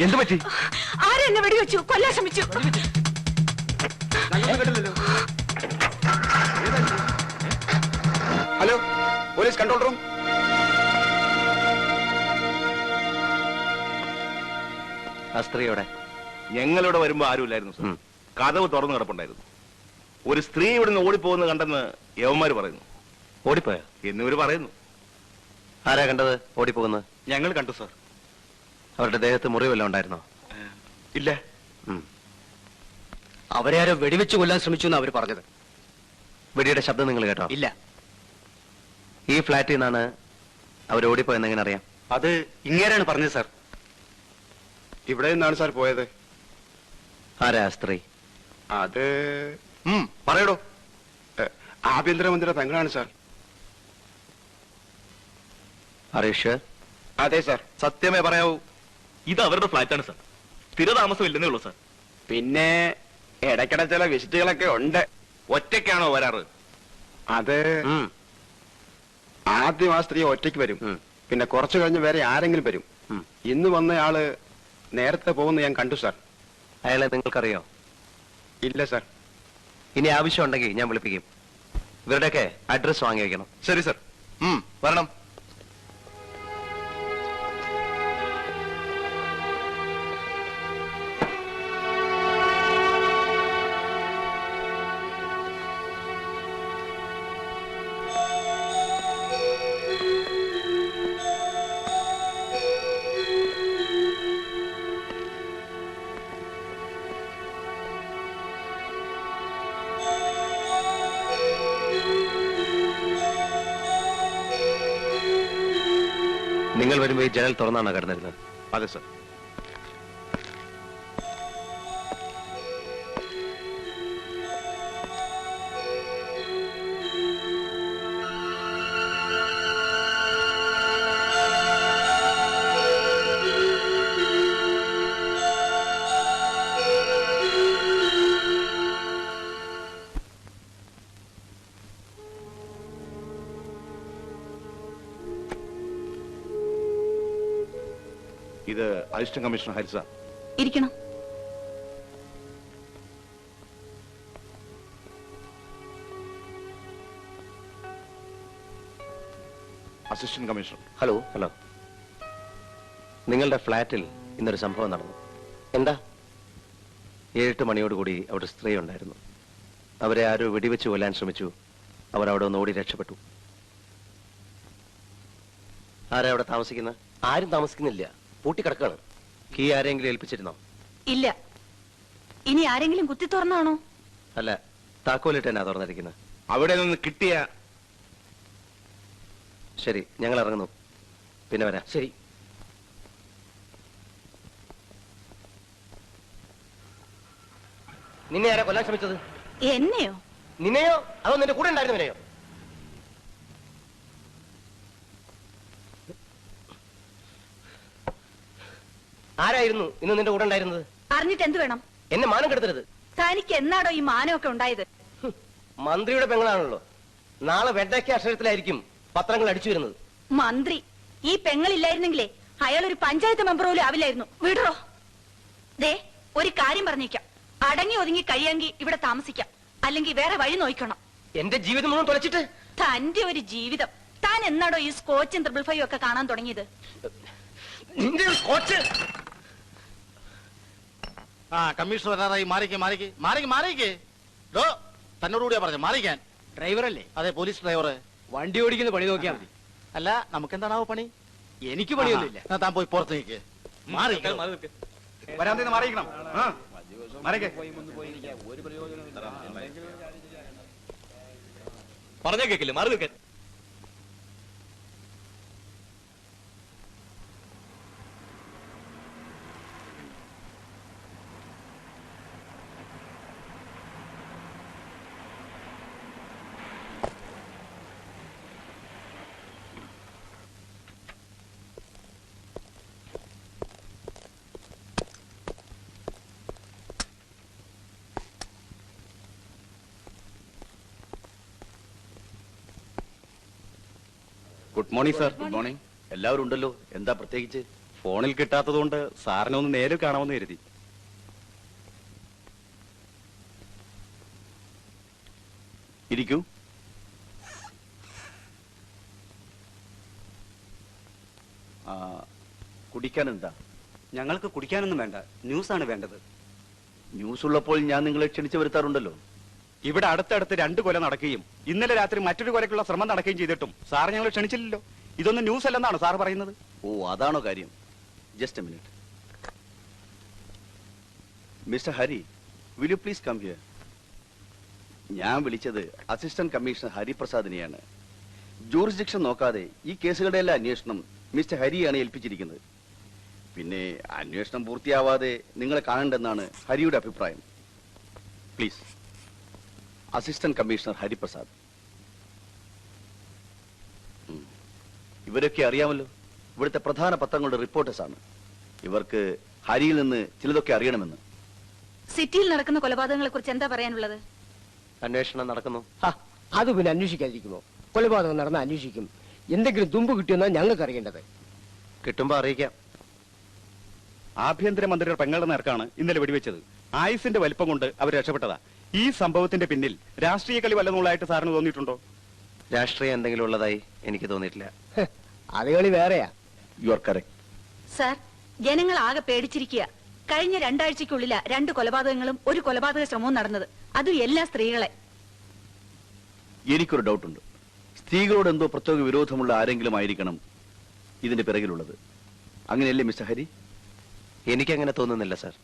എന്ത് പറ്റി? ആരെന്നെ വെടിവെച്ചു? കൊല്ലാൻ ശ്രമിച്ചു. Hello, police control room. ആ സ്ത്രീയോടെ ഞങ്ങളിവിടെ വരുമ്പോ ആരുമില്ലായിരുന്നു സർ. കതവ് തുറന്നു കിടപ്പുണ്ടായിരുന്നു. ഒരു സ്ത്രീ ഇവിടുന്ന് ഓടിപ്പോകുന്നത് കണ്ടെന്ന് യവന്മാര് പറയുന്നു. ഓടിപ്പോയോ എന്നിവര് പറയുന്നു. ആരാ കണ്ടത് ഓടിപ്പോകുന്നത്? ഞങ്ങൾ കണ്ടു സർ. അവരുടെ ദേഹത്ത് മുറിവെല്ലാം ഉണ്ടായിരുന്നോ? ഇല്ല. അവരെ ആരോ വെടിവെച്ച് കൊല്ലാൻ ശ്രമിച്ചു എന്ന് അവർ പറഞ്ഞത്. വെടിയുടെ ശബ്ദം നിങ്ങൾ കേട്ടോ? ഇല്ല. ഈ ഫ്ലാറ്റിൽ നിന്നാണ് അവർ ഓടിപ്പോയെന്ന് എങ്ങനെ അറിയാം? അത് ഇങ്ങേരാണ് പറഞ്ഞത് സാർ. ഇവിടെ നിന്നാണ് സാർ പോയത്. ആരാ സ്ത്രീ? അത് പറയടോ. ആഭ്യന്തരമന്ത്രിയുടെ പെങ്ങളാണ് സാർ. അറിയുഷ്? അതെ സാർ. സത്യമേ പറയാവൂ. ഇത് അവരുടെ ഫ്ലാറ്റാണ് സർ. സ്ഥിരതാമസം ഇല്ലെന്നേ ഉള്ളൂ സർ. പിന്നെ ഇടയ്ക്കിടെ ചില വിസിറ്റുകളൊക്കെ ഉണ്ട്. ഒറ്റയ്ക്കാണോ വരാറ്? അത് ആദ്യം ആ സ്ത്രീ ഒറ്റയ്ക്ക് വരും. പിന്നെ കുറച്ചു കഴിഞ്ഞ് വേറെ ആരെങ്കിലും വരും. ഇന്ന് വന്നയാള് നേരത്തെ പോകുന്ന ഞാൻ കണ്ടു സാർ. അയാളെ നിങ്ങൾക്കറിയോ? ഇല്ല സാർ. ഇനി ആവശ്യമുണ്ടെങ്കിൽ ഞാൻ വിളിപ്പിക്കും. ഇവരുടെയൊക്കെ അഡ്രസ് വാങ്ങി വയ്ക്കണം. ശരി സാർ. വരണം. നിങ്ങൾ വരുമ്പോ ഈ ജനൽ തുറന്നാണോ കിടന്നിരുന്നത്? അതെ സർ. ഇത് അസിസ്റ്റന്റ് കമ്മീഷണർ ഹരിസ. ഇരിക്കണം. Assistant commissioner. ഹലോ. നിങ്ങളുടെ ഫ്ലാറ്റിൽ ഇന്നൊരു സംഭവം നടന്നു. എന്താ? 7-8 മണിയോടുകൂടി അവിടെ സ്ത്രീ ഉണ്ടായിരുന്നു. അവരെ ആരോ വെടിവെച്ച് കൊല്ലാൻ ശ്രമിച്ചു. അവർ അവിടെ ഒന്ന് ഓടി രക്ഷപ്പെട്ടു. ആരാ അവിടെ താമസിക്കുന്നത്? ആരും താമസിക്കുന്നില്ല, പൂട്ടിക്കിടക്കാണ്. കീ ആരെങ്കിലും ഏൽപ്പിച്ചിരുന്നോ? ഇല്ല. ഇനി ആരെങ്കിലും കുത്തി തുറന്നാണോ? അല്ല, താക്കോലിട്ട് തന്നെ തുറന്നിരിക്കുന്നത്. അവിടെ നിന്ന് കിട്ടിയ. ശരി, ഞങ്ങൾ ഇറങ്ങുന്നു. പിന്നെ വരാം. ശരി. നിന്നെ ആരാ കൊല്ലാൻ ശ്രമിച്ചത്? എന്നെയോ? നിന്നെയോ അതോ നിന്റെ കൂടെ ഉണ്ടായിരുന്നവനെയോ? ആരായിരുന്നു ഇന്ന് നിന്റെ കൂടെ ഉണ്ടായിരുന്നത്? അറിഞ്ഞിട്ട് എന്ത് വേണം? എന്നെ മാനം കെടുത്തരുത്. തനിക്ക് എന്നാടോ ഈ മാനമൊക്കെ ഉണ്ടായത്? മന്ത്രിയുടെ പെങ്ങളാണല്ലോ. നാളെ വെണ്ടയ്ക്ക അക്ഷരത്തിലായിരിക്കും പത്രങ്ങൾ അടിച്ചു വരുന്നത്. മന്ത്രി? ഈ പെങ്ങളില്ലായിരുന്നെങ്കിലേ അയാൾ ഒരു പഞ്ചായത്ത് മെമ്പർ പോലും ആവില്ലായിരുന്നു. വിടറോ. ദേ, ഒരു കാര്യം പറഞ്ഞേക്കാം. അടങ്ങി ഒതുങ്ങി കഴിയാമെങ്കിൽ ഇവിടെ താമസിക്കാം, അല്ലെങ്കിൽ വേറെ വഴി നോക്കണം. എന്റെ ജീവിതം മുഴുവൻ തുളച്ചിട്ട്? തന്റെ ഒരു ജീവിതം. താൻ എന്നാടോ ഈ സ്കോച്ചും 555 ഒക്കെ കാണാൻ തുടങ്ങിയത്? നിന്റെ സ്കോച്ച്. കമ്മീഷണർ വരാറായി. മാറിക്ക്. തന്നോടുകൂടിയാ പറഞ്ഞു മാറിക്കാൻ. ഡ്രൈവറല്ലേ? അതെ, പോലീസ് ഡ്രൈവർ. വണ്ടി ഓടിക്കുന്ന പണി നോക്കിയാൽ മതി. അല്ല, നമുക്കെന്താണാവോ പണി? എനിക്ക് പണിയൊന്നുമില്ല. താൻ പോയി പുറത്ത് നിൽക്ക്. വരാൻ മാറിയിക്കണം. പറഞ്ഞ കേക്കില്ല, മാറി നിൽക്കാൻ. Good morning sir. Good morning. എല്ലാവരും ഉണ്ടല്ലോ. എന്താ പ്രത്യേകിച്ച്? ഫോണിൽ കിട്ടാത്തതുകൊണ്ട് സാറിനെ ഒന്ന് നേരിൽ കാണാമെന്ന് കരുതി. ഇരിക്കൂ. കുടിക്കാൻ എന്താ? ഞങ്ങൾക്ക് കുടിക്കാനൊന്നും വേണ്ട, ന്യൂസാണ് വേണ്ടത്. ന്യൂസ് ഉള്ളപ്പോൾ ഞാൻ നിങ്ങളെ ക്ഷണിച്ചു വരുത്താറുണ്ടല്ലോ. ഇവിടെ അടുത്തടുത്ത് 2 കൊല നടക്കുകയും ഇന്നലെ രാത്രി മറ്റൊരു കൊലയ്ക്കുള്ള ശ്രമം നടക്കുകയും ചെയ്തിട്ടും സാർ ഞങ്ങൾ ക്ഷണിച്ചില്ലല്ലോ. ഇതൊന്നും ന്യൂസ് അല്ലെന്നാണ് സാർ പറയുന്നത്. ഓ, അതാണോ കാര്യം? Just a minute. Mister Hari, will you please come here? ഞാൻ വിളിച്ചത് അസിസ്റ്റന്റ് കമ്മീഷണർ ഹരിപ്രസാദിനെയാണ്. ജൂറിസ്ഡിക്ഷൻ നോക്കാതെ ഈ കേസുകളുടെ എല്ലാ അന്വേഷണം മിസ്റ്റർ ഹരിയാണ് ഏൽപ്പിച്ചിരിക്കുന്നത്. പിന്നെ അന്വേഷണം പൂർത്തിയാവാതെ നിങ്ങളെ കാണണ്ടെന്നാണ് ഹരിയുടെ അഭിപ്രായം. Please, assistant commissioner Hariprasad. ഇവരൊക്കെ അറിയാമല്ലോ, ഇവിടുത്തെ പ്രധാന പത്രങ്ങളുടെ റിപ്പോർട്ടേഴ്സ് ആണ്. ഇവർക്ക് ഹരിയിൽ നിന്ന് ചിലതൊക്കെ അറിയണമെന്ന്. സിറ്റിയിൽ നടക്കുന്ന കൊലപാതകങ്ങളെ കുറിച്ച് എന്താ പറയാനുള്ളത്? അന്വേഷണം നടക്കുന്നു. അത് പിന്നെ അന്വേഷിക്കാതിരിക്കുമോ? കൊലപാതകം നടന്ന അന്വേഷിക്കും. എന്തെങ്കിലും തുമ്പ് കിട്ടിയെന്നാണ് ഞങ്ങൾക്ക് അറിയേണ്ടത്. കിട്ടുമ്പോ അറിയിക്കാം. ആഭ്യന്തരമന്ത്രിയുടെ പെങ്ങളുടെ നേർക്കാണ് ഇന്നലെ വെടിവെച്ചത്. ആയുസിന്റെ വലിപ്പം കൊണ്ട് അവർ രക്ഷപ്പെട്ടതാ. ഈ സംഭവത്തിന്റെ പിന്നിൽ രാഷ്ട്രീയ കളി വല്ലതുള്ളതായിട്ട് സാറിന് തോന്നിയിട്ടുണ്ടോ? രാഷ്ട്രീയം എന്തെങ്കിലും ഉള്ളതായി എനിക്ക് തോന്നിയിട്ടില്ല. അത് കളി വേറെയാ. You are correct. സാർ, ജനങ്ങൾ ആകെ പേടിച്ചിരിക്കുക. കഴിഞ്ഞ 2 ആഴ്ചയ്ക്കുള്ളില 2 കൊലപാതകങ്ങളും 1 കൊലപാതക ശ്രമവും നടന്നത്. അതും എല്ലാ സ്ത്രീകളെ. എനിക്കൊരു ഡൗട്ടുണ്ട്. സ്ത്രീകളോട് എന്തോ പ്രത്യേക വിരോധമുള്ള ആരെങ്കിലും ആയിരിക്കണം ഇതിന്റെ പിറകിലുള്ളത്. അങ്ങനെയല്ലേ മിസ്റ്റർ ഹരി? എനിക്കങ്ങനെ തോന്നുന്നില്ല സാർ.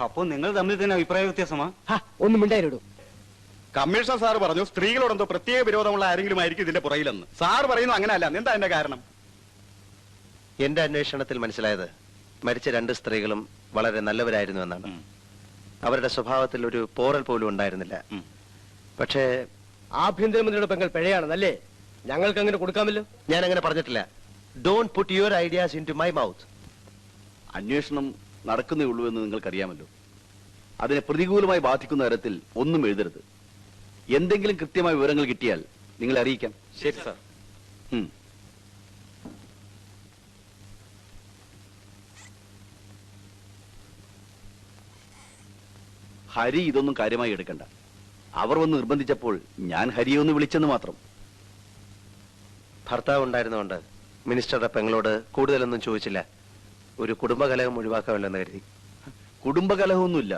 അപ്പോൾ നിങ്ങൾ തമ്മിൽ തന്നെ അഭിപ്രായ വ്യത്യാസമാ? ഒന്നും മിണ്ടായിരും. കമ്മീഷണർ സാർ പറഞ്ഞു സ്ത്രീകളോട് എന്തോ പ്രത്യേക വിരോധമുള്ള ആരെങ്കിലും ആയിരിക്കും ഇതിന്റെ പുറകിലെന്ന്. സാർ പറയുന്നു അങ്ങനെയല്ല. എന്താ അതിന്റെ കാരണം? എന്റെ അന്വേഷണത്തിൽ മനസ്സിലായത് മരിച്ച 2 സ്ത്രീകളും വളരെ നല്ലവരായിരുന്നു എന്നാണ്. അവരുടെ സ്വഭാവത്തിൽ ഒരു പോറൽ പോലും ഉണ്ടായിരുന്നില്ല. പക്ഷേ ആഭ്യന്തരമന്ത്രിയുടെ പെങ്ങൾ പിഴയാണെന്നല്ലേ? ഞങ്ങൾക്ക് അങ്ങനെ കൊടുക്കാമല്ലോ. ഞാൻ അങ്ങനെ പറഞ്ഞിട്ടില്ല. Don't put your ideas into my mouth. അന്വേഷണം നടക്കുന്നേ ഉള്ളൂ എന്ന് നിങ്ങൾക്കറിയാമല്ലോ. അതിനെ പ്രതികൂലമായി ബാധിക്കുന്ന തരത്തിൽ ഒന്നും എഴുതരുത്. എന്തെങ്കിലും കൃത്യമായ വിവരങ്ങൾ കിട്ടിയാൽ നിങ്ങളെ അറിയിക്കാം. ശരി സാർ. ഹരി ഇതൊന്നും കാര്യമായി എടുക്കണ്ട. അവർ വന്ന് നിർബന്ധിച്ചപ്പോൾ ഞാൻ ഹരിയെ ഒന്ന് വിളിച്ചെന്ന് മാത്രം. ഭർത്താവ് ഉണ്ടായിരുന്നുകൊണ്ട് മിനിസ്റ്ററുടെ പെങ്ങളോട് കൂടുതലൊന്നും ചോദിച്ചില്ല. ഒരു കുടുംബകലഹം ഒഴിവാക്കാമല്ലെന്ന് കരുതി. കുടുംബകലഹമൊന്നുമില്ല.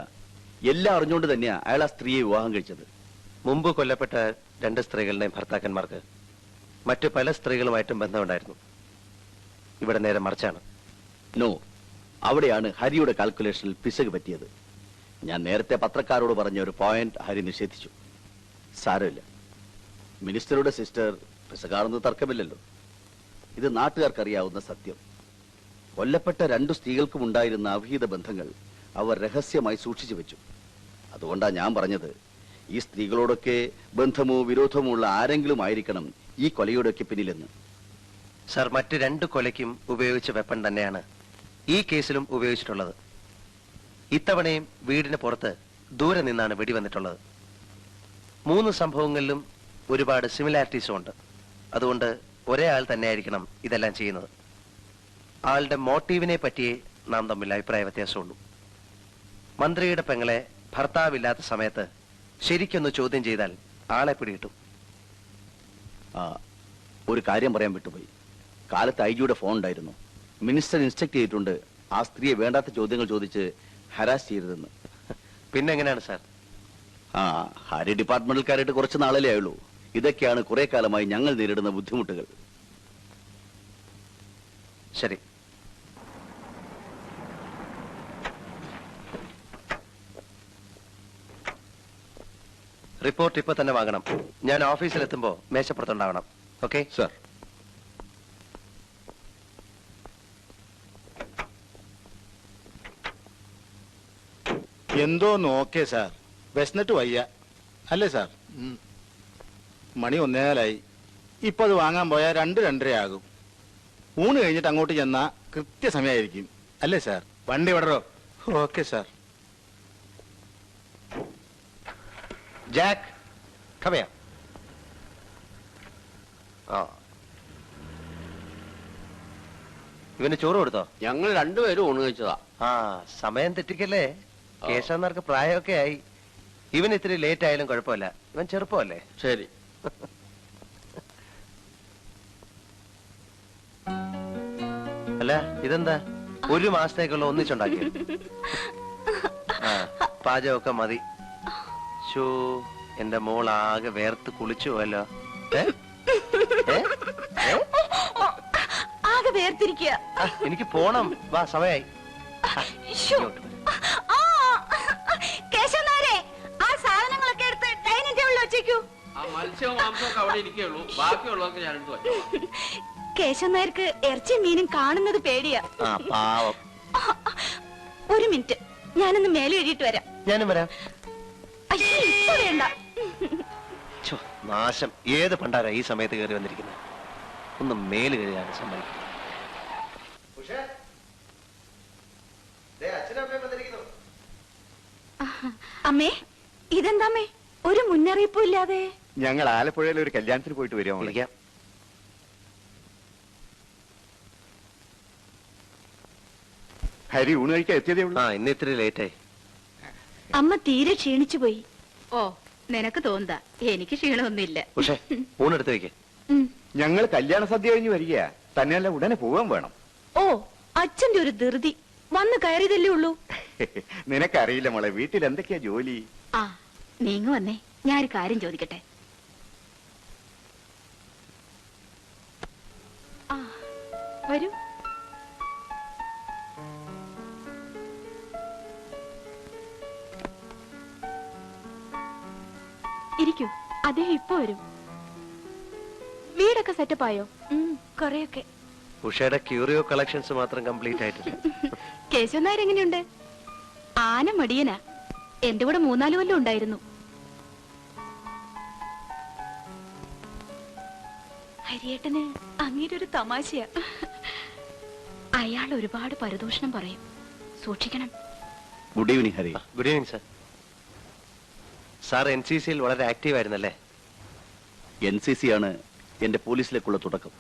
എല്ലാം അറിഞ്ഞുകൊണ്ട് തന്നെയാ അയാൾ ആ സ്ത്രീയെ വിവാഹം കഴിച്ചത്. മുമ്പ് കൊല്ലപ്പെട്ട 2 സ്ത്രീകളുടെയും ഭർത്താക്കന്മാർക്ക് മറ്റു പല സ്ത്രീകളുമായിട്ടും ബന്ധമുണ്ടായിരുന്നു. ഇവിടെ നേരെ മറിച്ചാണ്. നോ, അവിടെയാണ് ഹരിയുടെ കാൽക്കുലേഷനിൽ പിശക് പറ്റിയത്. ഞാൻ നേരത്തെ പത്രക്കാരോട് പറഞ്ഞ ഒരു പോയിന്റ് ഹരി നിഷേധിച്ചു. സാരമില്ല, മിനിസ്റ്ററുടെ സിസ്റ്റർ പിശകാണെന്ന് തർക്കമില്ലല്ലോ. ഇത് നാട്ടുകാർക്കറിയാവുന്ന സത്യം. കൊല്ലപ്പെട്ട 2 സ്ത്രീകൾക്കും ഉണ്ടായിരുന്ന അവിഹിത ബന്ധങ്ങൾ അവർ രഹസ്യമായി സൂക്ഷിച്ചു വെച്ചു. അതുകൊണ്ടാ ഞാൻ പറഞ്ഞത് ഈ സ്ത്രീകളോടൊക്കെ ബന്ധമോ വിരോധമോ ഉള്ള ആരെങ്കിലും ആയിരിക്കണം ഈ കൊലയോടൊക്കെ പിന്നിലെന്ന്. സർ, മറ്റ് 2 കൊലയ്ക്കും ഉപയോഗിച്ച വെപ്പൺ തന്നെയാണ് ഈ കേസിലും ഉപയോഗിച്ചിട്ടുള്ളത്. ഇത്തവണയും വീടിന് പുറത്ത് ദൂരെ നിന്നാണ് വെടിവന്നിട്ടുള്ളത്. 3 സംഭവങ്ങളിലും ഒരുപാട് സിമിലാരിറ്റീസും ഉണ്ട്. അതുകൊണ്ട് ഒരേ ആൾ തന്നെയായിരിക്കണം ഇതെല്ലാം ചെയ്യുന്നത്. ആളുടെ മോട്ടീവിനെ പറ്റിയേ നാം തമ്മിൽ അഭിപ്രായ വ്യത്യാസമുള്ളൂ. മന്ത്രിയുടെ പെങ്ങളെ ഭർത്താവില്ലാത്ത സമയത്ത് ശരിക്കൊന്ന് ചോദ്യം ചെയ്താൽ ആളെ പിടികിട്ടും. ഒരു കാര്യം പറയാൻ വിട്ടുപോയി. കാലത്ത് ഐജിയുടെ ഫോൺ ഉണ്ടായിരുന്നു. മിനിസ്റ്റർ ഇൻസ്ട്രക്ട് ചെയ്തിട്ടുണ്ട് ആ സ്ത്രീയെ വേണ്ടാത്ത ചോദ്യങ്ങൾ ചോദിച്ച് ഹരാസ് ചെയ്യരുതെന്ന്. പിന്നെ എങ്ങനെയാണ് സാർ? ഹരി ഡിപ്പാർട്ട്മെന്റിൽക്കാരായിട്ട് കുറച്ച് നാളല്ലേ ആയുള്ളൂ. ഇതൊക്കെയാണ് കുറെ കാലമായി ഞങ്ങൾ നേരിടുന്ന ബുദ്ധിമുട്ടുകൾ. ശരി. റിപ്പോർട്ട് ഇപ്പൊ തന്നെ വാങ്ങണം. ഞാൻ ഓഫീസിലെത്തുമ്പോ മേശപ്പുറത്തുണ്ടാവണം. Okay sir. എന്തോ നോക്കേ സാർ, വിശന്നിട്ട് വയ്യ അല്ലേ സാർ? മണി 1:15. ഇപ്പൊ അത് വാങ്ങാൻ പോയാൽ 2-2:30 ആകും. ഊണ് കഴിഞ്ഞിട്ട് അങ്ങോട്ട് ചെന്നാ കൃത്യസമയമായിരിക്കും അല്ലേ സാർ? വണ്ടി വിടറോ? Okay sir. Jack, come here. ഇവന് ചോറ് കൊടുത്തോ? ഞങ്ങൾ രണ്ടുപേരും ഊണ് കഴിച്ചതാ. ആ, സമയം തെറ്റിക്കല്ലേ. കേശവന്മാർക്ക് പ്രായമൊക്കെ ആയി. ഇവൻ ഇത്തിരി ലേറ്റ് ആയാലും കുഴപ്പമില്ല, ഇവൻ ചെറുപ്പമല്ലേ. ശരി. അല്ല, ഇതെന്താ 1 മാസത്തേക്കുള്ള ഒന്നിച്ചുണ്ടാക്കിയത്? ആ, പാചകമൊക്കെ മതി. ഷോ, എന്റെ മോൾ ആകെ വേർത്ത് കുളിച്ചു പോയല്ലോ. ആകെ വേർതിരിക്കുക. എനിക്ക് പോണം, വാ, സമയായി. കേശവനാരെ, ആ സാധനങ്ങളൊക്കെ എടുത്ത് ഡൈനിങ് ടേബിളിൽ വെച്ചേക്കൂ. മത്സ്യവും മാംസവും അവിടെ ഇരിക്കുള്ളൂ, ബാക്കിയുള്ളതൊക്കെ ഞാൻ എടുത്തു വെച്ചോളാം. കേശവനായർക്ക് ഇറച്ചിയും മീനും കാണുന്നത് പേടിയാ. ആ, പാവം. 1 മിനിറ്റ്, ഞാനൊന്ന് മേലെ എഴുതിയിട്ട് വരാം. ഞാനും വരാം. അയ്യോ, ഇപ്പൊ വേണ്ട. ഛോ, നാശം. ഏത് പണ്ടാരാ ഈ സമയത്ത് കയറി വന്നിരിക്കുന്നത്? ഒന്ന് മേല് കയറിയാണ് സമ്മതിക്കുന്നത്. അമ്മേ, ഇതെന്താമ്മേ ഒരു മുന്നറിയിപ്പും ഇല്ലാതെ? ഞങ്ങൾ ആലപ്പുഴയിൽ ഒരു കല്യാണത്തിന് പോയിട്ട് വരുമോ? വിളിക്കാം. ഹരി ഊണ് കഴിക്കാൻ എത്തിയതേ ഉള്ളൂ. ആ, ഇന്ന് ഇത്തിരി ലേറ്റായി. അമ്മ തീരെ ക്ഷീണിച്ചു പോയി. ഓ, നിനക്ക് തോന്നുക, എനിക്ക് ക്ഷീണമൊന്നുമില്ല. പക്ഷേ ഊണെടുത്ത് വെക്കേ. ഞങ്ങൾ കല്യാണ സദ്യ കഴിഞ്ഞ് വരികയാ. തന്നെയല്ല, ഉടനെ പോവാൻ വേണം. ഓ, അച്ഛന്റെ ഒരു ധൃതി. വന്ന് കയറിയതല്ലേ ഉള്ളൂ. നിനക്കറിയില്ല മോളെ, വീട്ടിൽ എന്തൊക്കെയാ ജോലി. ആ, നീങ്ങ വന്നേ, ഞാനൊരു കാര്യം ചോദിക്കട്ടെ. ആ, വരൂ. ഇരിക്കൂ, അദ്ദേഹം ഇപ്പൊ വരും. വീടൊക്കെ സെറ്റപ്പ് ആയോ? കൊറേയൊക്കെ. ഉഷയുടെ ക്യൂറിയോ കളക്ഷൻസ് മാത്രം കംപ്ലീറ്റ് ആയിട്ടില്ല. കേശവൻ നായർ എങ്ങനെയുണ്ട്? ആന മടിയനാ. എന്റെ കൂടെ 3-4 കൊല്ലം ഉണ്ടായിരുന്നു. ഹരിയേട്ടന് അങ്ങേരെ ഒരു തമാശയാ. അയാൾ ഒരുപാട് പരദൂഷണം പറയും, സൂക്ഷിക്കണം. Good evening Hari. Good evening sir. Sir NCCയിൽ വളരെ ആക്റ്റീവ് ആയിരുന്നല്ലേ? NCC ആണ് എന്റെ പോലീസിലേക്കുള്ള തുടക്കം.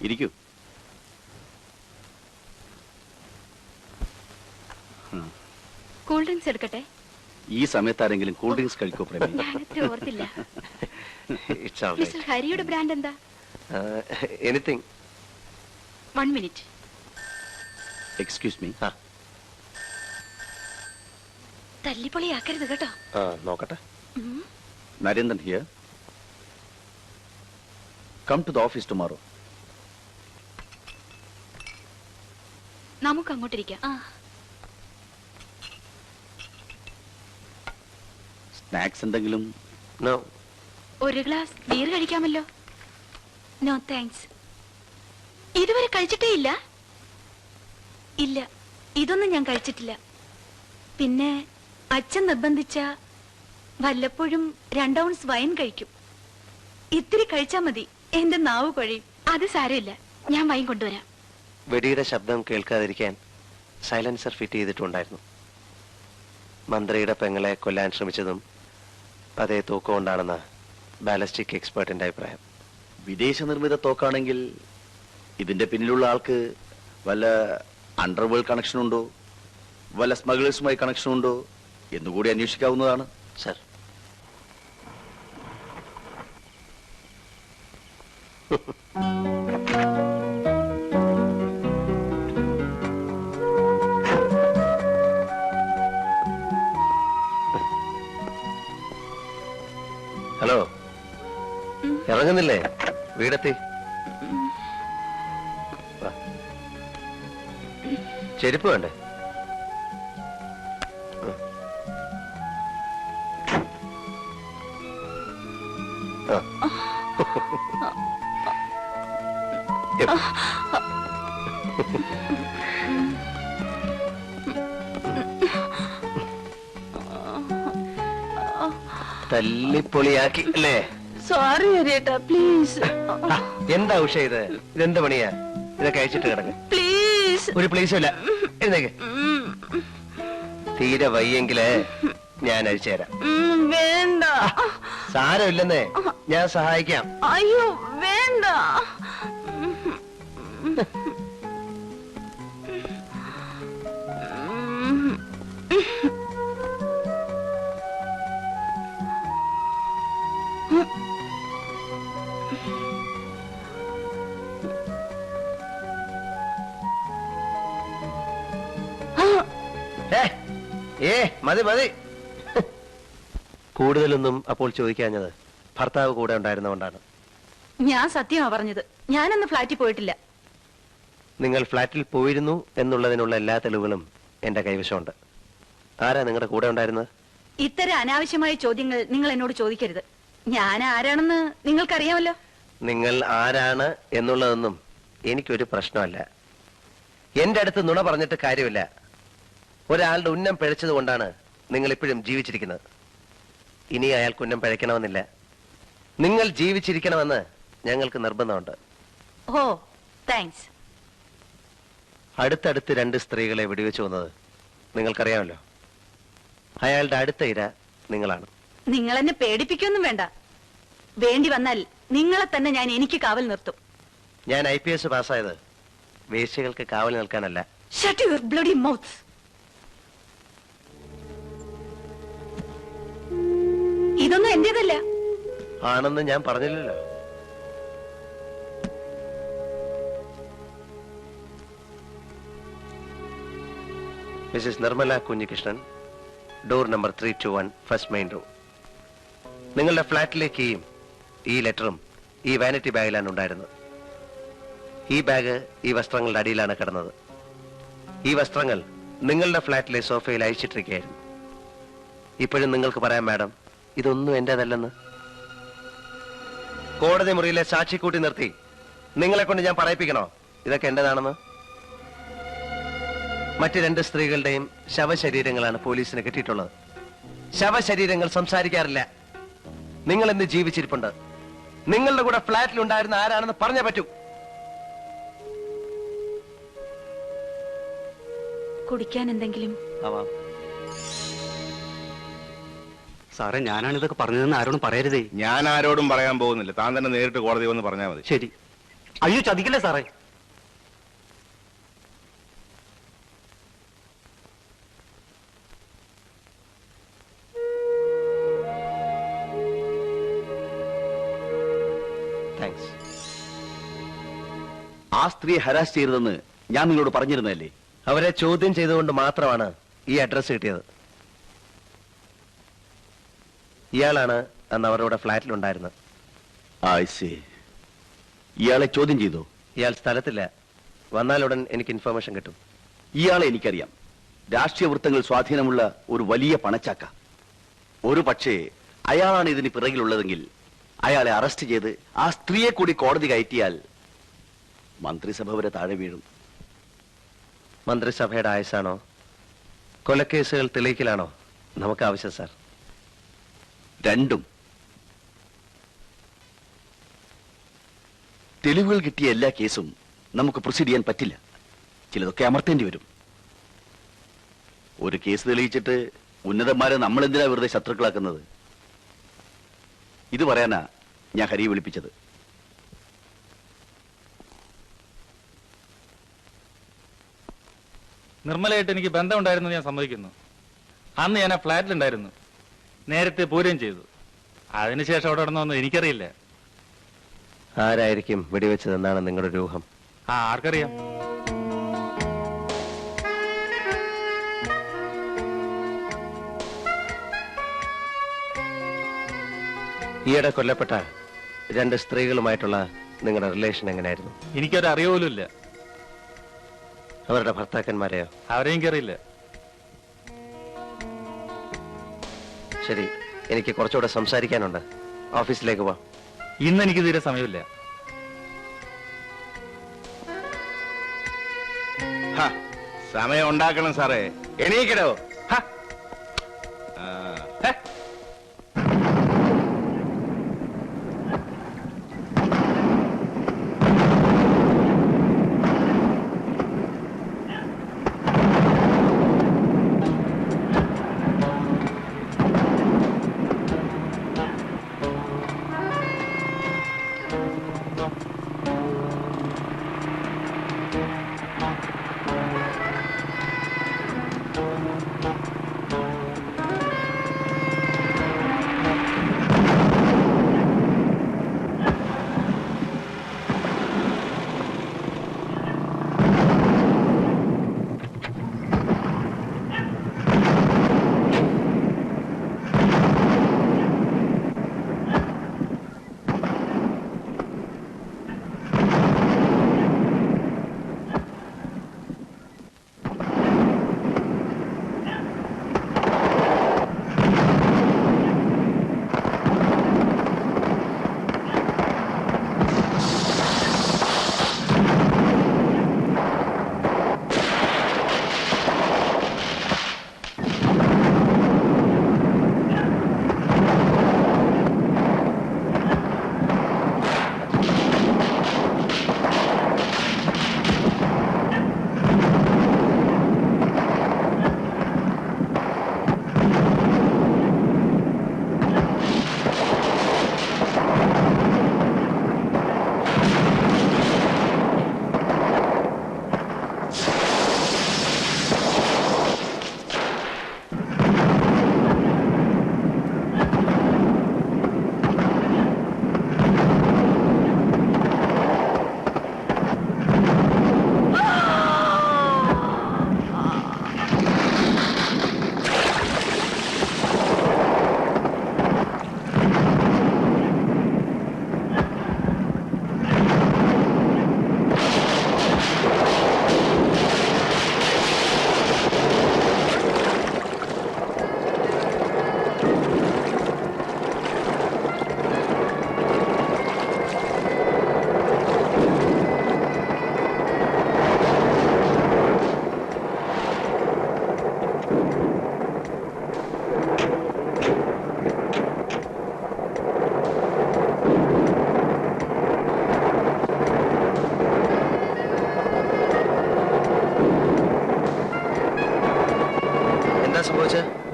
ഇരിക്കൂ. കൂൾ ഡ്രിങ്ക്സ് എടുക്കട്ടെ? ഈ സമയത്ത് ആരെങ്കിലും കൂൾ ഡ്രിങ്ക്സ് കഴിക്കോ പ്രേമി? ഞാനത്ര ഓർത്തില്ല. ഇറ്റ്സ് ഓൾ മിസ്റ്റർ ഹരിയുടെ ബ്രാൻഡ് എന്താ? എനിത്തിങ്. 1 മിനിറ്റ്. Excuse me. തല്ലിപ്പൊളിയാക്കരുത് കേട്ടോ. നോക്കട്ടെ. Narendran here. Come to the office tomorrow. നമുക്ക് അങ്ങോട്ടിരിക്കാം. സ്നാക്സ് എന്തെങ്കിലും? നോ. ഒരു ഗ്ലാസ് ബീർ കഴിക്കാമല്ലോ? No thanks. ഇതുവരെ കഴിച്ചിട്ടേ ഇല്ല? ഇല്ല, ഇതൊന്നും ഞാൻ കഴിച്ചിട്ടില്ല. പിന്നെ അച്ഛൻ നിർബന്ധിച്ച വല്ലപ്പോഴും 2 ഔൺസ് വൈൻ കഴിക്കും. ഇത്തിരി കഴിച്ചാ മതി, എന്റെ നാവ് കുഴയും. അത് സാരമില്ല, ഞാൻ വൈൻ കൊണ്ടുവരാം. വെടിയുടെ ശബ്ദം കേൾക്കാതിരിക്കാൻ സൈലൻസർ ഫിറ്റ് ചെയ്തിട്ടുണ്ടായിരുന്നു. മന്ത്രിയുടെ പെങ്ങളെ കൊല്ലാൻ ശ്രമിച്ചതും അതേ തോക്കുകൊണ്ടാണെന്ന് ബാലിസ്റ്റിക് എക്സ്പേർട്ടിന്റെ അഭിപ്രായം. വിദേശ നിർമ്മിത തോക്കാണെങ്കിൽ ഇതിന്റെ പിന്നിലുള്ള ആൾക്ക് വല്ല അണ്ടർവേൾഡ് കണക്ഷൻ ഉണ്ടോ, വല്ല സ്മഗ്ലേഴ്സുമായി കണക്ഷൻ ഉണ്ടോ എന്നുകൂടി അന്വേഷിക്കാവുന്നതാണ്. Sir, hello, ഇറങ്ങുന്നില്ലേ? വീടെത്തി. ചെരുപ്പ് വേണ്ടേ? തല്ലിപ്പൊളിയാക്കി അല്ലേ? സോറി ഹരിയേട്ടാ, പ്ലീസ്. എന്താ ഉഷ ഇത്? ഇതെന്ത് പണിയാ? ഇതൊക്കെ അയച്ചിട്ട് കിടക്ക്. പ്ലീസ്. ഒരു പ്ലീസും ഇല്ല. എഴുന്നേക്ക്. തീരെ വയ്യെങ്കില് ഞാൻ അഴിച്ചു തരാം. വേണ്ട. സാരമില്ലെന്നേ, ഞാൻ സഹായിക്കാം. അയ്യോ വേണ്ട. മതി മതി. കൂടുതലൊന്നും അപ്പോൾ ചോദിക്കാഞ്ഞത് ഭർത്താവ് കൂടെ ഉണ്ടായിരുന്നുകൊണ്ടാണ്. ഞാൻ സത്യമാ പറഞ്ഞത്. ഞാനന്ന് ഫ്ലാറ്റിൽ പോയിട്ടില്ല. നിങ്ങൾ ഫ്ലാറ്റിൽ പോയിരുന്നു എന്നുള്ളതിനുള്ള എല്ലാ തെളിവുകളും എന്റെ കൈവശമുണ്ട്. ആരാ നിങ്ങളുടെ കൂടെ ഉണ്ടായിരുന്നത്? ഇത്തരം അനാവശ്യമായ ചോദ്യങ്ങൾ നിങ്ങൾ എന്നോട് ചോദിക്കരുത്. ഞാൻ ആരാണെന്ന് നിങ്ങൾക്കറിയാമല്ലോ. നിങ്ങൾ ആരാണ് എന്നുള്ളതൊന്നും എനിക്കൊരു പ്രശ്നമല്ല. എന്റെ അടുത്ത് നുണ പറഞ്ഞിട്ട് കാര്യമില്ല. ഒരാളുടെ ഉന്നം പിഴച്ചത് കൊണ്ടാണ് നിങ്ങൾ ഇപ്പോഴും ജീവിച്ചിരിക്കുന്നത്. ഇനി അയാൾക്ക് ഉന്നം പിഴയ്ക്കണമെന്നില്ല. നിങ്ങൾ ജീവിച്ചിരിക്കണമെന്ന് ഞങ്ങൾക്ക് നിർബന്ധമുണ്ട്. ഓ, താങ്ക്സ്. അടുത്തടുത്ത് 2 സ്ത്രീകളെ വെടിവെച്ചു വന്നത് നിങ്ങൾക്കറിയാമല്ലോ. അയാളുടെ അടുത്ത ഇര നിങ്ങളാണ്. നിങ്ങൾ എന്നെ പേടിപ്പിക്കൊന്നും വേണ്ട. വേണ്ടി വന്നാൽ നിങ്ങളെ തന്നെ ഞാൻ എനിക്ക് കാവൽ നിർത്തും. ഞാൻ IPS പാസ്സായത് വേശ്യകൾക്ക് കാവൽ നിൽക്കാനല്ല. Shut your bloody mouth. ഇതൊന്നും എന്റേതല്ല. ആണെന്ന് ഞാൻ പറഞ്ഞില്ലല്ലോ. Mrs Nirmala Kunhikrishnan, door number 321, first main room. നിങ്ങളുടെ ഫ്ലാറ്റിലേക്ക് ഈ ലെറ്ററും ഈ വാനിറ്റി ബാഗിലാണ് ഉണ്ടായിരുന്നത്. ഈ ബാഗ് ഈ വസ്ത്രങ്ങളുടെ അടിയിലാണ് കിടന്നത്. ഈ വസ്ത്രങ്ങൾ നിങ്ങളുടെ ഫ്ലാറ്റിലെ സോഫയിൽ അഴിച്ചിട്ടിരിക്കുകയായിരുന്നു. ഇപ്പോഴും നിങ്ങൾക്ക് പറയാം മാഡം, ഇതൊന്നും എന്റേതല്ലെന്ന്. കോടതി മുറിയിലെ സാക്ഷി കൂട്ടി നിർത്തി നിങ്ങളെ കൊണ്ട് ഞാൻ പറയിപ്പിക്കണോ ഇതൊക്കെ എന്റേതാണെന്ന്? മറ്റ് 2 സ്ത്രീകളുടെയും ശവശരീരങ്ങളാണ് പോലീസിന് കിട്ടിയിട്ടുള്ളത്. ശവശരീരങ്ങൾ സംസാരിക്കാറില്ല. നിങ്ങൾ എന്ത് ജീവിച്ചിരിപ്പുണ്ട്? നിങ്ങളുടെ കൂടെ ഫ്ലാറ്റിൽ ഉണ്ടായിരുന്ന ആരാണെന്ന് പറഞ്ഞേ പറ്റൂ. കുടിക്കാൻ എന്തെങ്കിലും? ആവാം. സാറേ, ഞാനാണ് ഇതൊക്കെ പറഞ്ഞതെന്ന് ആരോടും പറയരുതേ. ഞാൻ ആരോടും പറയാൻ പോകുന്നില്ല. താൻ തന്നെ നേരിട്ട് കോടതി വന്ന് പറഞ്ഞാൽ മതി. ശരി. അയ്യോ, ചതിക്കില്ലേ സാറേ. താങ്ക്സ്. ആ സ്ത്രീയെ ഹരാസ് ചെയ്തതെന്ന് ഞാൻ നിങ്ങളോട് പറഞ്ഞിരുന്നല്ലേ? അവരെ ചോദ്യം ചെയ്തുകൊണ്ട് മാത്രമാണ് ഈ അഡ്രസ് കിട്ടിയത്. ഇയാളാണ് അന്ന് അവരുടെ ഫ്ലാറ്റിലുണ്ടായിരുന്നത്. ഇയാളെ ചോദ്യം ചെയ്തോ? ഇയാൾ സ്ഥലത്തില്ല. വന്നാലുടൻ എനിക്ക് ഇൻഫർമേഷൻ കിട്ടും. ഇയാളെ എനിക്കറിയാം. രാഷ്ട്രീയ വൃത്തങ്ങളിൽ സ്വാധീനമുള്ള ഒരു വലിയ പണച്ചാക്ക. ഒരു പക്ഷേ അയാളാണ് ഇതിന് പിറകിലുള്ളതെങ്കിൽ അയാളെ അറസ്റ്റ് ചെയ്ത് ആ സ്ത്രീയെ കൂടി കോടതി കയറ്റിയാൽ മന്ത്രിസഭ വരെ താഴെ വീഴും. മന്ത്രിസഭയുടെ ആയുസാണോ കൊലക്കേസുകൾ തെളിയിക്കലാണോ നമുക്ക് ആവശ്യം സാർ? രണ്ടും. തെളിവുകൾ കിട്ടിയ എല്ലാ കേസും നമുക്ക് പ്രൊസീഡ് ചെയ്യാൻ പറ്റില്ല. ചിലതൊക്കെ അമർത്തേണ്ടി വരും. ഒരു കേസ് തെളിയിച്ചിട്ട് ഉന്നതന്മാരെ നമ്മൾ എന്തിനാ വെറുതെ ശത്രുക്കളാക്കുന്നത്? ഇത് പറയാനാ ഞാൻ ഹരിയെ വിളിപ്പിച്ചത്. നിർമ്മലയായിട്ട് എനിക്ക് ബന്ധമുണ്ടായിരുന്നു ഞാൻ സമ്മതിക്കുന്നു. അന്ന് ഞാൻ ആ ഫ്ലാറ്റിലുണ്ടായിരുന്നു. നേരത്തെ പൂരം ചെയ്തു. അതിനുശേഷം അവിടെ നടന്നൊന്നും എനിക്കറിയില്ല. ആരായിരിക്കും വെടിവെച്ചതെന്നാണ് നിങ്ങളുടെ ഒരു ഊഹം? ആർക്കറിയാം? ഈയിടെ കൊല്ലപ്പെട്ട 2 സ്ത്രീകളുമായിട്ടുള്ള നിങ്ങളുടെ റിലേഷൻ എങ്ങനെയായിരുന്നു? എനിക്കൊരു അറിവുമില്ല. അവരുടെ ഭർത്താക്കന്മാരെയോ? അവരെ എനിക്കറിയില്ല. ശരി, എനിക്ക് കുറച്ചുകൂടെ സംസാരിക്കാനുണ്ട്. ഓഫീസിലേക്ക് പോവാം. ഇന്ന് എനിക്ക് തീരെ സമയമില്ല. സമയം ഉണ്ടാക്കണം സാറേ. എണീക്കടോ.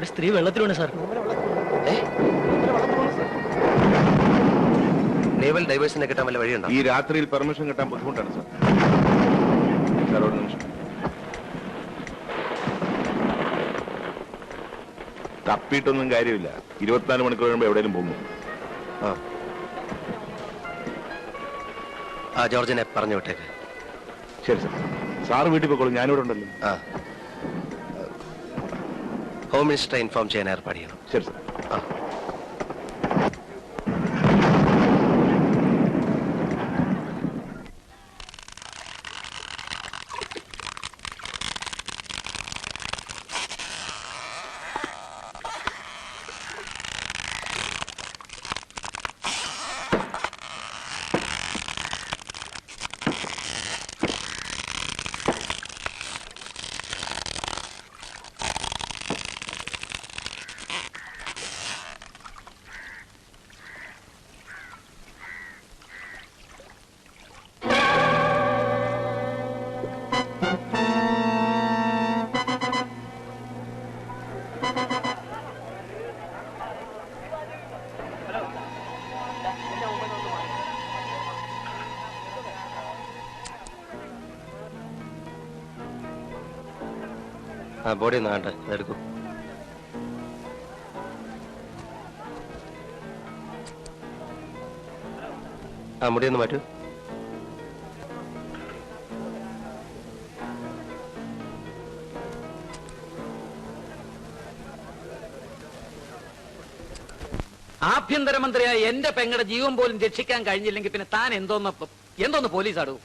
ഒരു സ്ത്രീ വെള്ളത്തിലാണ് സാർ. നേവൽ ഡൈവേഴ്സിനെ കിട്ടാൻ വല്ല വഴിയുണ്ടോ? ഈ രാത്രിയിൽ പെർമിഷൻ കിട്ടാൻ ബുദ്ധിമുട്ടാണ് സാർ. സാർ ഒരു നിമിഷം. തപ്പിയിട്ടൊന്നും കാര്യമില്ല. 24 മണിക്കൂർ കഴിയുമ്പോൾ എവിടെയും പോകുന്നു. ആ ജോർജിനെ പറഞ്ഞു വിട്ടേക്ക്. ശരി സാർ. സാറ് വീട്ടിൽ പോയിക്കോളൂ, ഞാനിവിടെ ഉണ്ടല്ലോ. ആ ഹോം മിനിസ്റ്ററെ ഇൻഫോം ചെയ്യാൻ ഏർപ്പാട് ചെയ്യണം. ശരി സാർ. ആ ബോഡി ഒന്ന് കാണട്ടെ, അതെടുക്കൂ. ആ മുടിയൊന്ന് മാറ്റൂ. ആഭ്യന്തരമന്ത്രിയായ എന്റെ പെങ്ങളുടെ ജീവൻ പോലും രക്ഷിക്കാൻ കഴിഞ്ഞില്ലെങ്കിൽ പിന്നെ താൻ എന്തോന്ന് പോലീസ് ആടൂ?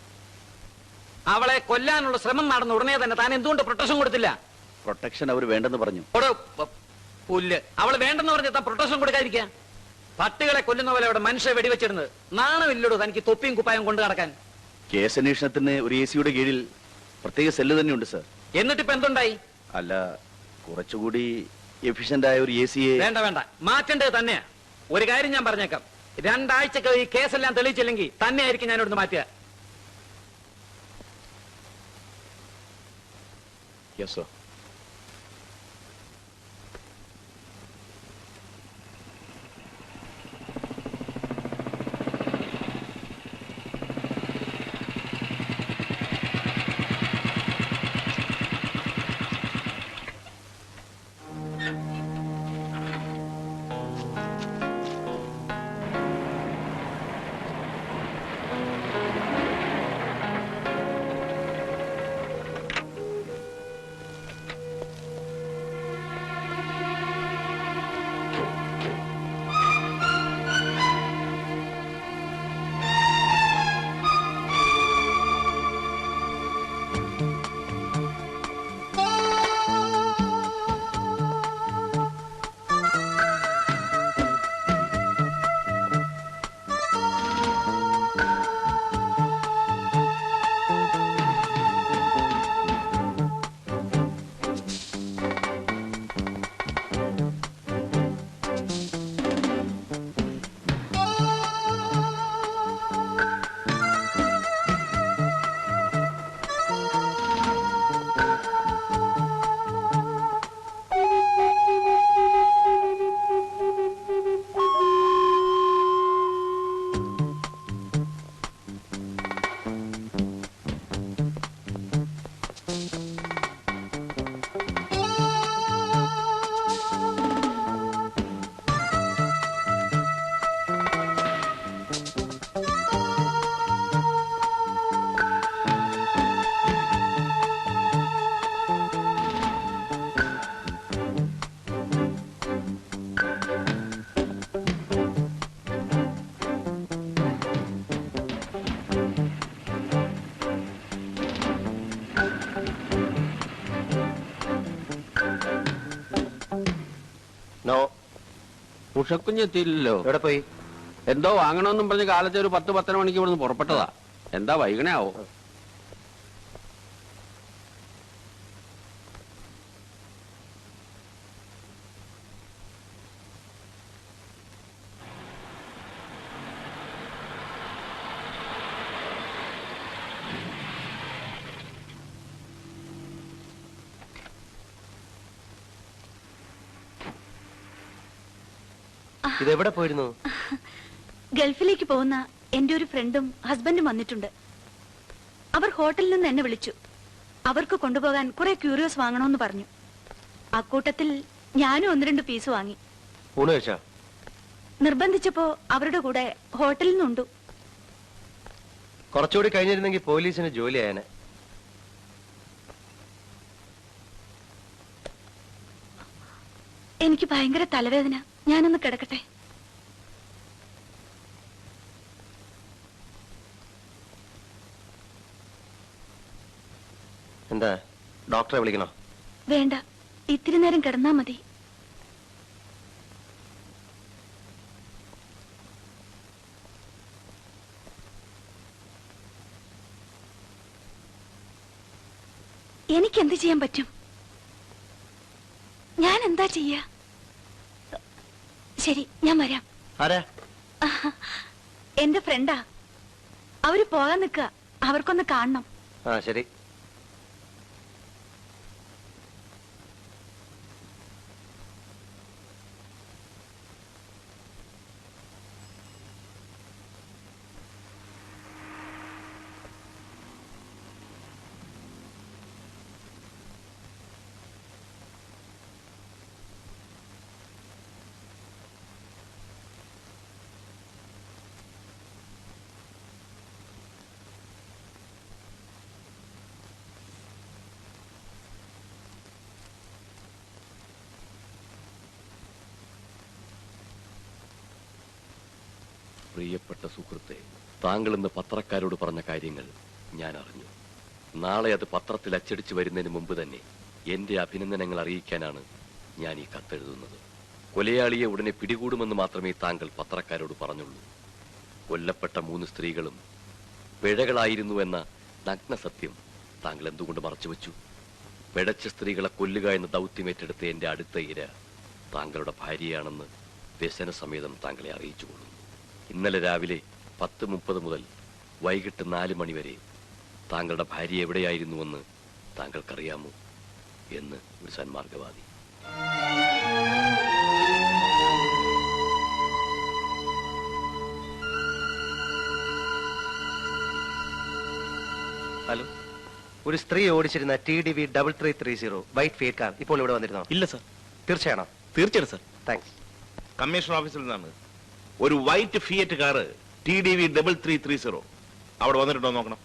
അവളെ കൊല്ലാനുള്ള ശ്രമം നടന്ന ഉടനെ തന്നെ താൻ എന്തുകൊണ്ട് പ്രൊട്ടക്ഷൻ കൊടുത്തില്ല? പ്രൊട്ടക്ഷൻ അവർ വേണ്ടെന്ന് പറഞ്ഞു. പുല്ല്, അവള് വേണ്ടെന്ന് പറഞ്ഞ താൻ പ്രൊട്ടക്ഷൻ കൊടുക്കാതിരിക്കുക? പട്ടികളെ കൊല്ലുന്ന പോലെ അവിടെ മനുഷ്യ വെടിവെച്ചിരുന്നത് നാണമില്ലടോ തനിക്ക് തൊപ്പിയും കുപ്പായം കൊണ്ടു നടക്കാൻ? കേസ് അന്വേഷണത്തിന് ഒരു AC-യുടെ കീഴിൽ പ്രത്യേക സെല്ല് തന്നെയുണ്ട് സർ. എന്നിട്ടിപ്പോ എന്തുണ്ടായി? അല്ല, കുറച്ചുകൂടി എഫിഷ്യന്റ് ആയ ഒരു AC-യെ വേണ്ട, മാറ്റേണ്ടത് തന്നെയാ. ഒരു കാര്യം ഞാൻ പറഞ്ഞേക്കാം, 2 ആഴ്ചക്ക് ഈ കേസെല്ലാം തെളിയിച്ചില്ലെങ്കിൽ തന്നെ ആയിരിക്കും ഞാൻ ഇവിടുന്ന് മാറ്റുക. Yes sir. നോ. ഉഷക്കുഞ്ഞെത്തിയില്ലല്ലോ. എവിടെ പോയി? എന്തോ വാങ്ങണമെന്നും പറഞ്ഞ് കാലത്തെ ഒരു 10-10:30 മണിക്ക് ഇവിടുന്ന് പുറപ്പെട്ടതാ. എന്താ വൈകണേ ആവോ? ഇതെവിടെ പോയിരുന്നു? ഗൾഫിലേക്ക് പോകുന്ന എന്റെ ഒരു ഫ്രണ്ടും ഹസ്ബൻഡും വന്നിട്ടുണ്ട്. അവർ ഹോട്ടലിൽ നിന്ന് എന്നെ വിളിച്ചു. അവർക്ക് കൊണ്ടുപോകാൻ കുറെ ക്യൂരിയോസ് വാങ്ങണമെന്ന് പറഞ്ഞു. അക്കൂട്ടത്തിൽ ഞാനും 1-2 പീസ് വാങ്ങി. ഊണ് കഴിച്ചാ? നിർബന്ധിച്ചപ്പോ അവരുടെ കൂടെ ഹോട്ടലിൽ നിന്നുണ്ടു. കുറച്ചുകൂടി കഴിഞ്ഞിരുന്നെങ്കിൽ പോലീസിന് ജോലി ആയനെ. എനിക്ക് ഭയങ്കര തലവേദന. ഞാനൊന്ന് കിടക്കട്ടെ. എന്താ, ഡോക്ടറെ വിളിക്കണോ? വേണ്ട, ഇത്തിരി നേരം കിടന്നാ മതി. എനിക്കെന്ത് ചെയ്യാൻ പറ്റും? ഞാൻ എന്താ ചെയ്യാ? ശരി, ഞാൻ വരാം. ആരാ? എന്റെ ഫ്രണ്ടാ. അവര് പോകാൻ നിൽക്കുക. അവർക്കൊന്ന് കാണണം. ആ ശരി. പ്രിയപ്പെട്ട സുഹൃത്തെ, താങ്കൾ ഇന്ന് പത്രക്കാരോട് പറഞ്ഞ കാര്യങ്ങൾ ഞാൻ അറിഞ്ഞു. നാളെ അത് പത്രത്തിൽ അച്ചടിച്ചു വരുന്നതിന് മുമ്പ് തന്നെ എന്റെ അഭിനന്ദനങ്ങൾ അറിയിക്കാനാണ് ഞാൻ ഈ കത്തെഴുതുന്നത്. കൊലയാളിയെ ഉടനെ പിടികൂടുമെന്ന് മാത്രമേ താങ്കൾ പത്രക്കാരോട് പറഞ്ഞുള്ളൂ. കൊല്ലപ്പെട്ട 3 സ്ത്രീകളും പിഴകളായിരുന്നു എന്ന നഗ്ന സത്യം താങ്കൾ എന്തുകൊണ്ട് മറച്ചുവെച്ചു? പിഴച്ച സ്ത്രീകളെ കൊല്ലുക എന്ന ദൗത്യമേറ്റെടുത്ത എന്റെ അടുത്ത ഇര താങ്കളുടെ ഭാര്യയാണെന്ന് വ്യസന സമേതം താങ്കളെ അറിയിച്ചുകൊള്ളുന്നു. ഇന്നലെ രാവിലെ 10:30 മുതൽ വൈകിട്ട് 4 മണി വരെ താങ്കളുടെ ഭാര്യ എവിടെയായിരുന്നുവെന്ന് താങ്കൾക്കറിയാമോ എന്ന് ഒരു സന്മാർഗവാദി. ഹലോ, ഒരു സ്ത്രീ ഓടിച്ചിരുന്ന TDV 3330 വൈറ്റ് ഫിയറ്റ് കാർ ഇപ്പോൾ ഇവിടെ വന്നിരുന്നോ? ഇല്ല സർ. തീർച്ചയാണോ? തീർച്ചയായിട്ടും സർ. താങ്ക്സ്. കമ്മീഷൻ ഓഫീസിൽ നിന്നാണ്. ഒരു വൈറ്റ് ഫിയറ്റ് കാറ് TDV 3330 അവിടെ വന്നിട്ടുണ്ടോ നോക്കണം.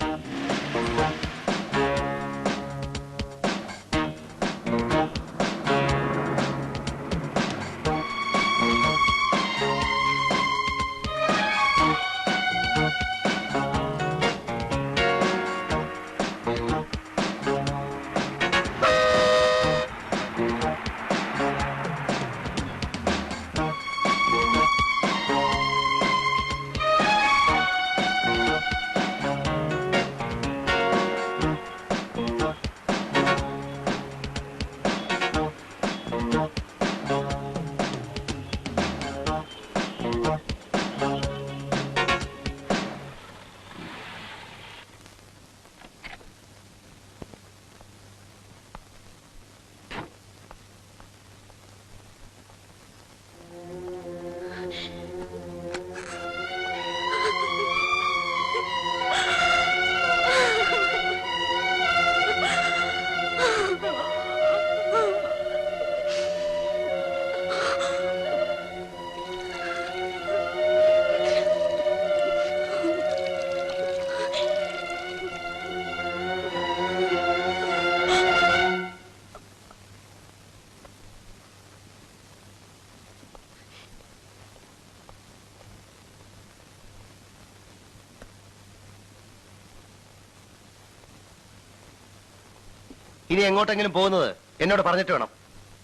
ഇനി എങ്ങോട്ടെങ്കിലും പോകുന്നത് എന്നോട് പറഞ്ഞിട്ട് വേണം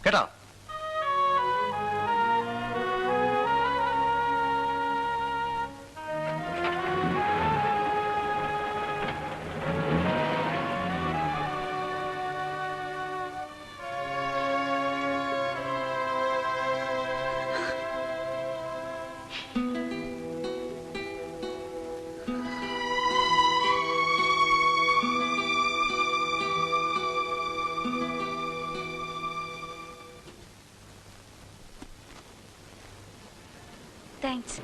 കേട്ടോ. Thanks.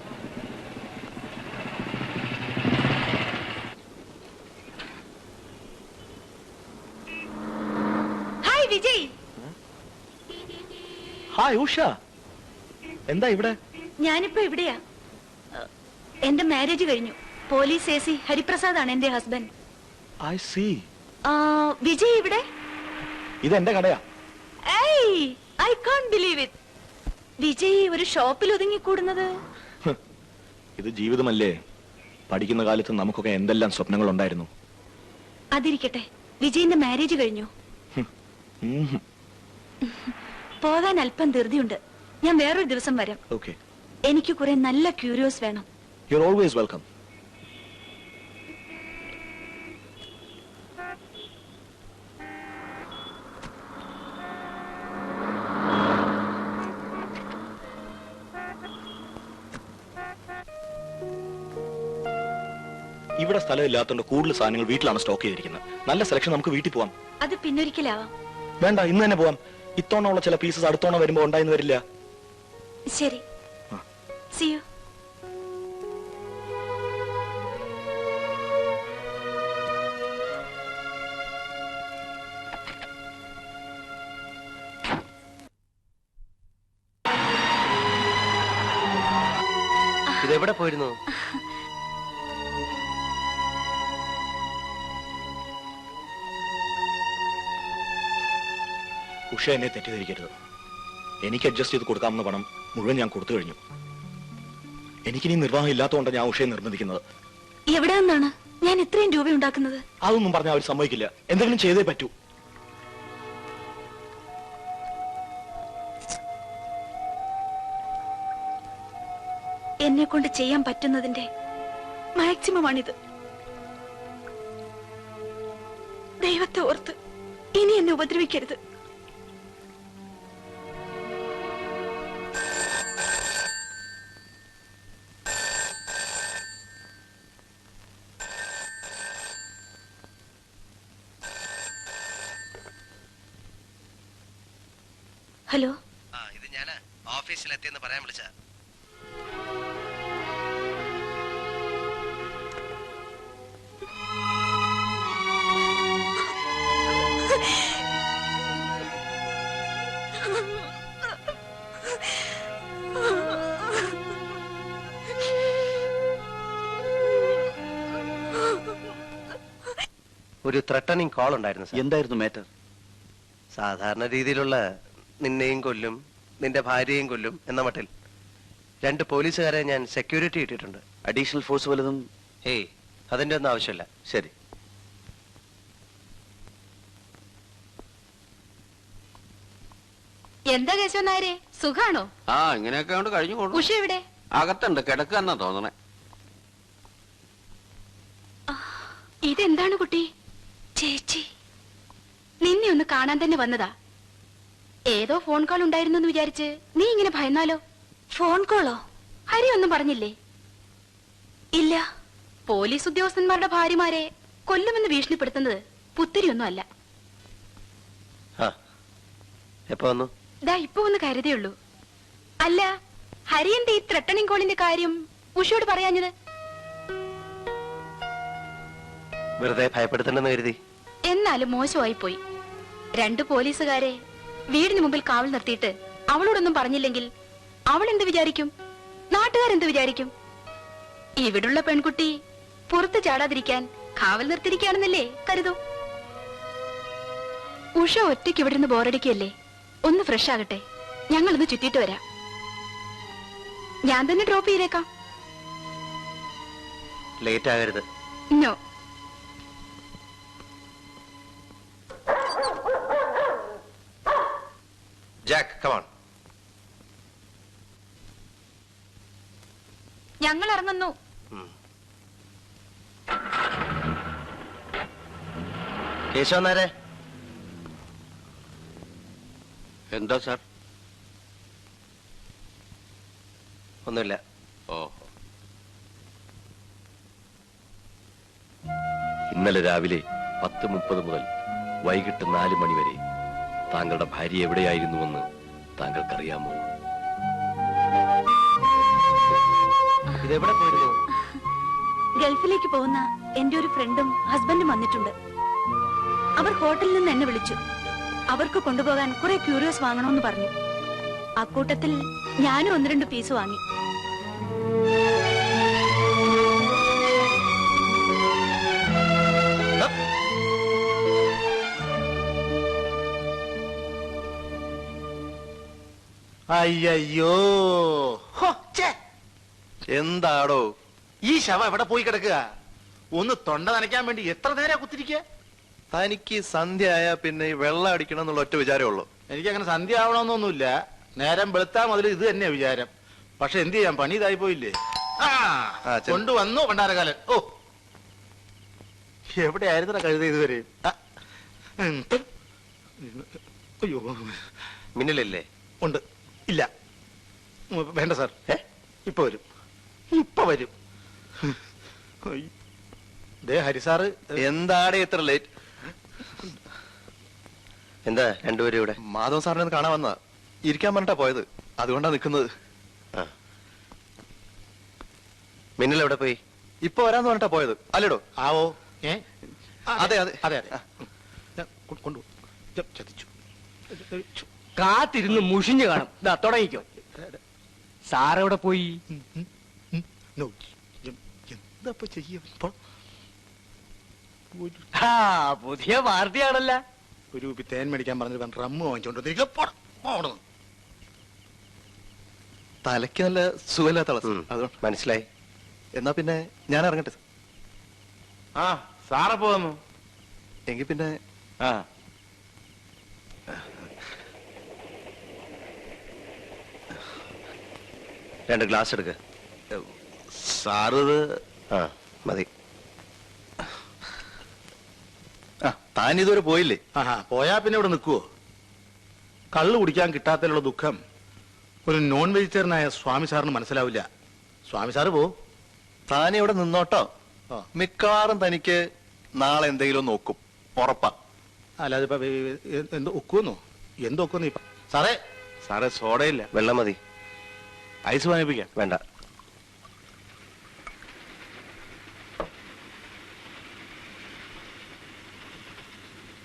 Hi Vijay. Hi Usha, എന്താ ഇവിടെ? ഞാനിപ്പോ ഇവിടെയാ. എന്റെ മാരേജ് കഴിഞ്ഞു. പോലീസ് AC ഹരിപ്രസാദ് ആണ് എന്റെ ഹസ്ബൻഡ്. I see. വിജയ് ഇവിടെ? ഇതെന്റെ കടയാ. I can't believe it. Vijay ഒരു ഷോപ്പിൽ ഒതുങ്ങിക്കൂടുന്നത്. ഇത് ജീവിതമല്ലേ? പഠിക്കുന്ന കാലത്ത് നമുക്കൊക്കെ എന്തെല്ലാം സ്വപ്നങ്ങൾ ഉണ്ടായിരുന്നു. അതിരിക്കട്ടെ, വിജയിന്റെ മാരേജ് കഴിഞ്ഞു. പോകാൻ അല്പം ധൃതിയുണ്ട്. ഞാൻ വേറൊരു ദിവസം വരാം. ഓക്കേ. എനിക്ക് കുറെ നല്ല ക്യൂരിയോസ് വേണം. You are always welcome. ഇവിടെ സ്ഥലമില്ലാത്തതുകൊണ്ട് കൂടുതൽ സാധനങ്ങൾ വീട്ടിലാണ് സ്റ്റോക്ക് ചെയ്തിരിക്കുന്നത്. നല്ല സെലക്ഷൻ, നമുക്ക് വീട്ടിൽ പോവാം. അത് പിന്നൊരിക്കലാവാം. വേണ്ട, ഇന്ന് തന്നെ പോവാം. ഇത്തവണ ചില പീസസ് അടുത്തോണം വരുമ്പോ ഉണ്ടായിന്ന് വരില്ല. ശരി, see you. ഇതെവിടെ പോയിരുന്നു? ഉഷ എന്നെ തെറ്റിദ്ധരിക്കരുത്. എനിക്ക് അഡ്ജസ്റ്റ് ചെയ്ത് കൊടുക്കാമെന്ന പണം മുഴുവൻ ഞാൻ കൊടുത്തു കഴിഞ്ഞു. എനിക്കിനി നിർവാഹം ഇല്ലാത്തതുകൊണ്ട് ഞാൻ ഉഷയെ നിർബന്ധിക്കുന്നത്. എവിടെ നിന്നാണ് ഞാൻ ഇത്രയും രൂപ ഉണ്ടാക്കുന്നത്? അതൊന്നും പറഞ്ഞാൽ അവർ സമ്മതിക്കില്ല. എന്തെങ്കിലും ചെയ്തേ പറ്റൂ. എന്നെ കൊണ്ട് ചെയ്യാൻ പറ്റുന്നതിന്റെ മാക്സിമം ആണിത്. ദൈവത്തെ ഓർത്ത് ഇനി എന്നെ ഉപദ്രവിക്കരുത്. ഹലോ, ഇത് ഞാനാ. ഓഫീസിലെത്തിയെന്ന് പറയാൻ വിളിച്ച. ഒരു ത്രട്ടണിങ് കോൾ ഉണ്ടായിരുന്നു സാർ. എന്തായിരുന്നു മാറ്റർ? സാധാരണ രീതിയിലുള്ള നിന്നെയും കൊല്ലും നിന്റെ ഭാര്യയെയും കൊല്ലും എന്ന മട്ടിൽ 2 പോലീസുകാരെ ഞാൻ സെക്യൂരിറ്റി ഇട്ടിട്ടുണ്ട്. അഡീഷണൽ ഫോഴ്സ് വല്ലതും? ഏയ്, അതിന്റെ ഒന്നും ആവശ്യമില്ല. ശരി. എന്താ കേശവൻ നായരെ, സുഖാണോ? ആ, ഇങ്ങനെയൊക്കെ കൊണ്ട് കഴിഞ്ഞു കൊടുക്കും. ഉഷ എവിടെ? അകത്തുണ്ട്, കിടക്കാന്നാ തോന്നണേ. ഇതെന്താണ് കുട്ടി? ചേച്ചി, നിന്നെ ഒന്ന് കാണാൻ തന്നെ വന്നതാ. ഏതോ ഫോൺ കോൾ ഉണ്ടായിരുന്നു എന്ന് വിചാരിച്ച് നീ ഇങ്ങനെ ഭയന്നാലോ? ഫോൺ കോളോ? ഹരി ഒന്നും പറഞ്ഞില്ലേ? ഇല്ല. പോലീസ് ഉദ്യോഗസ്ഥന്മാരുടെ ഭാര്യമാരെ കൊല്ലുമെന്ന് ഭീഷണിപ്പെടുത്തുന്നത് പുത്തിരിയൊന്നും അല്ല. എപ്പോ വന്നു? ദാ ഇപ്പൊ ഒന്ന് കരുതേ ഉള്ളൂ. അല്ല, ഹരിയന്റെ ഈ ത്രട്ടണിങ് കോളിന്റെ കാര്യം ഉഷയോട് പറയാഞ്ഞത്? വെറുതെ ഭയപ്പെടുത്തണ്ടെന്ന് കരുതി. എന്നാലും മോശമായി പോയി. 2 പോലീസുകാരെ വീടിന് മുമ്പിൽ കാവൽ നിർത്തിയിട്ട് അവളോടൊന്നും പറഞ്ഞില്ലെങ്കിൽ അവൾ എന്ത് വിചാരിക്കും? നാട്ടുകാരെന്ത് വിചാരിക്കും? ഇവിടുള്ള പെൺകുട്ടി പുറത്ത് ചാടാതിരിക്കാൻ കാവൽ നിർത്തിയിരിക്കുകയാണെന്നല്ലേ കരുതൂ. ഉഷ ഒറ്റയ്ക്ക് ഇവിടെ നിന്ന് ബോറടിക്കല്ലേ? ഒന്ന് ഫ്രഷ് ആകട്ടെ, ഞങ്ങളൊന്ന് ചുറ്റിയിട്ട് വരാം. ഞാൻ തന്നെ ഡ്രോപ്പ് ചെയ്തേക്കാം. ലേറ്റ് ആകരുത്. നോ. Jack, come on. ഞങ്ങൾ ഇറങ്ങുന്നു. കേശവൻ നായരെ. എന്താ സാർ? ഒന്നുമില്ല. ഓഹോ. ഇന്നലെ രാവിലെ 10:30 മുതൽ വൈകിട്ട് 4 മണി വരെ താങ്കളുടെ ഭാര്യ എവിടെയായിരുന്നുവെന്ന് താങ്കൾക്കറിയാമോ? ഇതെവിടെ പോയിരുന്നു? ഗൾഫിലേക്ക് പോകുന്ന എന്റെ ഒരു ഫ്രണ്ടും ഹസ്ബൻഡും വന്നിട്ടുണ്ട്. അവർ ഹോട്ടലിൽ നിന്ന് എന്നെ വിളിച്ചു. അവർക്ക് കൊണ്ടുപോകാൻ കുറെ ക്യൂരിയോസ് വാങ്ങണമെന്ന് പറഞ്ഞു. അക്കൂട്ടത്തിൽ ഞാനും 1-2 പീസ് വാങ്ങി. അയ്യോ, എന്താടോ ഈ ശവം എവിടെ പോയി കിടക്കുക? ഒന്ന് തൊണ്ട നനയ്ക്കാൻ വേണ്ടി എത്ര നേരം കുത്തിരിക്കുക? തനിക്ക് സന്ധ്യ ആയാ പിന്നെ ഈ വെള്ളം അടിക്കണം എന്നുള്ള ഒറ്റ വിചാരമേ ഉള്ളൂ. എനിക്കങ്ങനെ സന്ധ്യ ആവണമെന്നൊന്നുമില്ല. നേരം വെളുത്താ മുതൽ ഇത് തന്നെയാ വിചാരം. പക്ഷെ എന്ത് ചെയ്യാം, പണി ഇതായി പോയില്ലേ. കൊണ്ടുവന്നു പണ്ടാരകാലൻ. ഓ, എവിടെയായിരുന്ന കഴുത ഇതുവരെ? അയ്യോ, മിന്നലില്ലേ? ഉണ്ട്. ഇല്ല, വേണ്ട സാർ. ഇപ്പൊ വരും, ഇപ്പൊ വരും. ദേ ഹരിസാറ്. എന്താടെ ഇത്ര ലേറ്റ്? എന്താ രണ്ടുപേരും ഇവിടെ? മാധവ സാറിനെ ഒന്ന് കാണാൻ വന്നാ. ഇരിക്കാൻ പറഞ്ഞിട്ടാ പോയത്, അതുകൊണ്ടാ നിൽക്കുന്നത്. മിന്നൽ എവിടെ പോയി? ഇപ്പൊ വരാന്ന് പറഞ്ഞിട്ടാ പോയത് അല്ലേടോ? ആവോ. അതെ അതെ അതെ അതെ. കൊണ്ടു ചതിച്ചു. കാത്തിരുന്ന് മുഷിഞ്ഞു കാണും. ഇതാ തുടങ്ങിക്കോ. സാറെവിടെ പോയി? എന്താ ചെയ്യ? പുതിയ പാർട്ടിയാണല്ല. ഒരു തേൻ മേടിക്കാൻ പറഞ്ഞിട്ട് റമ്മ് വാങ്ങിച്ചോണ്ട് തലയ്ക്ക് നല്ല സുഖമില്ലാത്ത അതുകൊണ്ട് മനസ്സിലായി. എന്നാ പിന്നെ ഞാൻ ഇറങ്ങട്ടെ. ആ സാറപ്പോ വന്നു. എങ്കിൽ പിന്നെ ആ രണ്ട് ഗ്ലാസ് എടുക്ക. സാറ് ആ മതി. താൻ ഇതുവരെ പോയില്ലേ? പോയാ പിന്നെ ഇവിടെ നിൽക്കുവോ? കള്ളു കുടിക്കാൻ കിട്ടാത്തതിലുള്ള ദുഃഖം ഒരു നോൺ വെജിറ്റേറിയനായ സ്വാമി സാറിന് മനസ്സിലാവില്ല. സ്വാമി സാറ് പോ. താൻ ഇവിടെ നിന്നോട്ടോ. മിക്കവാറും തനിക്ക് നാളെ എന്തെങ്കിലും നോക്കും, ഉറപ്പാ. അല്ലാതെ ഇപ്പൊ എന്ത് ഒക്കുവെന്നോ? എന്തൊക്കുന്നു ഇപ്പൊ? സാറേ സാറേ സോഡയില്ല. വെള്ളം മതി. ഐസ് വാങ്ങിപ്പിക്കാം. വേണ്ട.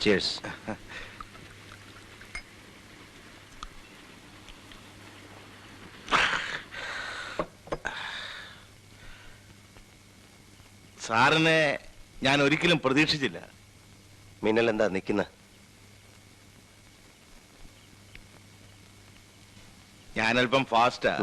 Cheers. സാറിനെ ഞാൻ ഒരിക്കലും പ്രതീക്ഷിച്ചില്ല. മിന്നൽ എന്താ നിക്കുന്ന? ഞാനല്പം ഫാസ്റ്റാ.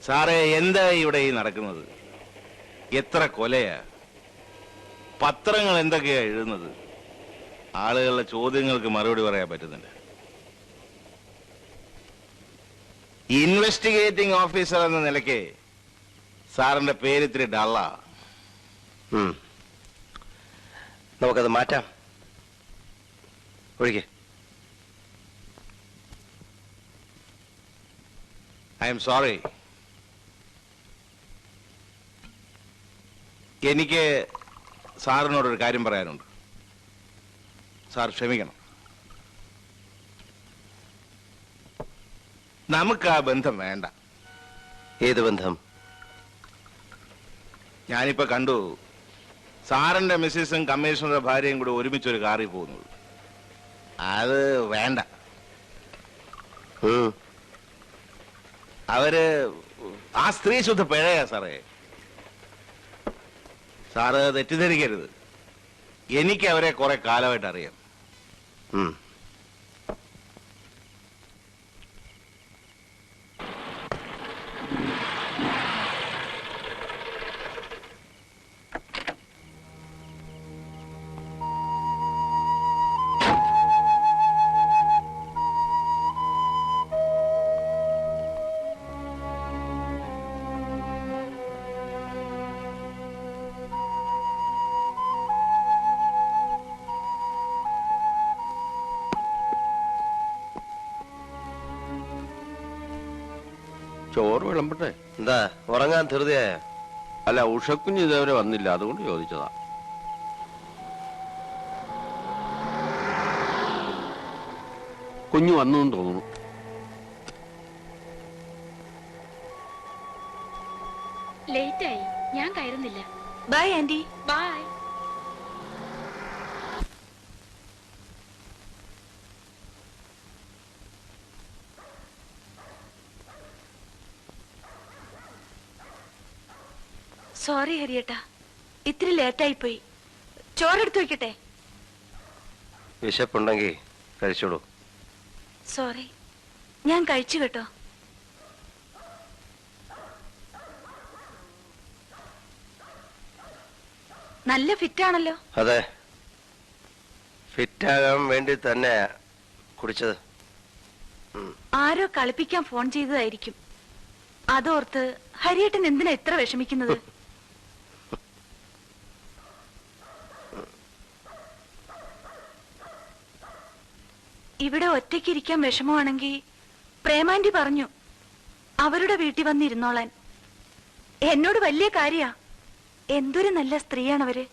സാറേ എന്താ ഇവിടെ ഈ നടക്കുന്നത്? എത്ര കൊലയാ, പത്രങ്ങൾ എന്തൊക്കെയാ എഴുതുന്നത്? ആളുകളുടെ ചോദ്യങ്ങൾക്ക് മറുപടി പറയാൻ പറ്റുന്നില്ല. ഇൻവെസ്റ്റിഗേറ്റിംഗ് ഓഫീസർ എന്ന നിലയ്ക്ക് സാറിന്റെ പേര് ഇത്തിരി ഡള്ളാ. നമുക്കത് മാറ്റാം. ഒഴികെ. I am sorry. എനിക്ക് സാറിനോടൊരു കാര്യം പറയാനുണ്ട്. സാർ ക്ഷമിക്കണം. നമുക്ക് ആ ബന്ധം വേണ്ട. ഏത് ബന്ധം? ഞാനിപ്പോ കണ്ടു സാറിന്റെ മിസ്സിസും കമ്മീഷണറുടെ ഭാര്യയും കൂടെ ഒരുമിച്ചൊരു കാറിൽ പോകുന്നത്. അത് വേണ്ട. അവര് ആ സ്ത്രീ ശുദ്ധ പിഴയാ സാറേ. സാറ് തെറ്റിദ്ധരിക്കരുത്. എനിക്ക് അവരെ കുറെ കാലമായിട്ട് അറിയാം. ചോറ് വിളമ്പട്ടെ? എന്താ ഉറങ്ങാൻ ധൃതിയായ? അല്ല, ഉഷക്കുഞ്ഞ് ഇതേവരെ വന്നില്ല, അതുകൊണ്ട് ചോദിച്ചതാ. കുഞ്ഞു വന്നു എന്ന് തോന്നുന്നു. ലേറ്റായി, ഞാൻ കയറുന്നില്ല. By anti. ബൈ. സോറി ഹരിയേട്ടാ, ഇത്തിരി ലേറ്റായി പോയി. ചോറെടുത്ത് വെക്കട്ടെ? വിശപ്പുണ്ടെങ്കിൽ കഴിച്ചോളൂ. സോറി, ഞാൻ കഴിച്ചു കേട്ടോ. നല്ല ഫിറ്റാണല്ലോ. അതെ, ഫിറ്റാകാൻ വേണ്ടി തന്നെ കുടിച്ചത്. ആരോ കളിപ്പിക്കാൻ ഫോൺ ചെയ്തതായിരിക്കും. അതോർത്ത് ഹരിയേട്ടൻ എന്തിനാ ഇത്ര വിഷമിക്കുന്നത്? ഇവിടെ ഒറ്റയ്ക്കിരിക്കാൻ വിഷമമാണെങ്കിൽ പ്രേമാന്റി പറഞ്ഞു അവരുടെ വീട്ടിൽ വന്നിരുന്നോളാൻ. എന്നോട് വലിയ കാര്യാ. എന്തൊരു നല്ല സ്ത്രീയാണവര്.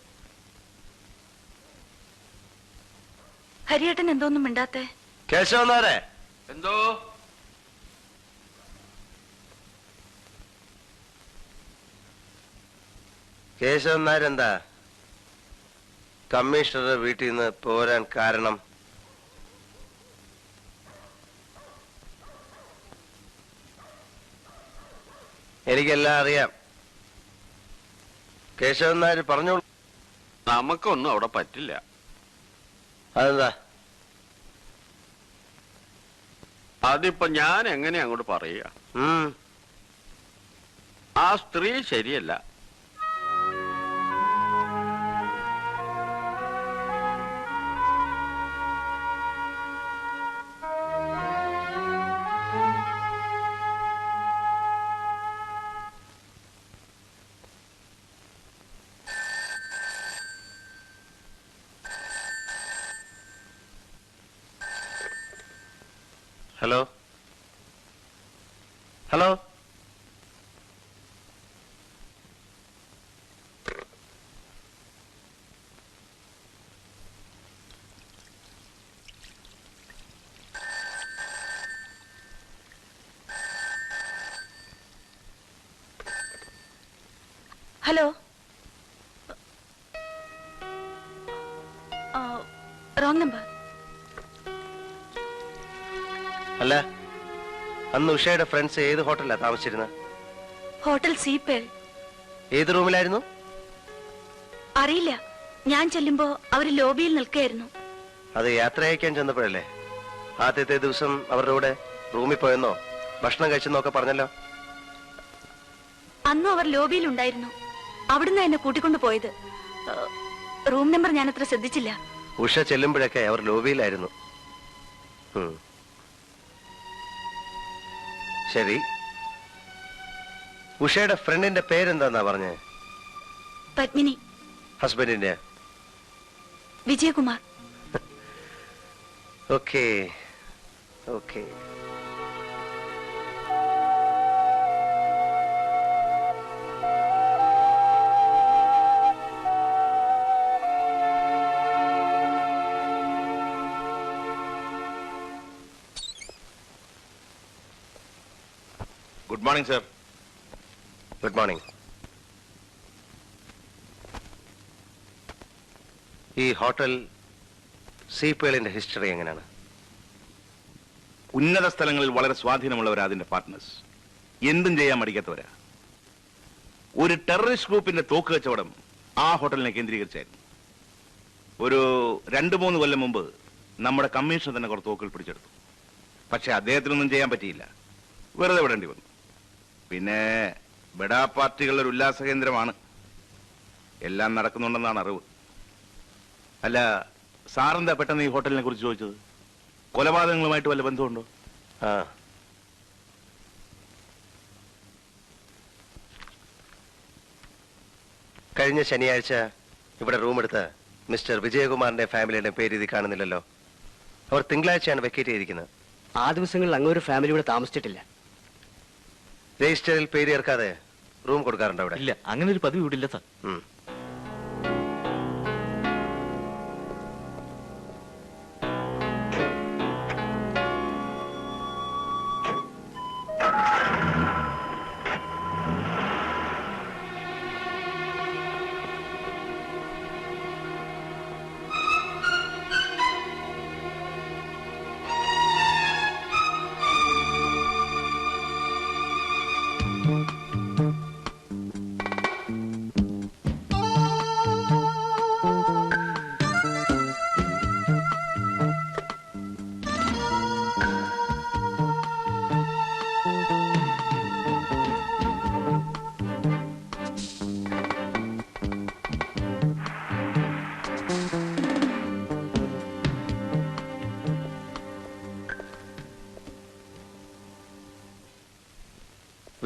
ഹരിയേട്ടൻ എന്തോന്നും മിണ്ടാത്തെ? കേശവനാരെ, എന്തോ? കേശവനാരെന്താ കമ്മീഷണറുടെ വീട്ടിൽ നിന്ന് പോരാൻ കാരണം? എനിക്കെല്ലാം അറിയാം. കേശവൻ നായർ പറഞ്ഞോളൂ. നമുക്കൊന്നും അവിടെ പറ്റില്ല. അതെന്താ? അതിപ്പോ ഞാൻ എങ്ങനെ അങ്ങോട്ട് പറയുക? ആ സ്ത്രീ ശരിയല്ല. Hello hello, hello. Wrong number. അല്ല, അന്ന് ഉഷയുടെ ഫ്രണ്ട്സ് ഏത് ഹോട്ടലിലാ താമസിച്ചിരുന്നത്? ഹോട്ടൽ സീപ്പേൾ. ഏത് റൂമിലായിരുന്നു? അറിയില്ല, ഞാൻ ചെല്ലുമ്പോ അവര് ലോബിയിൽ നിൽക്കുകയായിരുന്നു. അത് യാത്ര അയക്കാൻ ചെന്നപ്പോഴല്ലേ? ആദ്യത്തെ ദിവസം അവരുടെ കൂടെ റൂമിൽ പോയെന്നോ ഭക്ഷണം കഴിച്ചെന്നൊക്കെ പറഞ്ഞല്ലോ. അന്നും അവർ ലോബിയിൽ ഉണ്ടായിരുന്നു. അവിടുന്ന് എന്നെ കൂട്ടിക്കൊണ്ടു പോയത്. റൂം നമ്പർ ഞാൻ അത്ര ശ്രദ്ധിച്ചില്ല. ഉഷ ചെല്ലുമ്പോഴൊക്കെ അവർ ലോബിയിലായിരുന്നു. ശരി, ഉഷയുടെ ഫ്രണ്ടിന്റെ പേരെന്താന്നാ പറഞ്ഞേ? പത്മിനി. ഹസ്ബൻഡിന്റെ? Vijayakumar. Okay okay. Good morning sir. Good morning. ഈ ഹോട്ടൽ സീപ്പേളിന്റെ ഹിസ്റ്ററി എങ്ങനെയാണ്? ഉന്നത സ്ഥലങ്ങളിൽ വളരെ സ്വാധീനമുള്ളവരാ അതിന്റെ പാർട്ട്നേഴ്സ്. എന്തും ചെയ്യാൻ മടിക്കാത്തവരാ. ഒരു ടെററിസ്റ്റ് ഗ്രൂപ്പിന്റെ തോക്ക് കച്ചവടം ആ ഹോട്ടലിനെ കേന്ദ്രീകരിച്ചായിരുന്നു. ഒരു 2-3 കൊല്ലം മുമ്പ് നമ്മുടെ കമ്മീഷൻ തന്നെ കുറച്ച് തോക്കുകൾ പിടിച്ചെടുത്തു. പക്ഷെ അദ്ദേഹത്തിനൊന്നും ചെയ്യാൻ പറ്റിയില്ല. വെറുതെ വിടേണ്ടി വന്നു. പിന്നെ ബഡാ പാർട്ടികളുടെ ഒരു ഉല്ലാസ കേന്ദ്രമാണ്. എല്ലാം നടക്കുന്നുണ്ടെന്നാണ് അറിവ്. അല്ല, സാറെന്താ പെട്ടെന്ന് ഈ ഹോട്ടലിനെ കുറിച്ച് ചോദിച്ചത്? കൊലപാതകങ്ങളുമായിട്ട് വല്ല ബന്ധമുണ്ടോ? കഴിഞ്ഞ ശനിയാഴ്ച ഇവിടെ റൂം എടുത്ത് മിസ്റ്റർ വിജയകുമാറിന്റെ ഫാമിലിയുടെ പേര് ഇത് കാണുന്നില്ലല്ലോ. അവർ തിങ്കളാഴ്ചയാണ് വെക്കേറ്റ് ചെയ്തിരിക്കുന്നത്. ആ ദിവസങ്ങളിൽ അങ്ങൊരു ഫാമിലി ഇവിടെ താമസിച്ചിട്ടില്ല. രജിസ്റ്ററിൽ പേര് ചേർക്കാതെ റൂം കൊടുക്കാറുണ്ടോ അവിടെ? ഇല്ല, അങ്ങനെ ഒരു പതിവ് ഇവിടെ ഇല്ല സാർ.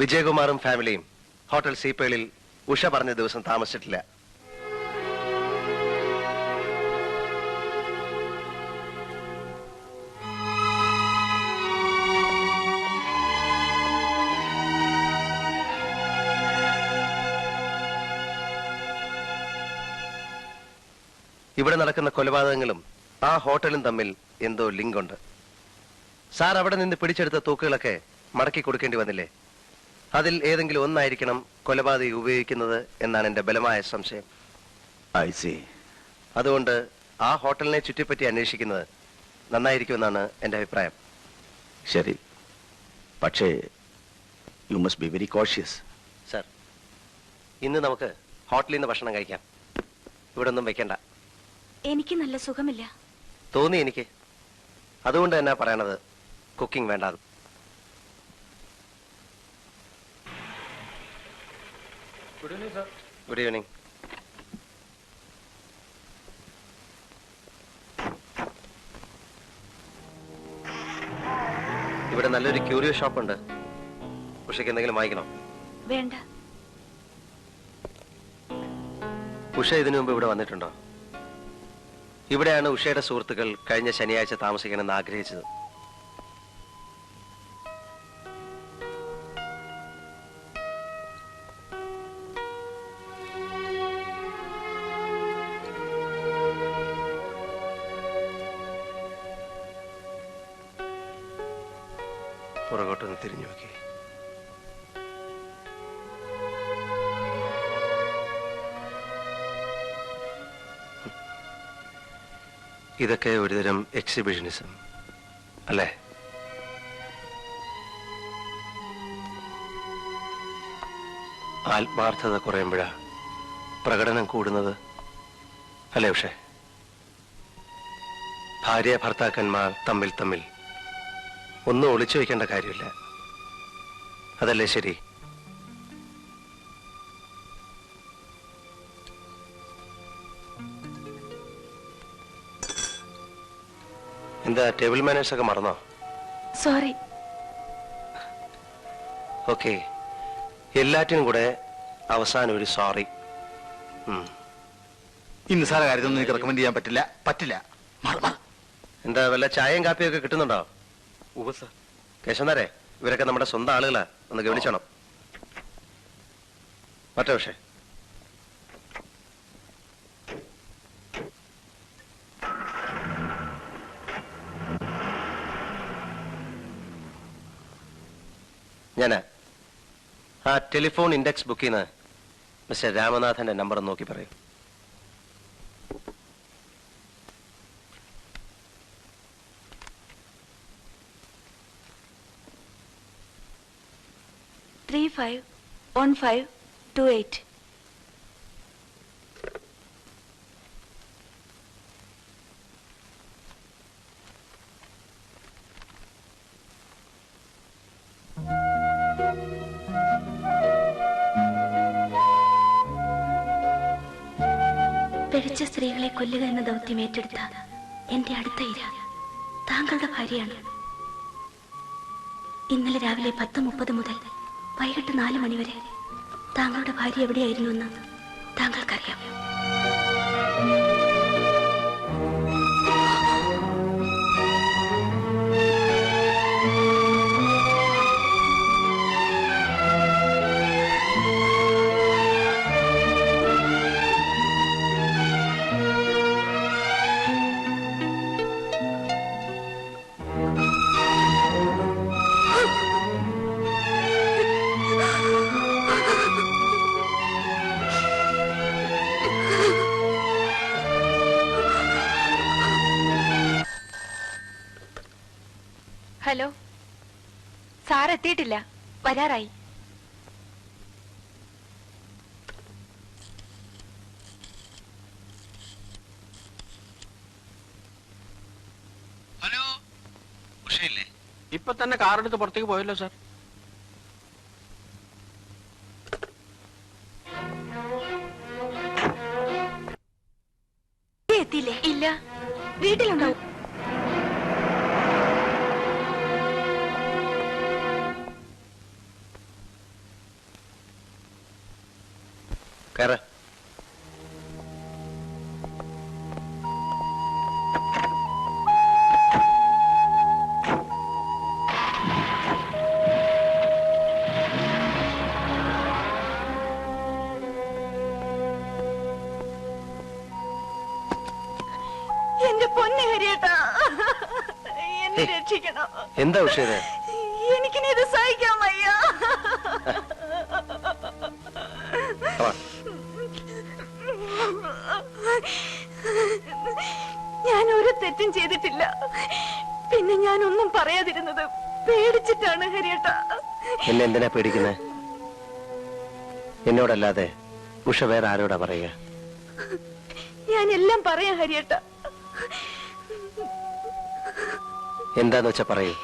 വിജയകുമാറും ഫാമിലിയും ഹോട്ടൽ സീപ്പേളിൽ ഉഷ പറഞ്ഞ ദിവസം താമസിച്ചിട്ടില്ല. ഇവിടെ നടക്കുന്ന കൊലപാതകങ്ങളും ആ ഹോട്ടലും തമ്മിൽ എന്തോ ലിങ്ക് ഉണ്ട്. സാർ അവിടെ നിന്ന് പിടിച്ചെടുത്ത തൂക്കുകളൊക്കെ മടക്കി കൊടുക്കേണ്ടി വന്നില്ലേ? അതിൽ ഏതെങ്കിലും ഒന്നായിരിക്കണം കൊലപാതകി ഉപയോഗിക്കുന്നത് എന്നാണ് എന്റെ ബലമായ സംശയം. അതുകൊണ്ട് ആ ഹോട്ടലിനെ ചുറ്റിപ്പറ്റി അന്വേഷിക്കുന്നത് നന്നായിരിക്കുമെന്നാണ് എന്റെ അഭിപ്രായം. ശരി, പക്ഷേ you must be very cautious. Sir, ഇന്ന് നമുക്ക് ഹോട്ടലിൽ നിന്ന് ഭക്ഷണം കഴിക്കാം. ഇവിടെ ഒന്നും വെക്കണ്ട. എനിക്ക് നല്ല സുഖമില്ല. തോന്നി എനിക്ക്. അതുകൊണ്ട് തന്നെ പറയണത് കുക്കിംഗ് വേണ്ടാന്ന്. Good evening. ഇവിടെ നല്ലൊരു ക്യൂരിയോ ഷോപ്പ് ഉണ്ട്. ഉഷയ്ക്ക് എന്തെങ്കിലും വാങ്ങിക്കണോ? വേണ്ട. ഉഷ ഇതിനു മുമ്പ് ഇവിടെ വന്നിട്ടുണ്ടോ? ഇവിടെയാണ് ഉഷയുടെ സുഹൃത്തുക്കൾ കഴിഞ്ഞ ശനിയാഴ്ച താമസിക്കണമെന്ന് ആഗ്രഹിച്ചത്. പുറകോട്ടൊന്ന് തിരിഞ്ഞു നോക്കി. ഇതൊക്കെ ഒരുതരം എക്സിബിഷനിസം അല്ലേ? ആത്മാർത്ഥത കുറയുമ്പോഴാ പ്രകടനം കൂടുന്നത് അല്ലേ ഉഷേ? ഭാര്യ ഭർത്താക്കന്മാർ തമ്മിൽ ഒന്നും ഒളിച്ചു വയ്ക്കേണ്ട കാര്യമില്ല. അതല്ലേ ശരി? എന്താ ടേബിൾ മാനേഴ്സ് ഒക്കെ മറന്നോ? സോറി. ഓക്കെ, എല്ലാറ്റിനും കൂടെ അവസാനം ഒരു സോറി. ഈ നിസ്സാര കാര്യത്തൊന്നും എനിക്ക് റെക്കമെൻഡ് ചെയ്യാൻ പറ്റില്ല. എന്താ വല്ല ചായയും കാപ്പിയൊക്കെ കിട്ടുന്നുണ്ടോ? കേശവനാരെ, ഇവരൊക്കെ നമ്മുടെ സ്വന്തം ആളുകളാ, ഒന്ന് ഗവനിച്ചോണം. മറ്റേ പക്ഷേ ഞാന് ആ ടെലിഫോൺ ഇൻഡെക്സ് ബുക്കിൽ നിന്ന് മിസ്റ്റർ രാമനാഥന്റെ നമ്പർ നോക്കി പറയും. ത്രീ 51528. പിഴച്ച സ്ത്രീകളെ കൊല്ലുക എന്ന ദൗത്യം ഏറ്റെടുത്ത എന്റെ അടുത്ത ഇര താങ്കളുടെ ഭാര്യയാണ്. ഇന്നലെ രാവിലെ 10:30 മുതൽ വൈകിട്ട് 4 മണി വരെ താങ്കളുടെ ഭാര്യ എവിടെയായിരുന്നുവെന്ന് താങ്കൾക്കറിയാം. ഹലോ, സാർ എത്തിയിട്ടില്ല, വരാറായി. ഹലോ, ഉഷയില്ലേ? ഇപ്പൊ തന്നെ കാറെടുത്ത് പുറത്തേക്ക് പോയല്ലോ സാർ. എത്തിയില്ലേ? ഇല്ല, വീട്ടിലുണ്ടാവും. കയറ. എന്റെ പൊന്നെ ഹരിയേട്ടാ, എന്നെ രക്ഷിക്കണം. എന്താ ഉഷയത്? എനിക്കിനി ഇത് സഹിക്കാൻ വയ്യ. ഞാൻ ഒരു തെറ്റും ചെയ്തിട്ടില്ല. പിന്നെ ഞാൻ ഒന്നും പറയാതിരുന്നത് പേടിച്ചിട്ടാണ് ഹരിയേട്ടാ. എന്നെ എന്തിനാ പേടിക്കുന്നത്? എന്നോടല്ലാതെ ഉഷ വേറെ ആരോടാ പറയുക? ഞാൻ എല്ലാം പറയാം ഹരിയേട്ടാ. എന്താന്ന് വെച്ചാ പറയൂ.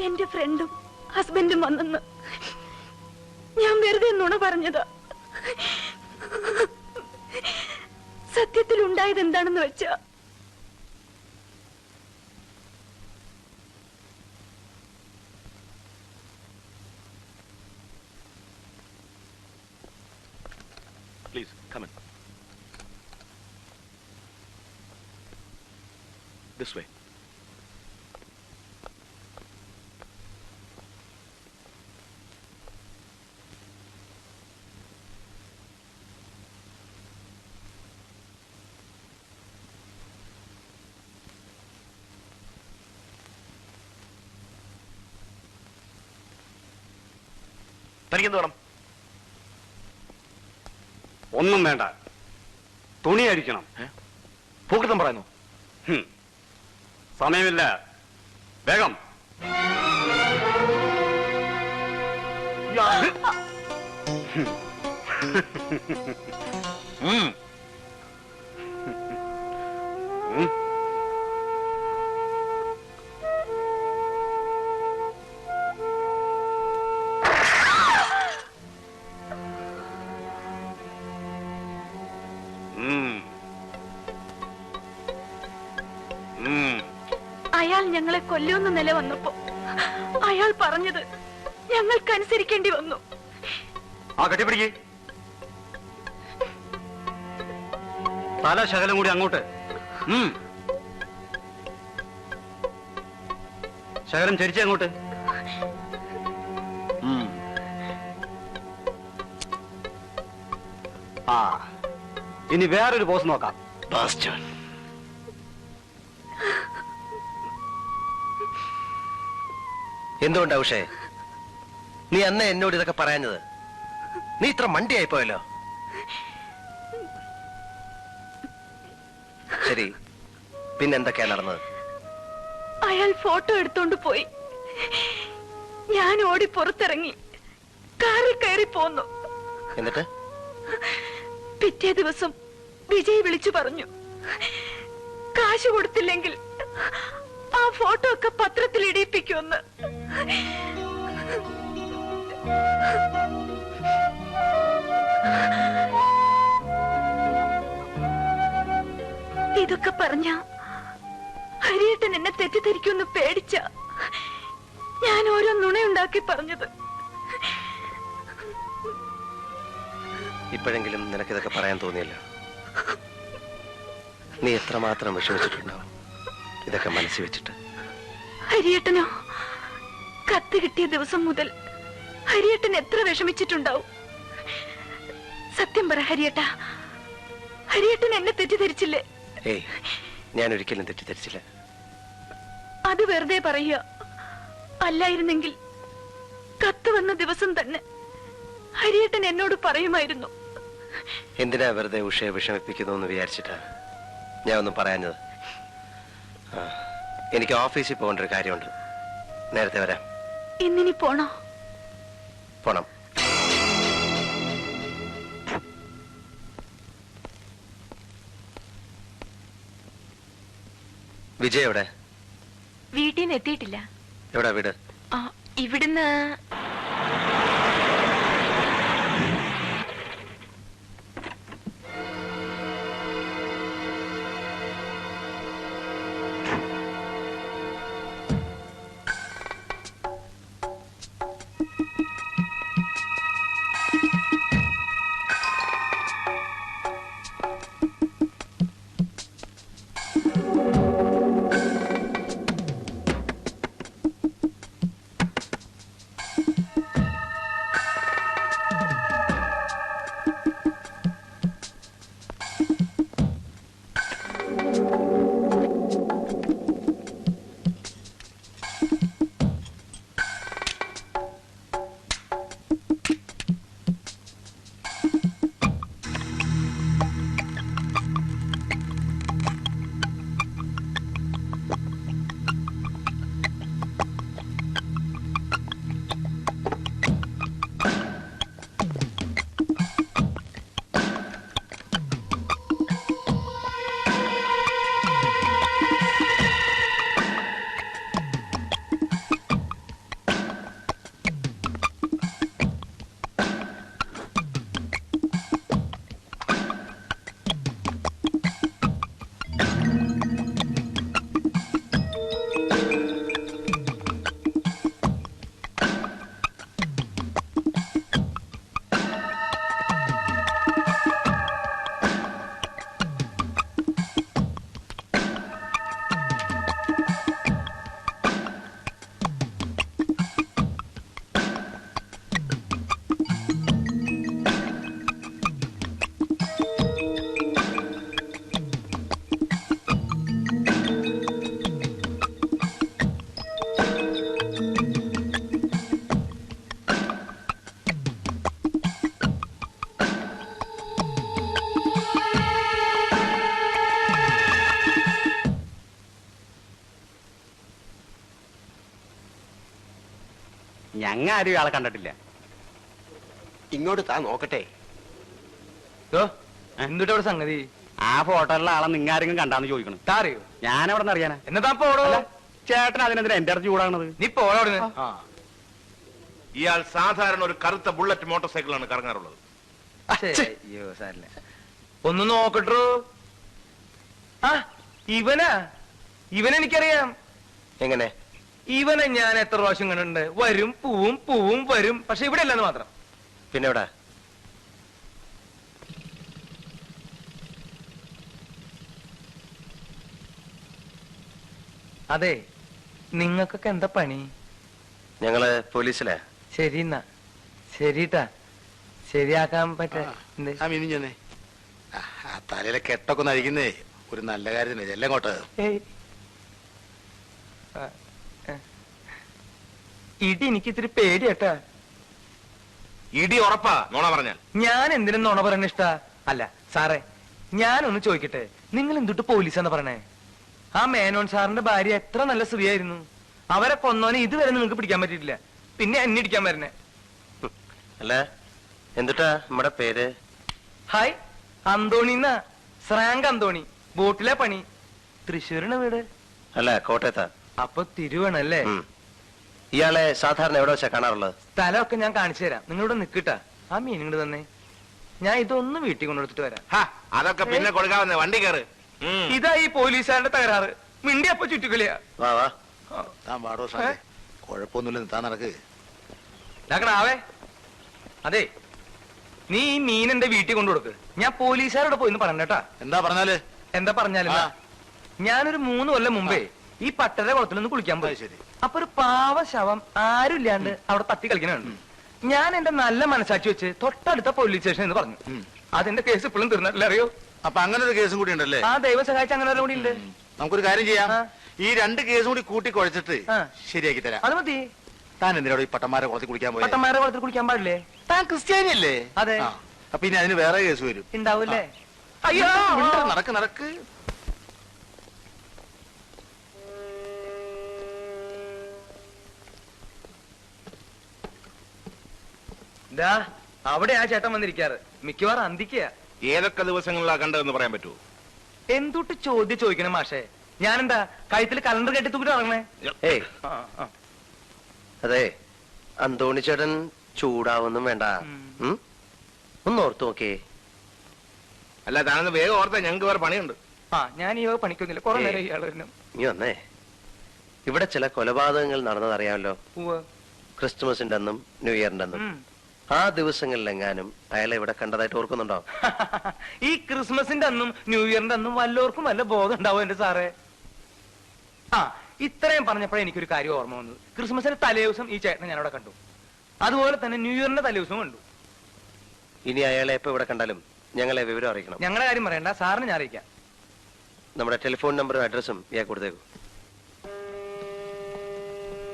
എന്റെ ഫ്രണ്ടും ഹസ്ബൻഡും വന്നെന്ന് ഞാൻ വെറുതെ നുണ പറഞ്ഞതാ. സത്യത്തിൽ ഉണ്ടായത് എന്താണെന്ന് വെച്ചാ, Please, come in. This way. തനിക്കെന്ത് വേണം? ഒന്നും വേണ്ട, തുണി അടിക്കണം. പൂക്കൃതം പറയുന്നു. സമയമില്ല, വേഗം. അയാൾ ഞങ്ങളെ കൊല്ലുമെന്ന നില വന്നപ്പോ അയാൾ പറഞ്ഞത് ഞങ്ങൾക്കനുസരിക്കേണ്ടി വന്നു. ആ കെട്ടിപ്പിടിക്ക്. തല ശകലം കൂടി അങ്ങോട്ട്. ശകലം ചരിച്ചേ അങ്ങോട്ട്. ആ, ഇനി വേറൊരു പോസ് നോക്കാം. എന്തുകൊണ്ടാ ഉഷേ നീ അന്ന് എന്നോട് ഇതൊക്കെ പറയാഞ്ഞത്? നീ ഇത്ര മണ്ടിയായിപ്പോയല്ലോ. ശരി, പിന്നെന്തൊക്കെയാ നടന്നത്? അയാൾ ഫോട്ടോ എടുത്തോണ്ട് പോയി. ഞാൻ ഓടി പുറത്തിറങ്ങി കാറിൽ കയറി പോന്നു. എന്നിട്ട് പിറ്റേ ദിവസം വിജയ് വിളിച്ചു പറഞ്ഞു, കാശ് കൊടുത്തില്ലെങ്കിൽ ആ ഫോട്ടോ ഒക്കെ പത്രത്തിൽ ഇടിയിപ്പിക്കുമെന്ന്. ഇതൊക്കെ പറഞ്ഞ ഹരിയേട്ടൻ എന്നെ തെറ്റിദ്ധരിക്കുമെന്ന് പേടിച്ച ഞാൻ ഓരോ നുണയുണ്ടാക്കി പറഞ്ഞത്. ഇപ്പോഴെങ്കിലും നിനക്കിതൊക്കെ പറയാൻ തോന്നിയല്ലോ. നീ എത്രമാത്രം വിഷമിച്ചിട്ടുണ്ടാവും ഇതൊക്കെ മനസ്സിൽ വെച്ചിട്ട്. ഹരിയേട്ടനോ, കത്ത് കിട്ടിയ ദിവസം മുതൽ ഹരിയേട്ടൻ എത്ര വിഷമിച്ചിട്ടുണ്ടാവും. സത്യം പറ ഹരിയേട്ടാ, ഹരിയേട്ടൻ എന്നെ തെറ്റിദ്ധരിച്ചില്ലേ? ഏയ്, ഞാൻ ഒരിക്കലും തെറ്റിദ്ധരിച്ചില്ല. അത് വെറുതെ പറയുക. അല്ലായിരുന്നെങ്കിൽ കത്ത് വന്ന ദിവസം തന്നെ ഹരിയേട്ടൻ എന്നോട് പറയുമായിരുന്നു. എന്തിനാ വെറുതെ ഉഷയെ വിഷമിപ്പിക്കുന്നു എന്ന് വിചാരിച്ചിട്ടാ ഞാൻ ഒന്നും പറയാഞ്ഞത്. എനിക്ക് ഓഫീസിൽ പോകേണ്ട ഒരു കാര്യമുണ്ട്. നേരത്തെ വരാം. ഇന്നിനി പോണോ? പോണം. വിജയ് എവിടെ? വീട്ടിൽ നിന്ന് എത്തിയിട്ടില്ല. എവിടെ വീട്? ഇവിടുന്ന് ഞങ്ങ ആരും ആളെ കണ്ടിട്ടില്ല. ഇങ്ങോട്ട് താ നോക്കട്ടെ. എന്തുട്ടാ ഇവിടെ സംഗതി? ആ ഫോട്ടോയിലുള്ള ആളെ നിങ്ങാരെങ്കിലും കണ്ടാന്ന് ചോദിക്കണം. താറിയോ? ഞാനെവിടെ നിന്ന് അറിയാനാ? എന്നതാ പോടോ? ചേട്ടൻ അതിനെന്തിനാ എന്റെ അടുത്ത് ചൂടാണത്? നീ പോടോ അവിടുന്ന്. ഇയാൾ സാധാരണ ഒരു കറുത്ത ബുള്ളറ്റ് മോട്ടോർ സൈക്കിളാണ് കറങ്ങാറുള്ളത്. അയ്യോ സാറില്ല. ഒന്ന് നോക്കട്ടോ. ആ ഇവനെനിക്കറിയാം. എങ്ങനെ? ഇവനെ ഞാൻ എത്ര പ്രാവശ്യം കണ്ടിട്ടുണ്ട്. വരും പൂവും വരും. പക്ഷെ ഇവിടെ അല്ലെന്ന് മാത്രം. പിന്നെ എവിടെ? അതെ, നിങ്ങൾക്കൊക്കെ എന്താ പണി? ഞങ്ങള് പോലീസിലെ. ശരി എന്നാ ശരിട്ടാ. ശരിയാക്കാൻ പറ്റേ തലയിലെ കെട്ടൊക്കെ ഒന്ന് അഴിക്കുന്നേ ഒരു നല്ല കാര്യത്തിന് എല്ലാം കോട്ട്. ഇടി എനിക്ക് ഇത്തിരി പേടിയട്ടാ. ഇടി ഉറപ്പാ നോണ പറഞ്ഞാൽ. ഞാൻ എന്തിനും നോണ പറയുന്ന ഇഷ്ടാ? അല്ല സാറേ, ഞാനൊന്ന് ചോദിക്കട്ടെ, നിങ്ങൾ എന്തുട്ട് പോലീസാന്ന് പറയണേ? ആ മേനോൻ സാറിന്റെ ഭാര്യ എത്ര നല്ല സ്ത്രീയായിരുന്നു. അവരെ കൊന്നോനെ ഇതുവരെ നിങ്ങൾക്ക് പിടിക്കാൻ പറ്റിയിട്ടില്ല. പിന്നെ എന്നെ ഇടിക്കാൻ വരണേ. അല്ല എന്തുട്ടാ നമ്മുടെ പേര്? ഹായ്, അന്തോണിന്നാ. ശ്രാങ്ക് അന്തോണി. ബോട്ടിലെ പണി. തൃശ്ശൂരിന് വീട്. അല്ല കോട്ടയത്താ. അപ്പൊ തിരുവണല്ലേ? ഇയാളെ സാധാരണ എവിടെ വെച്ചാ കാണാറുള്ളത്? സ്ഥലമൊക്കെ ഞാൻ കാണിച്ചു തരാം. നിങ്ങളിവിടെ നിൽക്കിട്ടാ. ആ മീൻ ഇങ്ങോട്ട് തന്നെ. ഞാൻ ഇതൊന്ന് വീട്ടിൽ കൊണ്ടുകൊടുത്തിട്ട് വരാം. അതൊക്കെ പിന്നെ കൊടുക്കാവുന്ന വണ്ടി കയറ്. ഇതാ ഈ പോലീസുകാരുടെ തകരാറ്. മിണ്ടി അപ്പൊ ചുറ്റുകളിയാ. വാ വാ താൻ പാടോ സാറേ, കുഴപ്പമൊന്നുമില്ല, താൻ നടക്ക്. ആവേ. അതെ, നീ ഈ മീൻ എന്റെ വീട്ടിൽ കൊണ്ടുകൊടുക്ക്. ഞാൻ പോലീസുകാരോട് പോയിന്ന് പറഞ്ഞേട്ടാ. എന്താ പറഞ്ഞാല്? എന്താ പറഞ്ഞാലും ഞാനൊരു 3 കൊല്ലം മുമ്പേ ഈ പട്ടര കുളത്തിലൊന്ന് കുളിക്കാൻ പോയി. ശരി. അപ്പൊ ഒരു പാവ ശവം ആരും ഇല്ലാണ്ട് അവിടെ തട്ടി കളിക്കണുണ്ട്. ഞാൻ എന്റെ നല്ല മനസാക്ഷി വെച്ച് തൊട്ടടുത്ത പോലീസ് സ്റ്റേഷൻ എന്ന് പറഞ്ഞു. അതിന്റെ കേസ് ഇപ്പോഴും തീർന്നിട്ടില്ല, അറിയോ? അപ്പൊ അങ്ങനെ ഒരു കേസും കൂടി ഉണ്ടല്ലേ? ആ, ദൈവം സഹായിച്ച അങ്ങനെ കൂടി ഉണ്ട്. നമുക്കൊരു കാര്യം ചെയ്യാം, ഈ 2 കേസും കൂടി കൂട്ടി കുഴച്ചിട്ട് ശരിയാക്കി തരാം. അത് മതി. താൻ എന്തിനോട് ഈ പട്ടന്മാരെ കുളത്തിൽ കുളിക്കാൻ പോയി? പട്ടന്മാരെ കുളത്തിൽ കുളിക്കാൻ പാടില്ലേ? താൻ ക്രിസ്ത്യാനി അല്ലേ? അതെ. അപ്പൊ ഇനി അതിന് വേറെ കേസ് വരും. ഉണ്ടാവൂല്ലേ? അയ്യോ, നടക്ക് നടക്ക്. ദാ അവിടെ ആ ചേട്ടൻ വന്നിരിക്കാറ് മിക്കവാറും അന്തിക്കുക. ഏതൊക്കെ ദിവസങ്ങളിലാ കണ്ടതെന്ന് പറയാൻ പറ്റുമോ? എന്തുട്ട് ചോദിക്കണം മാഷേ? ഞാനെന്താ കഴുത്തിൽ കലണ്ടർ കെട്ടി തൂക്കിട്ട് ഇറങ്ങണേ? ഏയ് അതെ, അന്തോണി ചേട്ടൻ ചൂടാവൊന്നും വേണ്ട. ഒന്ന് ഓർത്തു നോക്കേ. അല്ല, താനൊന്ന് വേഗം ഓർത്താ ഞങ്ങൾക്ക് വേറെ പണിയുണ്ട്. ഞാൻ ഈ പണിക്കൊന്നുമില്ല, കുറെ നേരം ഇയാള് നീ വന്നേ. ഇവിടെ ചില കൊലപാതകങ്ങൾ നടന്നതറിയാമല്ലോ. ക്രിസ്തുമസിന്റെ അന്നും ന്യൂ ഇയറിന്റെ അന്നും. ആ ദിവസങ്ങളിലെങ്ങാനും അയാളെ ഇവിടെ കണ്ടതായിട്ട് ഓർക്കുന്നുണ്ടോ? ഈ ക്രിസ്മസിന്റെ അന്നും ന്യൂ ഇയറിന്റെ അന്നും വല്ലവർക്കും വല്ല ബോധം ഉണ്ടാവും എന്റെ സാറേ. ഇത്രയും പറഞ്ഞപ്പോഴേ എനിക്കൊരു കാര്യം ഓർമ്മ വന്നത്. ക്രിസ്മസിന്റെ തലേ ദിവസം ഈ ചേട്ടനെ ഞാനവിടെ കണ്ടു. അതുപോലെ തന്നെ ന്യൂ ഇയറിന്റെ തലേ ദിവസം കണ്ടു. ഇനി അയാളെ എപ്പോ ഇവിടെ കണ്ടാലും ഞങ്ങളെ വിവരം അറിയിക്കണം. ഞങ്ങളുടെ കാര്യം പറയണ്ട, സാറിന് ഞാൻ അറിയിക്കാം. നമ്മുടെ ടെലിഫോൺ നമ്പറും അഡ്രസ്സും ഇയാൾ കൊടുത്തേക്കും.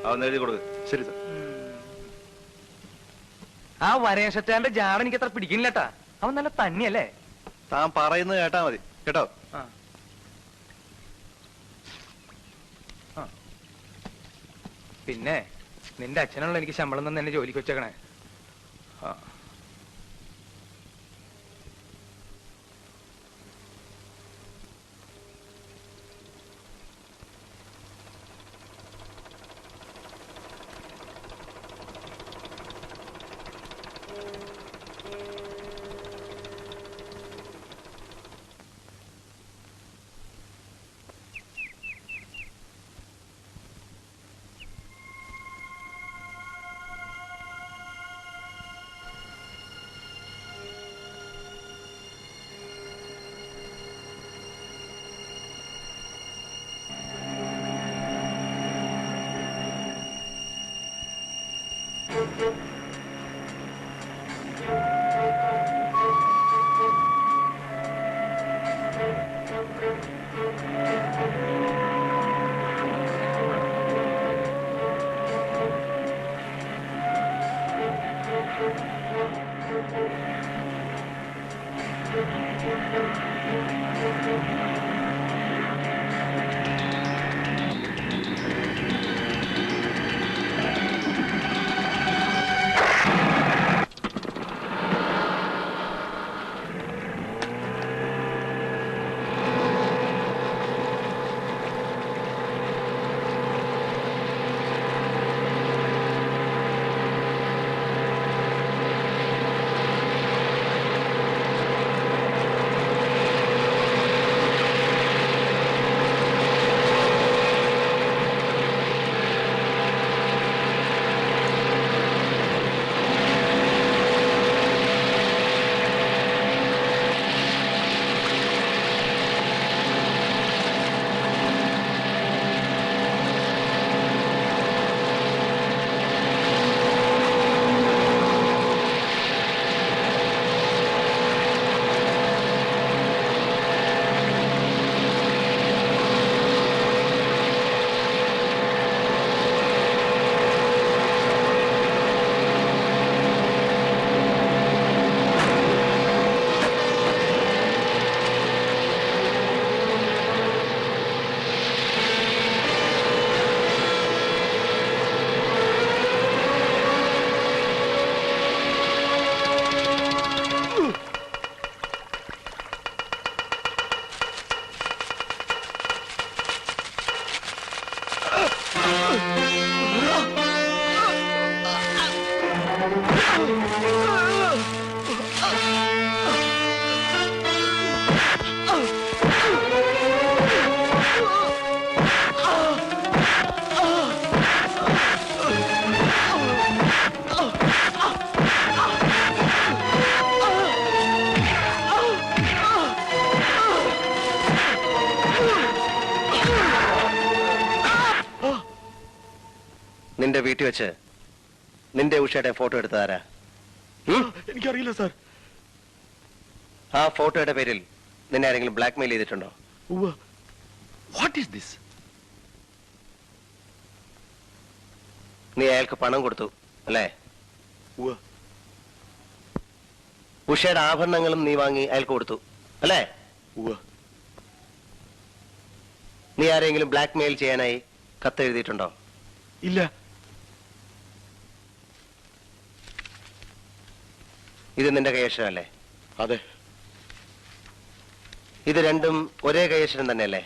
അതൊന്ന് എഴുതി കൊടുക്ക്. ശരി സാർ. ആ വരേഷറ്റാന്റെ ജാട എനിക്ക് അത്ര പിടിക്കുന്നില്ലട്ടാ. അവൻ നല്ല തന്നെയല്ലേ? താൻ പറയുന്നത് കേട്ടാ മതി കേട്ടോ. പിന്നെ നിന്റെ അച്ഛനുള്ള എനിക്ക് ശമ്പളം തന്നെ എന്നെ ജോലിക്ക് വെച്ചേക്കണേ. നിന്റെ വീട്ടിൽ വെച്ച് നിന്റെ ഉഷയുടെ ഫോട്ടോ എടുത്തതാരാ? എനിക്കറിയില്ല സാർ. ആ ഫോട്ടോയുടെ പേരിൽ നിന്നെ ആരെങ്കിലും ബ്ലാക്ക്മെയിൽ ചെയ്തിട്ടുണ്ടോ? What is this? നീ അയാൾക്ക് പണം കൊടുത്തു അല്ലേ? ഉഷയുടെ ആഭരണങ്ങളും നീ വാങ്ങി അയാൾക്ക് കൊടുത്തു അല്ലേ? നീ ആരെങ്കിലും ബ്ലാക്ക്മെയിൽ ചെയ്യാനായി കത്തെഴുതിയിട്ടുണ്ടോ? ഇല്ല. ഇത് നിന്റെ കൈയക്ഷരമല്ലേ? അതെ. ഇത് രണ്ടും ഒരേ കൈയക്ഷരം തന്നെയല്ലേ?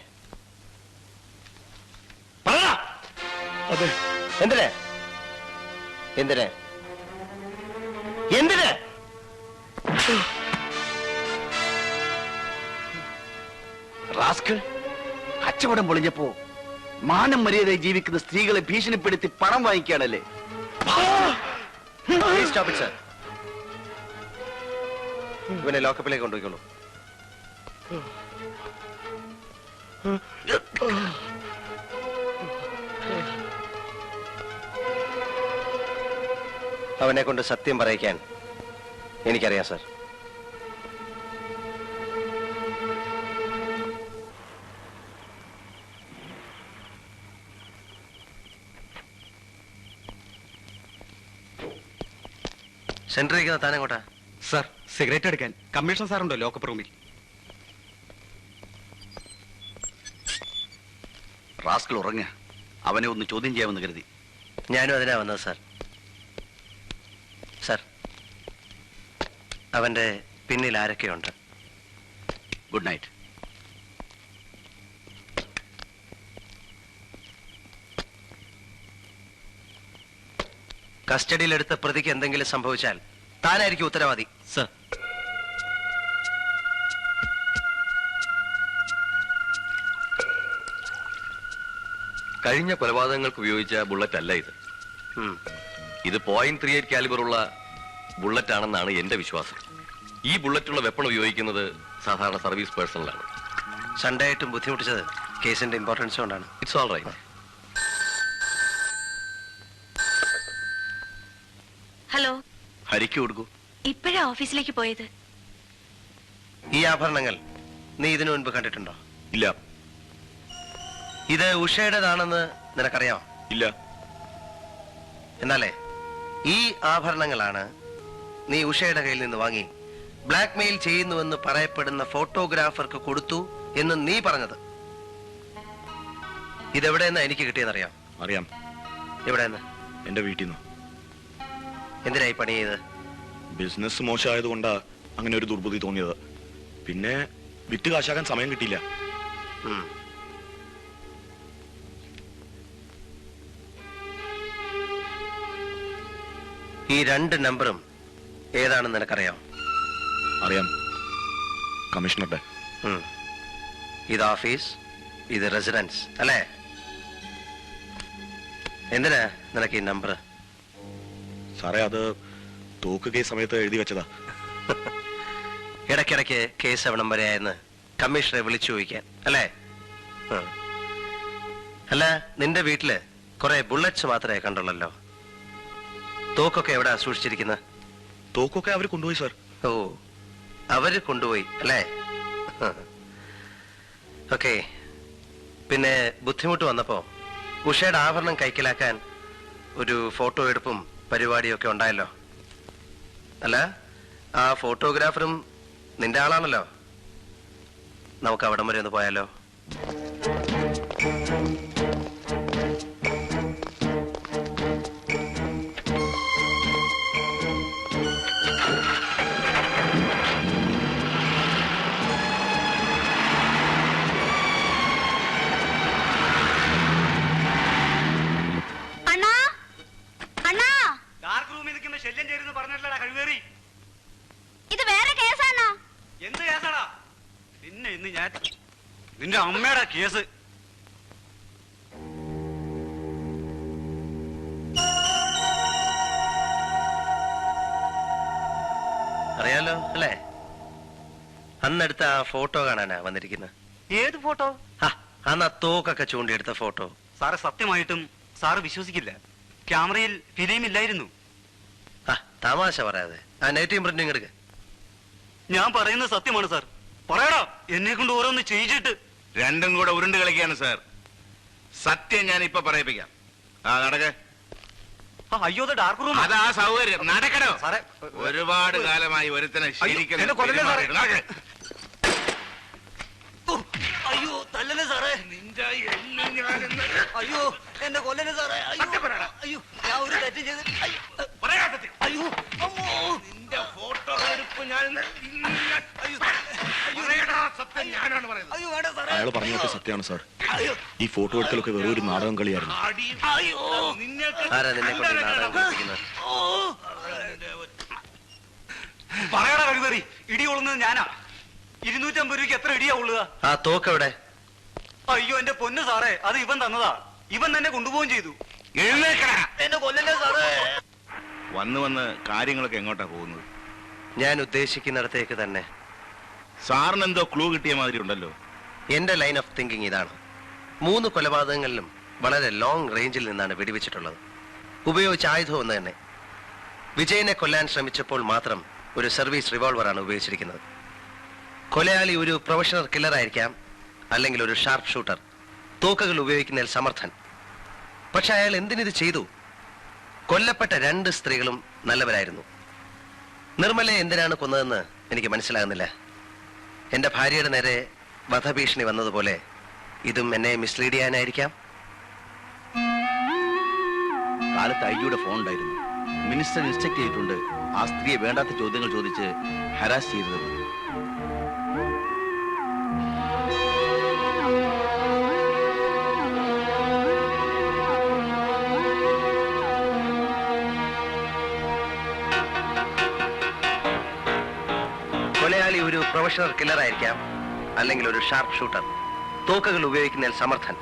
അതെ. എന്തിന് എന്തിന് എന്തിന്? റാസ്കൽ, കച്ചവടം പൊളിഞ്ഞപ്പോ മാനം മര്യാദയായി ജീവിക്കുന്ന സ്ത്രീകളെ ഭീഷണിപ്പെടുത്തി പണം വാങ്ങിക്കുകയാണല്ലേ? ഇവനെ ലോക്കപ്പിലേക്ക് കൊണ്ടുപോയിക്കോളൂ. അവനെ കൊണ്ട് സത്യം പറയിക്കാൻ എനിക്കറിയാം സർ. സെന്ററിലേക്ക് താനെങ്ങോട്ടാ? സർ, സിഗരറ്റ് എടുക്കാൻ കമ്മീഷണർ സാറുണ്ടോ ലോക്കപ്പ് റൂമിൽ? റാസ്കൽ ഉറങ്ങ, അവനെ ഒന്ന് ചോദ്യം ചെയ്യാമെന്ന് കരുതി. ഞാനും അതിനാ വന്നത് സർ. സർ, അവന്റെ പിന്നിൽ ആരൊക്കെയുണ്ട്? Good night. കസ്റ്റഡിയിലെടുത്ത പ്രതിക്ക് എന്തെങ്കിലും സംഭവിച്ചാൽ താനായിരിക്കും ഉത്തരവാദി. സർ, കഴിഞ്ഞ കൊലപാതകങ്ങൾക്ക് ഉപയോഗിച്ച ബുള്ളറ്റ് അല്ല ഇത്. ഇത് .38 കാലിബർ ഉള്ള ബുള്ളറ്റ് ആണെന്നാണ് എന്റെ വിശ്വാസം. ഈ ബുള്ളറ്റുള്ള വെപ്പൺ ഉപയോഗിക്കുന്നത് സാധാരണ സർവീസ് പേഴ്സണലാണ്. സൺഡേ ആയിട്ടും ബുദ്ധിമുട്ടിച്ചത് കേസിന്റെ ഇമ്പോർട്ടൻസ് കൊണ്ടാണ്. It's all right. ഹലോ. ഹരിക്ക് കൊടുക്കൂ. ഇപ്പോഴാ ഓഫീസിലേക്ക് പോയത്. ഈ ആഭരണങ്ങൾ നീ ഇതിനു മുൻപ് കണ്ടിട്ടുണ്ടോ? ഇല്ല. ഇത് ഉഷയുടേതാണെന്ന് നിനക്കറിയാമോ? ഇല്ല. എന്നാലേ ഈ ആഭരണങ്ങളാണ് നീ ഉഷയുടെ കയ്യിൽ നിന്ന് വാങ്ങി ബ്ലാക്ക് മെയിൽ ചെയ്യുന്നുവെന്ന് പറയപ്പെടുന്ന ഫോട്ടോഗ്രാഫർക്ക് കൊടുത്തു എന്ന് നീ പറഞ്ഞത്. ഇതെവിടെയെന്നാ എനിക്ക് കിട്ടിയെന്നറിയാം? അറിയാം. എവിടെയെന്ന്? എന്റെ വീട്ടിൽ നിന്ന്. എന്തിനായി പണി ചെയ്ത്? ബിസിനസ് മോശമായതുകൊണ്ടാ അങ്ങനെ ഒരു ദുർബുദ്ധി തോന്നിയത്. പിന്നെ വിറ്റ് കാശാക്കാൻ സമയം കിട്ടിയില്ല. ഈ രണ്ട് നമ്പറും ഏതാണെന്ന് നിനക്കറിയാം? അറിയാം. കമ്മീഷണറുടെ. ഇത് ഓഫീസ്, ഇത് റെസിഡൻസ് അല്ലേ? എന്തിനാ നിനക്ക് ഈ നമ്പർ? സാറേ, അത് തോക്ക് കേസ് സമയത്ത് എഴുതി വെച്ചതാ. ഇടയ്ക്കിടയ്ക്ക് കേസ് എവിടം വരെയായെന്ന് കമ്മീഷണറെ വിളിച്ചു ചോദിക്കാൻ അല്ലേ? അല്ല, നിന്റെ വീട്ടില് കുറെ ബുള്ളറ്റ്സ് മാത്രമേ കണ്ടുള്ളല്ലോ. തോക്കൊക്കെ എവിടാ സൂക്ഷിച്ചിരിക്കുന്നത്? തോക്കൊക്കെ അവർ കൊണ്ടുപോയി സാർ. ഓ, അവര് കൊണ്ടുപോയി അല്ലേ? ഓക്കെ. പിന്നെ ബുദ്ധിമുട്ട് വന്നപ്പോ ഉഷയുടെ ആഭരണം കൈക്കലാക്കാൻ ഒരു ഫോട്ടോ എടുപ്പും പരിപാടിയൊക്കെ ഉണ്ടായല്ലോ. അല്ല, ആ ഫോട്ടോഗ്രാഫറും നിന്റെ ആളാണല്ലോ. നമുക്ക് അവിടം വരെ ഒന്ന് പോയാലോ? ശല്യം ചേരുന്നു പറഞ്ഞിട്ടില്ലടാ കഴിവേറി. ഇത് വേറെ കേസാണോ? എന്ത് കേസാടാ? പിന്നെ ഇന്ന് ഞാൻ നിന്റെ അമ്മയുടെ കേസ്. അറിയാലോ അല്ലേ? അന്നെടുത്ത ആ ഫോട്ടോ കാണാനാ വന്നിരിക്കുന്നത്. ഏത് ഫോട്ടോ? അന്ന് ആ തോക്കൊക്കെ ചൂണ്ടിയെടുത്ത ഫോട്ടോ. സാറ് സത്യമായിട്ടും സാറ് വിശ്വസിക്കില്ല, ക്യാമറയിൽ ഫിലിം ഇല്ലായിരുന്നു. തമാശ പറയാതെ ആ നെഗറ്റീവ് പ്രിന്റിംഗ് എടുക്ക. ഞാൻ പറയുന്നത് സത്യമാണ് സാർ. പറയടാ, എന്നെ കൊണ്ട് ഓരോന്ന് ചെയ്യിച്ചിട്ട്. രണ്ടും കൂടെ ഉരുണ്ട് കളിക്കാണ് സാർ. സത്യം ഞാൻ ഇപ്പൊ പറയിപ്പിക്കാം. ആ നടക്ക. അയ്യോ, ഡാർക്ക് റൂം. അതാ സൗകര്യം. നടക്കണോ സാറേ? ഒരുപാട് കാലമായി ഒരുത്തനെ ശരിക്കും. അയ്യോ, തല്ലല്ലേ സാറേ. അയ്യോ, എന്നെ കൊല്ലല്ലേ സാറേ. അയ്യോ, ഞാൻ ഒരു തെറ്റ് ചെയ്ത്. അയ്യോ, നിന്റെ ഫോട്ടോ അയാൾ പറഞ്ഞതൊക്കെ സത്യമാണ് സാർ. ഈ ഫോട്ടോ എടുക്കലൊക്കെ വെറും ഒരു നാടകം കളിയായിരുന്നു. ആരാ നിന്നെ കൊണ്ട് ഈ നാടകം കളിപ്പിക്കുന്നത്? പറയടാ കഴിവേറി, ഇടി കൊള്ളുന്നത് ഞാനാ. 250 രൂപയ്ക്ക് എത്ര ഇടിയാ കൊള്ളുക? ആ തോക്കെവിടെ? അയ്യോ എന്റെ പൊന്നു സാറേ, അത് ഇവൻ തന്നതാ. ഇവൻ തന്നെ കൊണ്ടുപോവുകയും ചെയ്തു. എന്നെ കൊല്ലല്ലേ സാറേ. വന്ന് വന്ന് കാര്യങ്ങളൊക്കെ എങ്ങോട്ടാ പോകുന്നത്? ഞാൻ ഉദ്ദേശിക്കുന്നിടത്തേക്ക് തന്നെ. സാറിന് എന്തോ ക്ലൂ കിട്ടിയ മാതിരി ഉണ്ടല്ലോ. എന്റെ ലൈൻ ഓഫ് തിങ്കിങ് ഇതാണ്. 3 കൊലപാതകങ്ങളിലും വളരെ ലോങ് റേഞ്ചിൽ നിന്നാണ് വെടിവെച്ചിട്ടുള്ളത്. ഉപയോഗിച്ച ആയുധം ഒന്ന് തന്നെ. വിജയനെ കൊല്ലാൻ ശ്രമിച്ചപ്പോൾ മാത്രം ഒരു സർവീസ് റിവോൾവറാണ് ഉപയോഗിച്ചിരിക്കുന്നത്. കൊലയാളി ഒരു പ്രൊഫഷണൽ കില്ലർ ആയിരിക്കാം, അല്ലെങ്കിൽ ഒരു ഷാർപ്പ് ഷൂട്ടർ, തോക്കുകൾ ഉപയോഗിക്കുന്നതിൽ സമർത്ഥൻ. പക്ഷെ അയാൾ എന്തിനിത് ചെയ്തു? കൊല്ലപ്പെട്ട 2 സ്ത്രീകളും നല്ലവരായിരുന്നു. നിർമ്മലയെ എന്തിനാണ് കൊന്നതെന്ന് എനിക്ക് മനസ്സിലാകുന്നില്ല. എന്റെ ഭാര്യയുടെ നേരെ വധഭീഷണി വന്നതുപോലെ ഇതും എന്നെ മിസ്ലീഡ് ചെയ്യാനായിരിക്കാം. കാലത്ത് ഐജിയുടെ ഫോൺ ഉണ്ടായിരുന്നു. മിനിസ്റ്റർ ഇൻസ്ട്രക്ട് ചെയ്തിട്ടുണ്ട് ആ സ്ത്രീയെ വേണ്ടാത്ത ചോദ്യങ്ങൾ ചോദിച്ച് ഹരാസ് ചെയ്തത്. കൊലയാളി ഒരു പ്രൊഫഷണൽ കില്ലർ ആയിരിക്കാം, അല്ലെങ്കിൽ ഒരു ഷാർപ്പ് ഷൂട്ടർ, തോക്കുകൾ ഉപയോഗിക്കുന്നതിൽ സമർത്ഥൻ.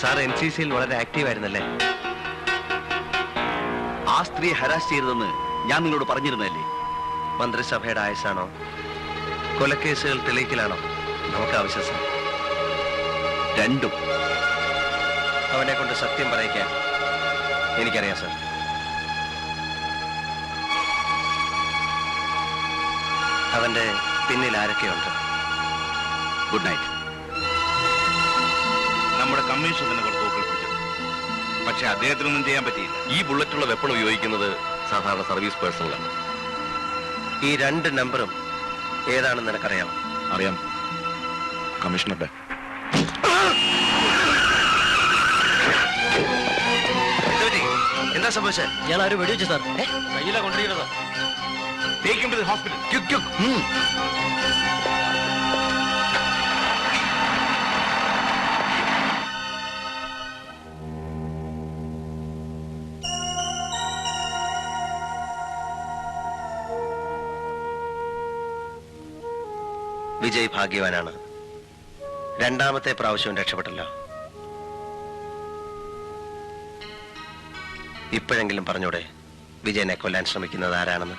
സാർ NCCയിൽ വളരെ ആക്റ്റീവ് ആയിരുന്നല്ലേ? ആ സ്ത്രീയെ ഹരാസ് ചെയ്തതെന്ന് ഞാൻ നിങ്ങളോട് പറഞ്ഞിരുന്നല്ലേ? മന്ത്രിസഭയുടെ ആയുസാണോ കൊലക്കേസുകൾ തെളിയിക്കലാണോ നമുക്ക് ആവശ്യം സാർ? രണ്ടും. അവനെ കൊണ്ട് സത്യം പറയിക്കാൻ എനിക്കറിയാം സാർ. അവന്റെ പിന്നിൽ ആരൊക്കെയുണ്ട്? Good night. നമ്മുടെ കമ്മീഷൻ തന്നെ കുറച്ച് തോക്കുകൾ പിടിച്ചത്. പക്ഷെ അദ്ദേഹത്തിനൊന്നും ചെയ്യാൻ പറ്റിയില്ല. ഈ ബുള്ളറ്റുള്ള വെപ്പൺ ഉപയോഗിക്കുന്നത് സാധാരണ സർവീസ് പേഴ്സണലാണ്. ഈ 2 നമ്പറും ഏതാണെന്ന് നിനക്കറിയാം? അറിയാം, കമ്മീഷണറുടെ. എന്താ സംഭവിച്ചത്? ഇയാൾ ആരും വെടിവെച്ചു സാർ. കയ്യിലാ കൊണ്ടിരിക്കുന്നത്. Take him to the hospital. Quick. Vijay ഭാഗ്യവാനാണ്. 2ാമത്തെ പ്രാവശ്യവും രക്ഷപ്പെട്ടല്ലോ. ഇപ്പോഴെങ്കിലും പറഞ്ഞൂടെ വിജയനെ കൊല്ലാൻ ശ്രമിക്കുന്നത് ആരാണെന്ന്?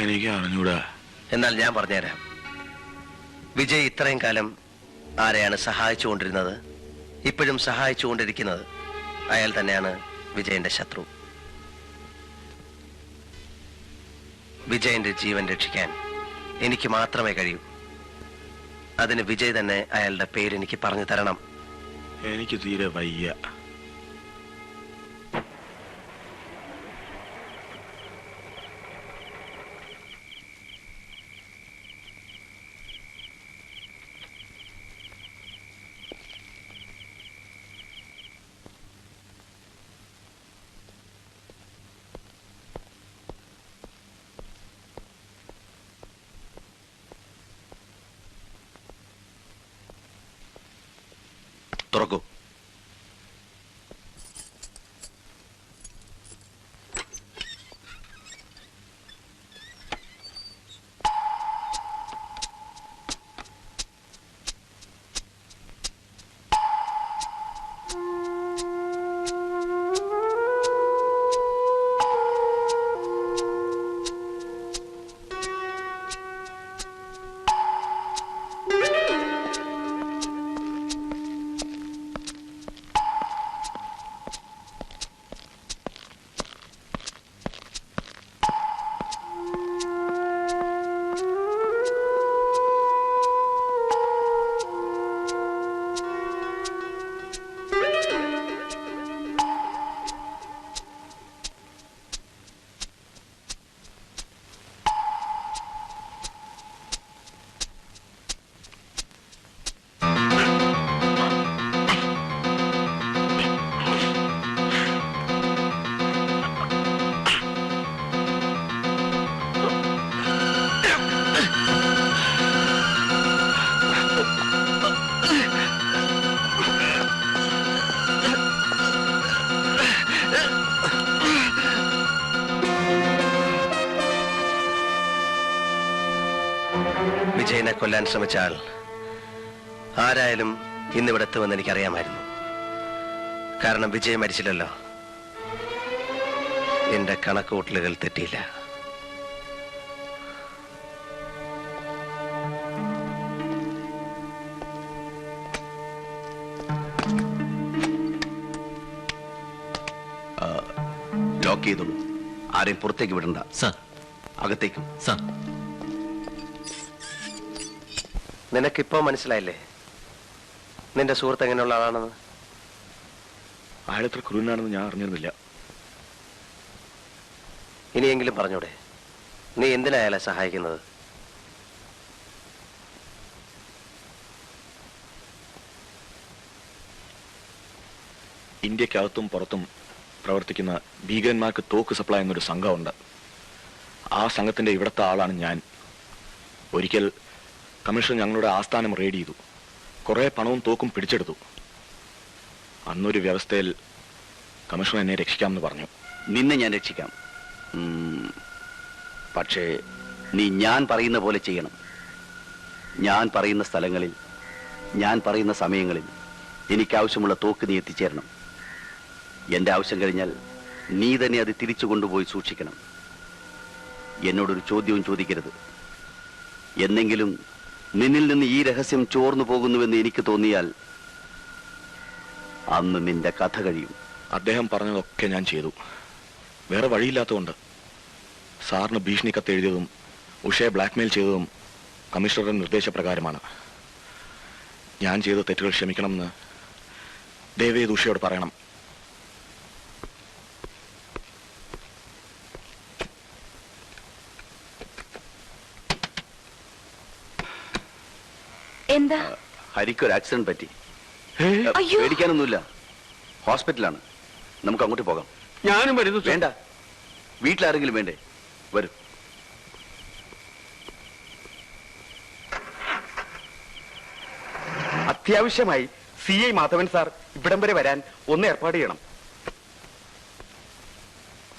എനിക്ക് അറിഞ്ഞൂടാ. എന്നാൽ ഞാൻ പറഞ്ഞുതരാം. വിജയ് ഇത്രയും കാലം ആരെയാണ് സഹായിച്ചുകൊണ്ടിരുന്നത്, ഇപ്പോഴും സഹായിച്ചുകൊണ്ടിരിക്കുന്നത് അയാൾ തന്നെയാണ് വിജയന്റെ ശത്രു. വിജയന്റെ ജീവൻ രക്ഷിക്കാൻ എനിക്ക് മാത്രമേ കഴിയൂ. അതിന് വിജയ് തന്നെ അയാളുടെ പേര് എനിക്ക് പറഞ്ഞു തരണം. എനിക്ക് തീരെ വയ്യ. തുറക്കൂ. കൊല്ലാൻ ശ്രമിച്ച ആൾ ആരായാലും ഇന്നിവിടെ എത്തുമെന്ന് എനിക്കറിയാമായിരുന്നു. കാരണം വിജയ് മരിച്ചില്ലല്ലോ. എന്റെ കണക്കുകൂട്ടലുകൾ തെറ്റിയില്ല. ലോക്ക് ചെയ്തോളൂ. ആരെയും പുറത്തേക്ക് വിടണ്ട. സാർ. അകത്തേക്കും. സാർ. നിനക്കിപ്പോ മനസ്സിലായില്ലേ നിന്റെ സുഹൃത്ത് എങ്ങനെയുള്ള ആളാണെന്ന്? അയാളെത്ര ക്രൂരനാണെന്ന് ഞാൻ അറിഞ്ഞിരുന്നില്ല. ഇനിയെങ്കിലും പറഞ്ഞൂടെ, നീ എന്തിനാ അയാളെ സഹായിക്കുന്നത്? ഇന്ത്യക്കകത്തും പുറത്തും പ്രവർത്തിക്കുന്ന ഭീകരന്മാർക്ക് തോക്ക് സപ്ലൈ എന്നൊരു സംഘമുണ്ട്. ആ സംഘത്തിന്റെ ഇവിടുത്തെ ആളാണ് ഞാൻ. ഒരിക്കൽ കമ്മീഷൻ ഞങ്ങളുടെ ആസ്ഥാനം റെയ്ഡ് ചെയ്തു. കുറെ പണവും തോക്കും പിടിച്ചെടുത്തു. അന്നൊരു വ്യവസ്ഥയിൽ കമ്മീഷണർ എന്നെ രക്ഷിക്കാമെന്ന് പറഞ്ഞു. നിന്നെ ഞാൻ രക്ഷിക്കാം. പക്ഷേ നീ ഞാൻ പറയുന്ന പോലെ ചെയ്യണം. ഞാൻ പറയുന്ന സ്ഥലങ്ങളിൽ, ഞാൻ പറയുന്ന സമയങ്ങളിൽ എനിക്കാവശ്യമുള്ള തോക്ക് നീ എത്തിച്ചേരണം. എന്റെ ആവശ്യം കഴിഞ്ഞാൽ നീ തന്നെ അത് തിരിച്ചു കൊണ്ടുപോയി സൂക്ഷിക്കണം. എന്നോടൊരു ചോദ്യവും ചോദിക്കരുത്. എന്നെങ്കിലും നിന്നിൽ നിന്ന് ഈ രഹസ്യം ചോർന്നു പോകുന്നുവെന്ന് എനിക്ക് തോന്നിയാൽ അന്ന് നിന്റെ കഥ കഴിയും. അദ്ദേഹം പറഞ്ഞതൊക്കെ ഞാൻ ചെയ്തു. വേറെ വഴിയില്ലാത്തതുകൊണ്ട്. സാറിന് ഭീഷണി കത്ത് എഴുതിയതും ഉഷയെ ബ്ലാക്ക്മെയിൽ ചെയ്തതും കമ്മീഷണറുടെ നിർദ്ദേശപ്രകാരമാണ്. ഞാൻ ചെയ്ത തെറ്റുകൾ ക്ഷമിക്കണമെന്ന് ദയവേത് ഉഷയോട് പറയണം. എന്താ? ഹരിക്കൊരു ആക്സിഡന്റ് പറ്റി. അയ്യോ. പേടിക്കാനൊന്നുമില്ല. ഹോസ്പിറ്റലാണ്. നമുക്ക് അങ്ങോട്ട് പോകാം. ഞാനും വരുന്നു. വേണ്ട, വീട്ടിലാരെങ്കിലും വേണ്ടേ? വരൂ. അത്യാവശ്യമായി CI മാധവൻ സാർ ഇവിടം വരെ വരാൻ ഒന്ന് ഏർപ്പാട് ചെയ്യണം.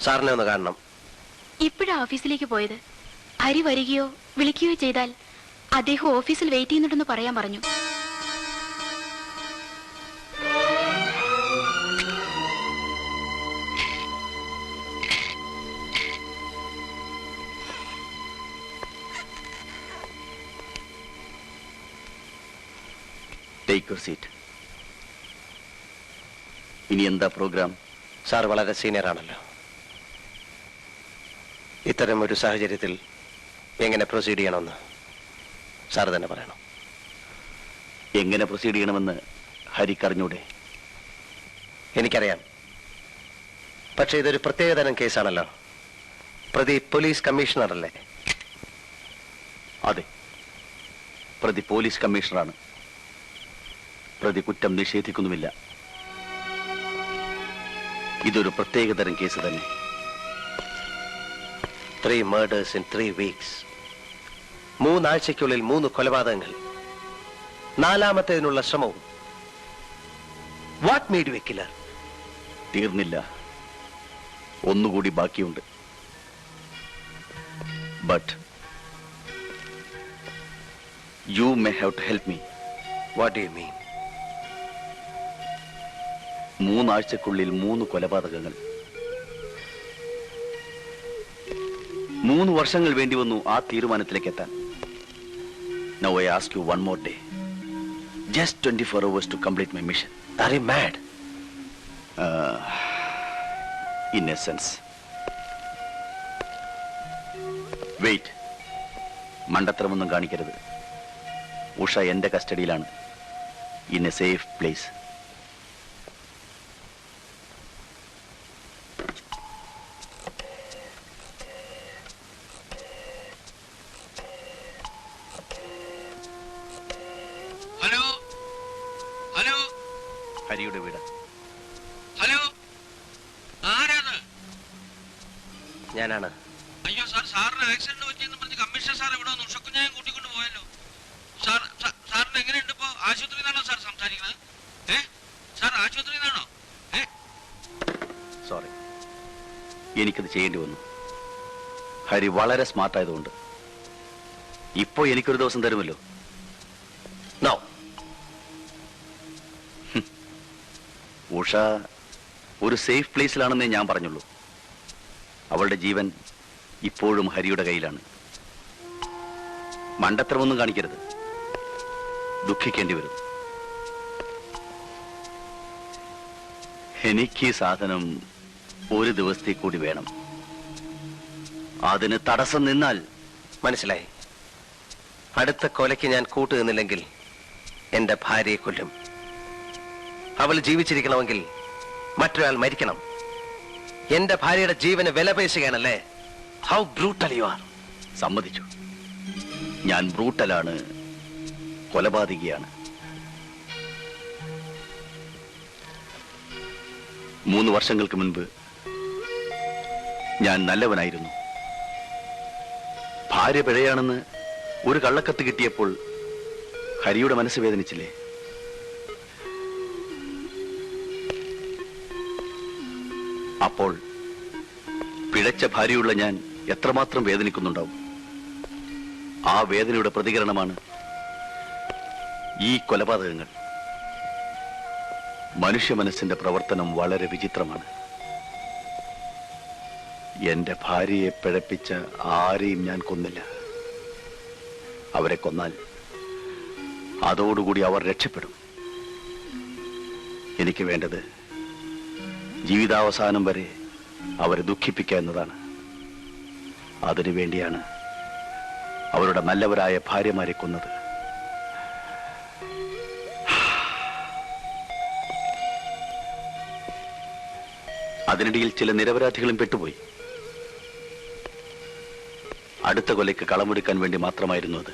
സാറിനെ ഒന്ന് കാണണം. ഇപ്പോഴാ ഓഫീസിലേക്ക് പോയത്. ഹരി വരികയോ വിളിക്കുകയോ ചെയ്താൽ അദ്ദേഹം ഓഫീസിൽ വെയിറ്റ് ചെയ്യുന്നുണ്ടെന്ന് പറയാൻ പറഞ്ഞു. Take your seat. ഇനി എന്താ പ്രോഗ്രാം? സാർ വളരെ സീനിയർ ആണല്ലോ. ഇത്തരം ഒരു സാഹചര്യത്തിൽ എങ്ങനെ പ്രൊസീഡ് ചെയ്യണമെന്ന് സാർ തന്നെ പറയണം. എങ്ങനെ പ്രൊസീഡ് ചെയ്യണമെന്ന് ഹരിക്കറിഞ്ഞൂടെ? എനിക്കറിയാം. പക്ഷെ ഇതൊരു പ്രത്യേകതരം കേസാണല്ലോ. പ്രതി പോലീസ് കമ്മീഷണർ അല്ലേ? അതെ, പ്രതി പോലീസ് കമ്മീഷണറാണ്. പ്രതി കുറ്റം നിഷേധിക്കുന്നുമില്ല. ഇതൊരു പ്രത്യേകതരം കേസ് തന്നെ. 3 murders in 3 weeks. 3 ആഴ്ചയ്ക്കുള്ളിൽ 3 കൊലപാതകങ്ങൾ. 4ാമത്തേതിനുള്ള ശ്രമവും. What made you a killer? തീർന്നില്ല, ഒന്നുകൂടി ബാക്കിയുണ്ട്. But you may have to help me. What do you mean? 3 ആഴ്ചക്കുള്ളിൽ 3 കൊലപാതകങ്ങൾ. 3 വർഷങ്ങൾ വേണ്ടി വന്നു ആ തീരുമാനത്തിലേക്ക് എത്താൻ. Now I ask you one more day. Just 24 hours to complete my mission. Are you mad? In a sense. Wait. മണ്ടത്തരമൊന്നും കാണിക്കരുത്. ഉഷ എന്റെ കസ്റ്റഡിയിലാണ്. In a safe place. Hello hello. ഹരിയുടെ വീട്. ഹലോ, ആരാണ്? ഞാനാണ്. അയ്യോ സാർ, സാറിന് ആക്സിഡന്റ് പറ്റിയെന്ന് പറഞ്ഞ് കമ്മീഷണർ സാർ ഇവിടെ വന്നു ഉഷക്കുഞ്ഞായം കൂട്ടിക്കൊണ്ട് പോയല്ലോ. സാറിന് എങ്ങനെയുണ്ട് ഇപ്പോ? ആശുപത്രിയിൽ നിന്നാണോ സാർ സംസാരിക്കുന്നത്? സാർ ആശുപത്രിയിൽ നിന്നാണോ? സോറി, എനിക്കത് ചെയ്യേണ്ടി വന്നു. ഹരി വളരെ സ്മാർട്ടായതുകൊണ്ട്. ഇപ്പോ എനിക്കൊരു ദിവസം തരുമല്ലോ. ഉഷ ഒരു സേഫ് പ്ലേസിലാണെന്നേ ഞാൻ പറഞ്ഞുള്ളൂ. അവളുടെ ജീവൻ ഇപ്പോഴും ഹരിയുടെ കയ്യിലാണ്. മണ്ടത്തരമൊന്നും കാണിക്കരുത്, ദുഃഖിക്കേണ്ടി വരും. എനിക്ക് ഈ സാധനം ഒരു ദിവസത്തേക്ക് കൂടി വേണം. അതിന് തടസ്സം നിന്നാൽ മനസ്സിലായി. അടുത്ത കൊലയ്ക്ക് ഞാൻ കൂട്ടുനിന്നില്ലെങ്കിൽ എന്റെ ഭാര്യയെ കൊല്ലും. അവൾ ജീവിച്ചിരിക്കണമെങ്കിൽ മറ്റൊരാൾ മരിക്കണം. എന്റെ ഭാര്യയുടെ ജീവന് വില പേശുകയാണല്ലേ? How brutal you are. സമ്മതിച്ചു, ഞാൻ ബ്രൂട്ടലാണ്, കൊലപാതകിയാണ്. 3 വർഷങ്ങൾക്ക് മുൻപ് ഞാൻ നല്ലവനായിരുന്നു. ഭാര്യ പിഴയാണെന്ന് ഒരു കള്ളക്കത്ത് കിട്ടിയപ്പോൾ ഹരിയുടെ മനസ്സ് വേദനിച്ചില്ലേ? അപ്പോൾ പിഴച്ച ഭാര്യയുള്ള ഞാൻ എത്രമാത്രം വേദനിക്കുന്നുണ്ടാവും. ആ വേദനയുടെ പ്രതികരണമാണ് ഈ കൊലപാതകങ്ങൾ. മനുഷ്യ മനസ്സിന്റെ പ്രവർത്തനം വളരെ വിചിത്രമാണ്. എന്റെ ഭാര്യയെ പിഴപ്പിച്ച ആരെയും ഞാൻ കൊന്നില്ല. അവരെ കൊന്നാൽ അതോടുകൂടി അവർ രക്ഷപ്പെടും. എനിക്ക് വേണ്ടത് ജീവിതാവസാനം വരെ അവരെ ദുഃഖിപ്പിക്കുക എന്നതാണ്. അതിനുവേണ്ടിയാണ് അവരുടെ നല്ലവരായ ഭാര്യമാരെ കൊന്നത്. അതിനിടയിൽ ചില നിരപരാധികളും പെട്ടുപോയി. അടുത്ത കൊലയ്ക്ക് കളമെടുക്കാൻ വേണ്ടി മാത്രമായിരുന്നു അത്.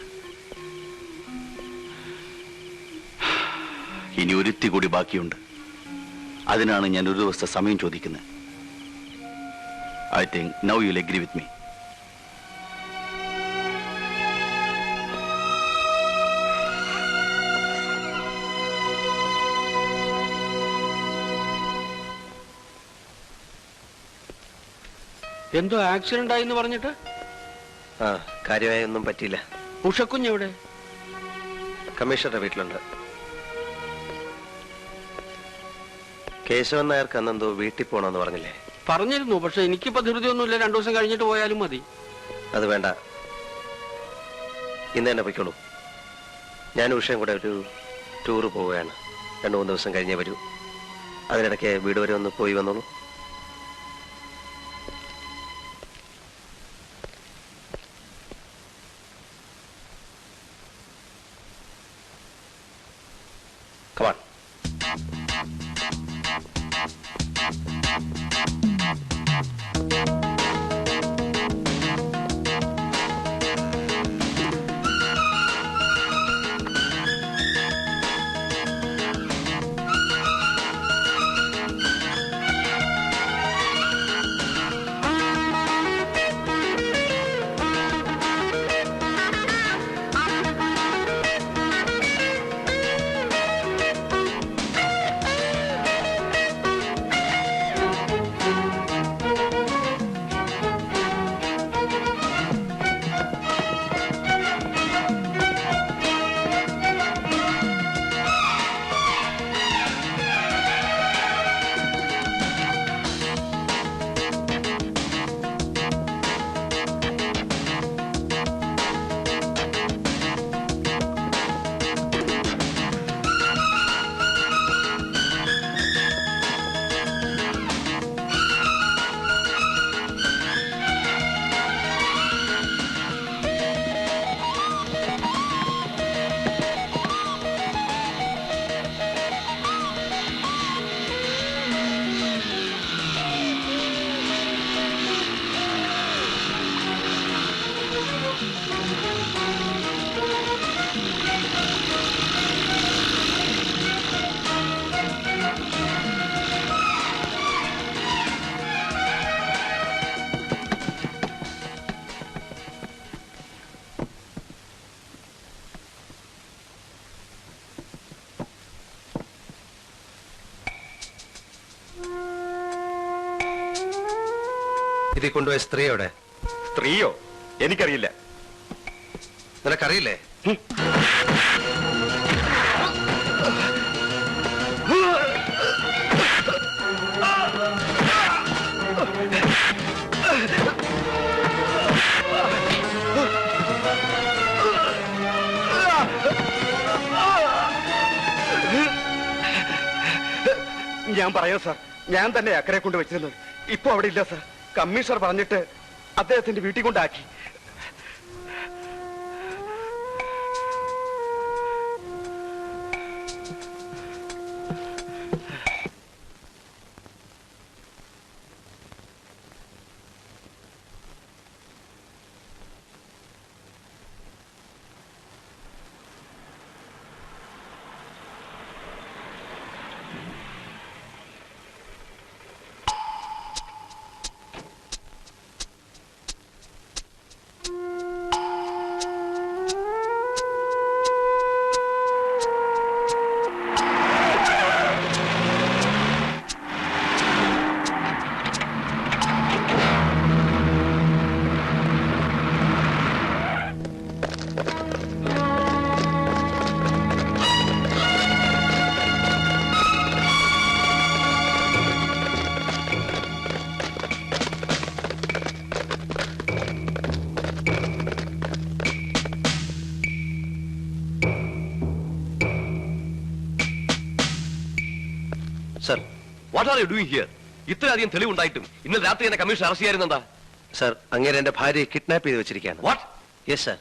ഇനി ഒരുത്തി കൂടി ബാക്കിയുണ്ട്. അതിനാണ് ഞാൻ ഒരു ദിവസത്തെ സമയം ചോദിക്കുന്നത്. I think now you'll agree with me. എന്തോ ആക്സിഡന്റ് ആയി എന്ന് പറഞ്ഞിട്ട്? കാര്യമായി ഒന്നും പറ്റിയില്ല. ഉഷക്കുഞ്ഞെവിടെ? കമ്മീഷണറുടെ വീട്ടിലുണ്ട്. കേശവൻ നായർക്ക് അന്നെന്തോ വീട്ടിൽ പോകണമെന്ന് പറഞ്ഞില്ലേ? പറഞ്ഞിരുന്നു, പക്ഷെ എനിക്കിപ്പോ ധൃതിയൊന്നുമില്ല. 2 ദിവസം കഴിഞ്ഞിട്ട് പോയാലും മതി. അത് വേണ്ട, ഇന്ന് തന്നെ പൊയ്ക്കോളൂ. ഞാൻ ഉഷയും കൂടെ ഒരു ടൂറ് പോവുകയാണ്. 2-3 ദിവസം കഴിഞ്ഞേ വരൂ. അതിനിടയ്ക്ക് വീട് വരെ ഒന്ന് പോയി വന്നോളൂ. Come on. ഇതിൽ കൊണ്ടുപോയ സ്ത്രീയോടെ? സ്ത്രീയോ? എനിക്കറിയില്ല. നിനക്കറിയില്ലേ? ഞാൻ പറയാം സാർ, ഞാൻ തന്നെ അക്കരെ കൊണ്ട് വെച്ചിരുന്നത്. ഇപ്പൊ അവിടെ ഇല്ല സാർ. കമ്മീഷണർ പറഞ്ഞിട്ട് അദ്ദേഹത്തിന്റെ വീട്ടിൽ കൊണ്ടാക്കി. Sir, what are you doing here? ഇത്രയധികം തെളിവുണ്ടായിട്ടും ഇന്നലെ രാത്രി എന്നെ കമ്മീഷൻ അറസ്റ്റ് ചെയ്യായിരുന്നെന്താ? സർ, അങ്ങേരെ എന്റെ ഭാര്യയെ കിഡ്നാപ്പ് ചെയ്ത് വെച്ചിരിക്കുകയാണ്. വാട്ട്? യെസ് സർ,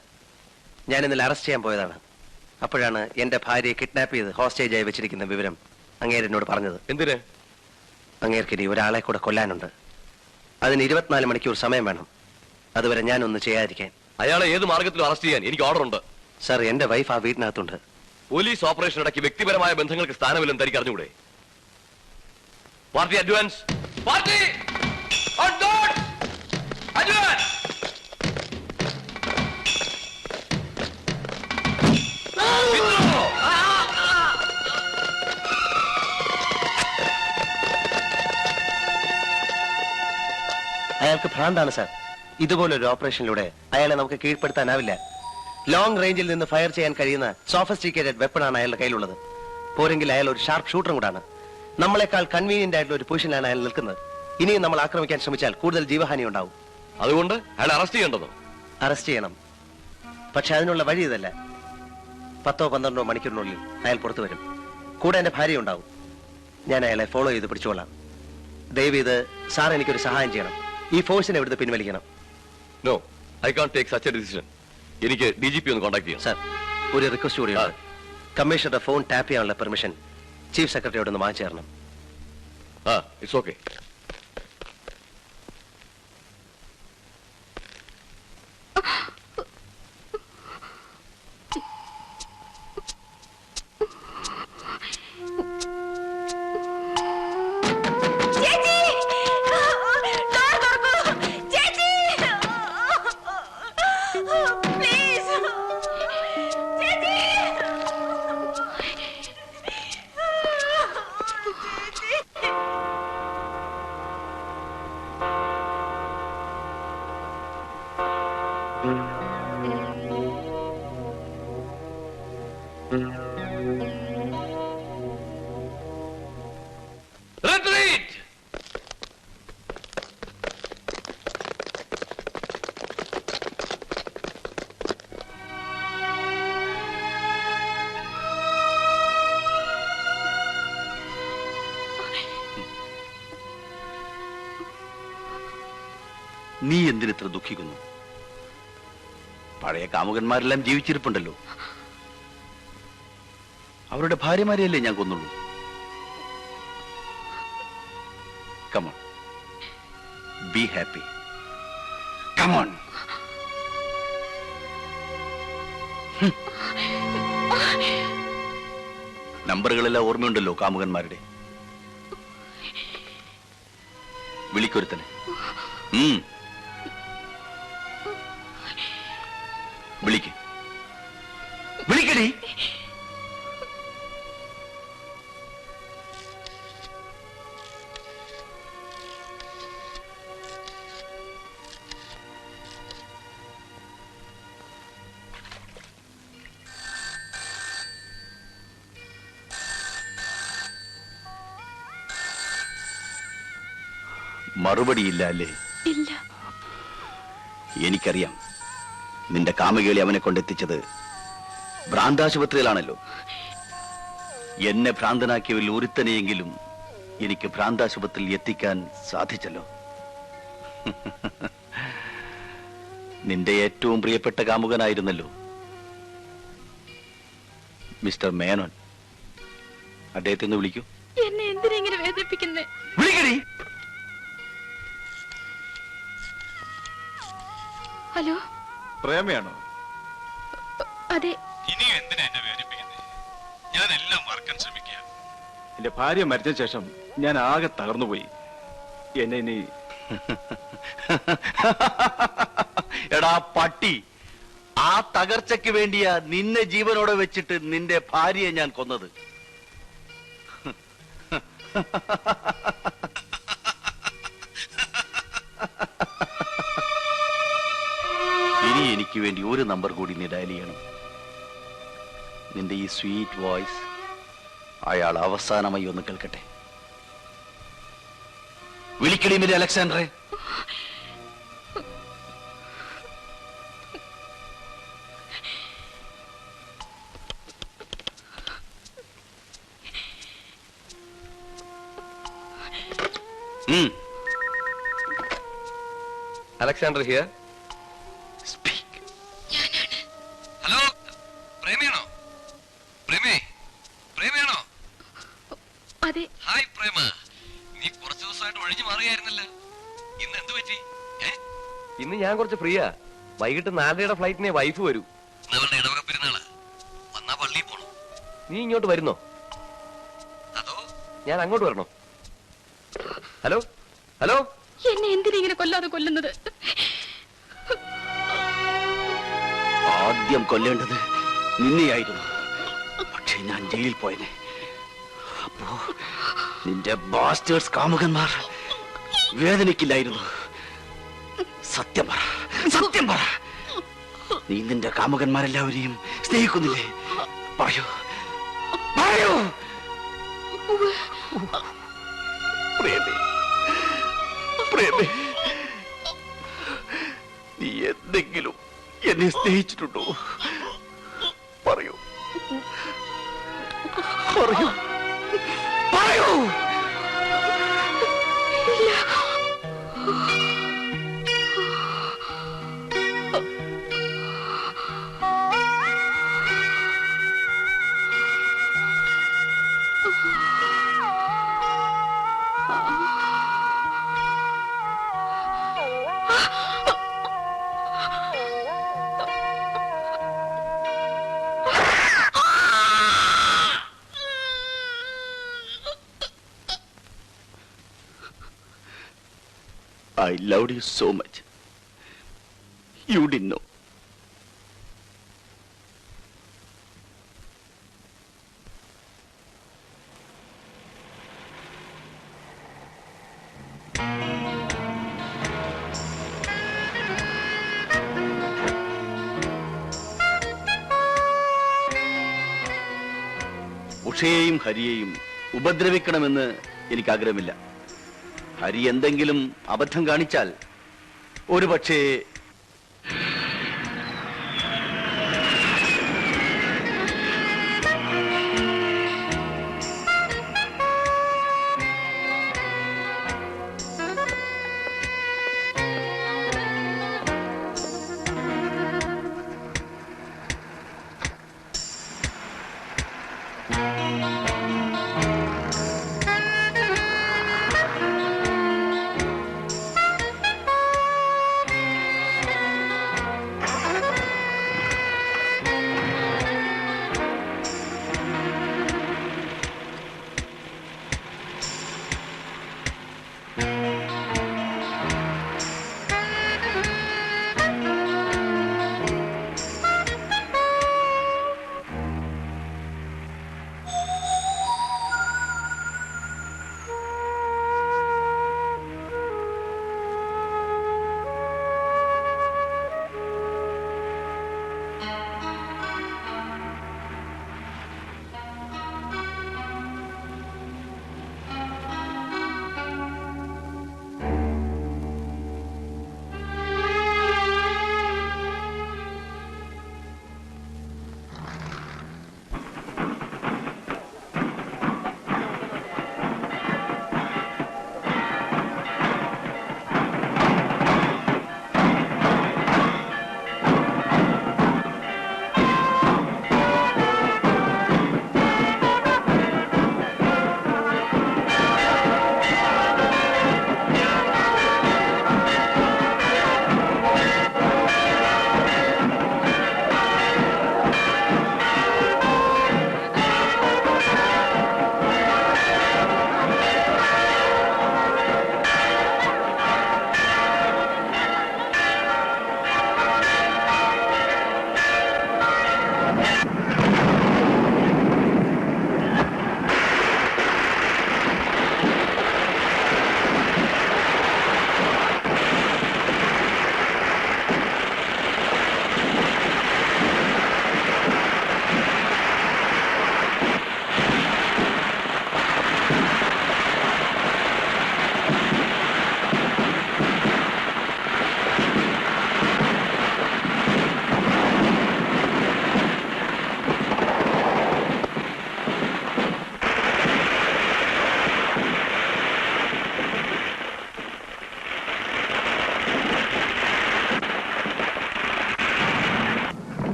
ഞാൻ ഇന്നലെ അറസ്റ്റ് ചെയ്യാൻ പോയതാണ്. അപ്പോഴാണ് എന്റെ ഭാര്യയെ കിഡ്നാപ്പ് ചെയ്ത് ഹോസ്റ്റേജായി വെച്ചിരിക്കുന്ന വിവരം അങ്ങേര് എന്നോട് പറഞ്ഞത്. എന്തിന്? അങ്ങേർക്ക് ഇനി ഒരാളെ കൂടെ കൊല്ലാനുണ്ട്. അതിന് 24 മണിക്കൂർ സമയം വേണം. അതുവരെ ഞാനൊന്ന് ചെയ്യാതിരിക്കാൻ. അയാളെ ഏത് മാർഗത്തിലും അറസ്റ്റ് ചെയ്യാൻ എനിക്ക് ഓർഡർ ഉണ്ട്. സർ, എന്റെ വൈഫ് ആ വീട്ടിനകത്തുണ്ട്. പോലീസ് ഓപ്പറേഷൻ ഇടയ്ക്ക് വ്യക്തിപരമായ ബന്ധങ്ങൾക്ക് സ്ഥാനമില്ലെന്ന് തനിക്ക് അറിഞ്ഞുകൂടെ? Party advance, party advance. അയാൾക്ക് ഭ്രാന്താണ് സാർ. ഇതുപോലൊരു ഓപ്പറേഷനിലൂടെ അയാളെ നമുക്ക് കീഴ്പ്പെടുത്താനാവില്ല. ലോങ് റേഞ്ചിൽ നിന്ന് ഫയർ ചെയ്യാൻ കഴിയുന്ന സോഫിസ്റ്റിക്കേറ്റഡ് വെപ്പണാണ് അയാളുടെ കയ്യിലുള്ളത്. പോരെങ്കിൽ അയാൾ ഒരു ഷാർപ്പ് ഷൂട്ടറും കൂടാണ്. നമ്മളെക്കാൾ കൺവീനിയന്റ് ആയിട്ടുള്ള ഒരു പൊസിഷനിലാണ് അയാൾ നിൽക്കുന്നത്. ഇനിയും നമ്മൾ ആക്രമിക്കാൻ ശ്രമിച്ചാൽ കൂടുതൽ ജീവഹാനി ഉണ്ടാവും. അതുകൊണ്ട് അയാളെ അറസ്റ്റ് ചെയ്യേണ്ടതോ? അറസ്റ്റ് ചെയ്യണം. പക്ഷെ അതിനുള്ള വഴി ഇതല്ല. 10-12 മണിക്കൂറിനുള്ളിൽ അയാൾ പുറത്തു വരും. കൂടെ എന്റെ ഭാര്യ ഉണ്ടാവും. ഞാൻ അയാളെ ഫോളോ ചെയ്ത് പിടിച്ചോളാം. ദയവ് ഇത് സാർ എനിക്കൊരു സഹായം ചെയ്യണം. ഈ ഫോഴ്സിനെ ഇവിടുന്ന് പിൻവലിക്കണം. No, I can take such a decision. എനിക്ക് DGP ഒന്ന് കോൺടാക്ട് ചെയ്യാം. സാർ, ഒരു റിക്വസ്റ്റ് കൂടിയുണ്ട്. കമ്മീഷണറുടെ ഫോൺ ടാപ്പ് ചെയ്യാനുള്ള പെർമിഷൻ ചീഫ് സെക്രട്ടറിയോട് ഒന്ന് വാങ്ങിച്ചു തരണം. It's okay. നീ എന്തിനിത്ര ദുഃഖിക്കുന്നു? പഴയ കാമുകന്മാരെല്ലാം ജീവിച്ചിരിപ്പുണ്ടല്ലോ. അവരുടെ ഭാര്യമാരെയല്ലേ ഞാൻ കൊന്നുള്ളൂ. Come on. Be happy. Come on. നമ്പറുകളെല്ലാം ഓർമ്മയുണ്ടല്ലോ കാമുകന്മാരുടെ. വിളിക്കൊരുത്തനെ. വിളിക്ക്. വിളിക്കടി. മറുപടിയില്ല അല്ലേ? ഇല്ല. എനിക്കറിയാം. നിന്റെ കാമകേളി അവനെ കൊണ്ടെത്തിച്ചത് ഭ്രാന്താശുപത്രിയിലാണല്ലോ. എന്നെ ഭ്രാന്തനാക്കിയവരിൽ ഒരുത്തനെയെങ്കിലും എനിക്ക് ഭ്രാന്താശുപത്രിയിൽ എത്തിക്കാൻ സാധിച്ചല്ലോ. നിന്റെ ഏറ്റവും പ്രിയപ്പെട്ട കാമുകനായിരുന്നല്ലോ മിസ്റ്റർ മേനോൻ. അദ്ദേഹത്തെ ഒന്ന് വിളിക്കൂ. എന്നെ എന്തിനാ ഇങ്ങനെ വേദനിപ്പിക്കുന്നേ? വിളിക്കടി. ഹലോ, പ്രേമയാണോ? അതെ. ഇനിയും എന്തിനാ എന്നെ വേദനിപ്പിക്കുന്നത്? ഞാൻ എല്ലാം മറക്കാൻ ശ്രമിക്കുക. എന്റെ ഭാര്യ മരിച്ച ശേഷം ഞാൻ ആകെ തകർന്നുപോയി. എന്നെ ഇനി എടാ പട്ടി, ആ തകർച്ചയ്ക്ക് വേണ്ടിയാ നിന്നെ ജീവനോടെ വെച്ചിട്ട് നിന്റെ ഭാര്യയെ ഞാൻ കൊന്നത്. ഇനി എനിക്ക് വേണ്ടി ഒരു നമ്പർ കൂടി നീ ഡയൽ ചെയ്യണം. നിന്റെ ഈ സ്വീറ്റ് വോയിസ് അയാൾ അവസാനമായി ഒന്ന് കേൾക്കട്ടെ. വിളിക്കടി മിലി അലക്സാണ്ടറെ. Alexander here. ഹലോ, പ്രേമയാണോ? പ്രേമയാണോ? അതെ. ഹായ് പ്രേമ, നീ കുറച്ച് ദിവസമായിട്ട് ഒഴിഞ്ഞു മാറുകയായിരുന്നല്ലോ. ഇന്ന് എന്ത് പറ്റി? ഇന്ന് ഞാൻ കുറച്ച് ഫ്രീയാ. വൈകിട്ട് 4:30 ഫ്ലൈറ്റിനെ വൈഫ് വരൂ. അവളുടെ ഇടവക പെരുന്നാള് വന്നാ പള്ളിയിൽ പോണോ? നീ ഇങ്ങോട്ട് വരുന്നോ? അതോ ഞാൻ അങ്ങോട്ട് വരണോ? ഹലോ ഹലോ, എന്നെ എന്തിനാ ഇങ്ങനെ കൊല്ലാതെ കൊല്ലുന്നത്? ആദ്യം കൊല്ലേണ്ടത് നിന്നെയായിരുന്നു. പക്ഷേ ഞാൻ ജയിലിൽ പോയനെ. അപ്പോ നിന്റെ ബാസ്റ്റേഴ്സ് കാമുകന്മാർ വേദനിക്കില്ലായിരുന്നു. സത്യം പറ, സത്യം പറ. നീ നിന്റെ കാമുകന്മാരെല്ലാവരെയും സ്നേഹിക്കുന്നില്ലേ? പറയൂ, പറയൂ. പ്രേമേ, പ്രേമേ, നീ എന്തെങ്കിലും എന്നെ സ്നേഹിച്ചിട്ടുണ്ടോ? പറയൂ, പറയൂ, പറയൂ. I loved you so much. You didn't know. ഉഷയെയും ഹരിയെയും ഉപദ്രവിക്കണമെന്ന് എനിക്ക് ആഗ്രഹമില്ല. ഹരി എന്തെങ്കിലും അബദ്ധം കാണിച്ചാൽ ഒരു പക്ഷേ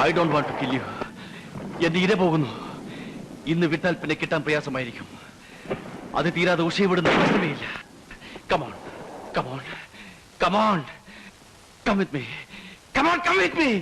I don't want to kill you. എന്റെ ഇര പോകുന്നു. ഇന്ന് വിട്ടാൽ പിന്നെ കിട്ടാൻ പ്രയാസമായിരിക്കും. അത് തീരാതെ ഉഷയെ വിടുന്ന പ്രശ്നമേയില്ല. Come on come on come on come with me. Come on come with me.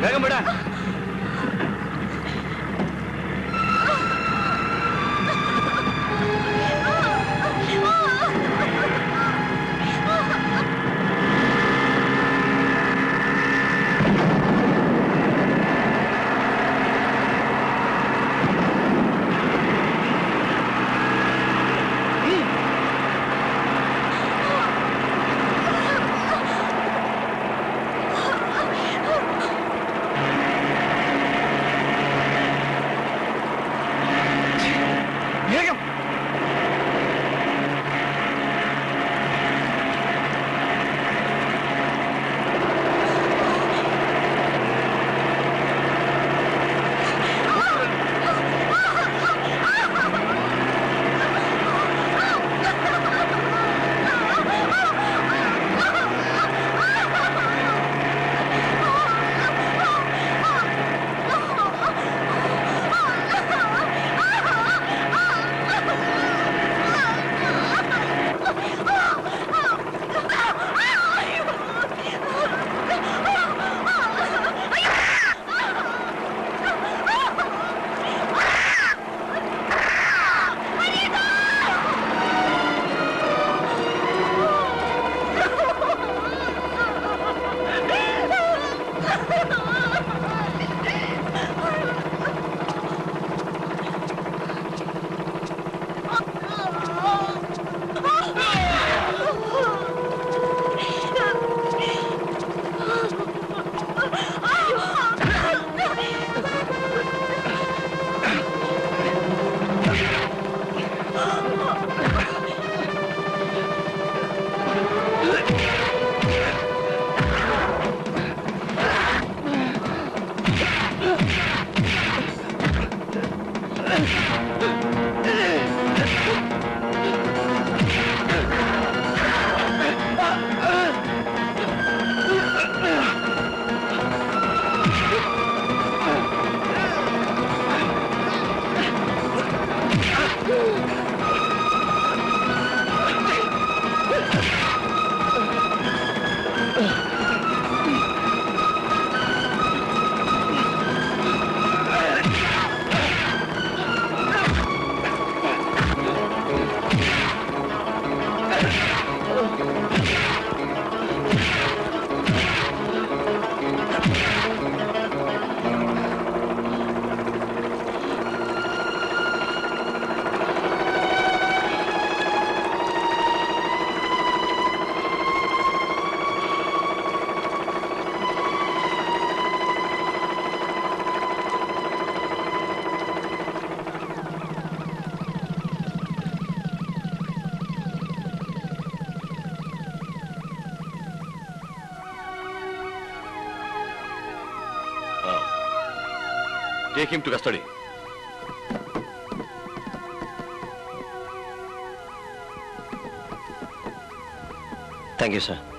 വേഗം വിടാൻ. Take him to custody. Thank you, sir.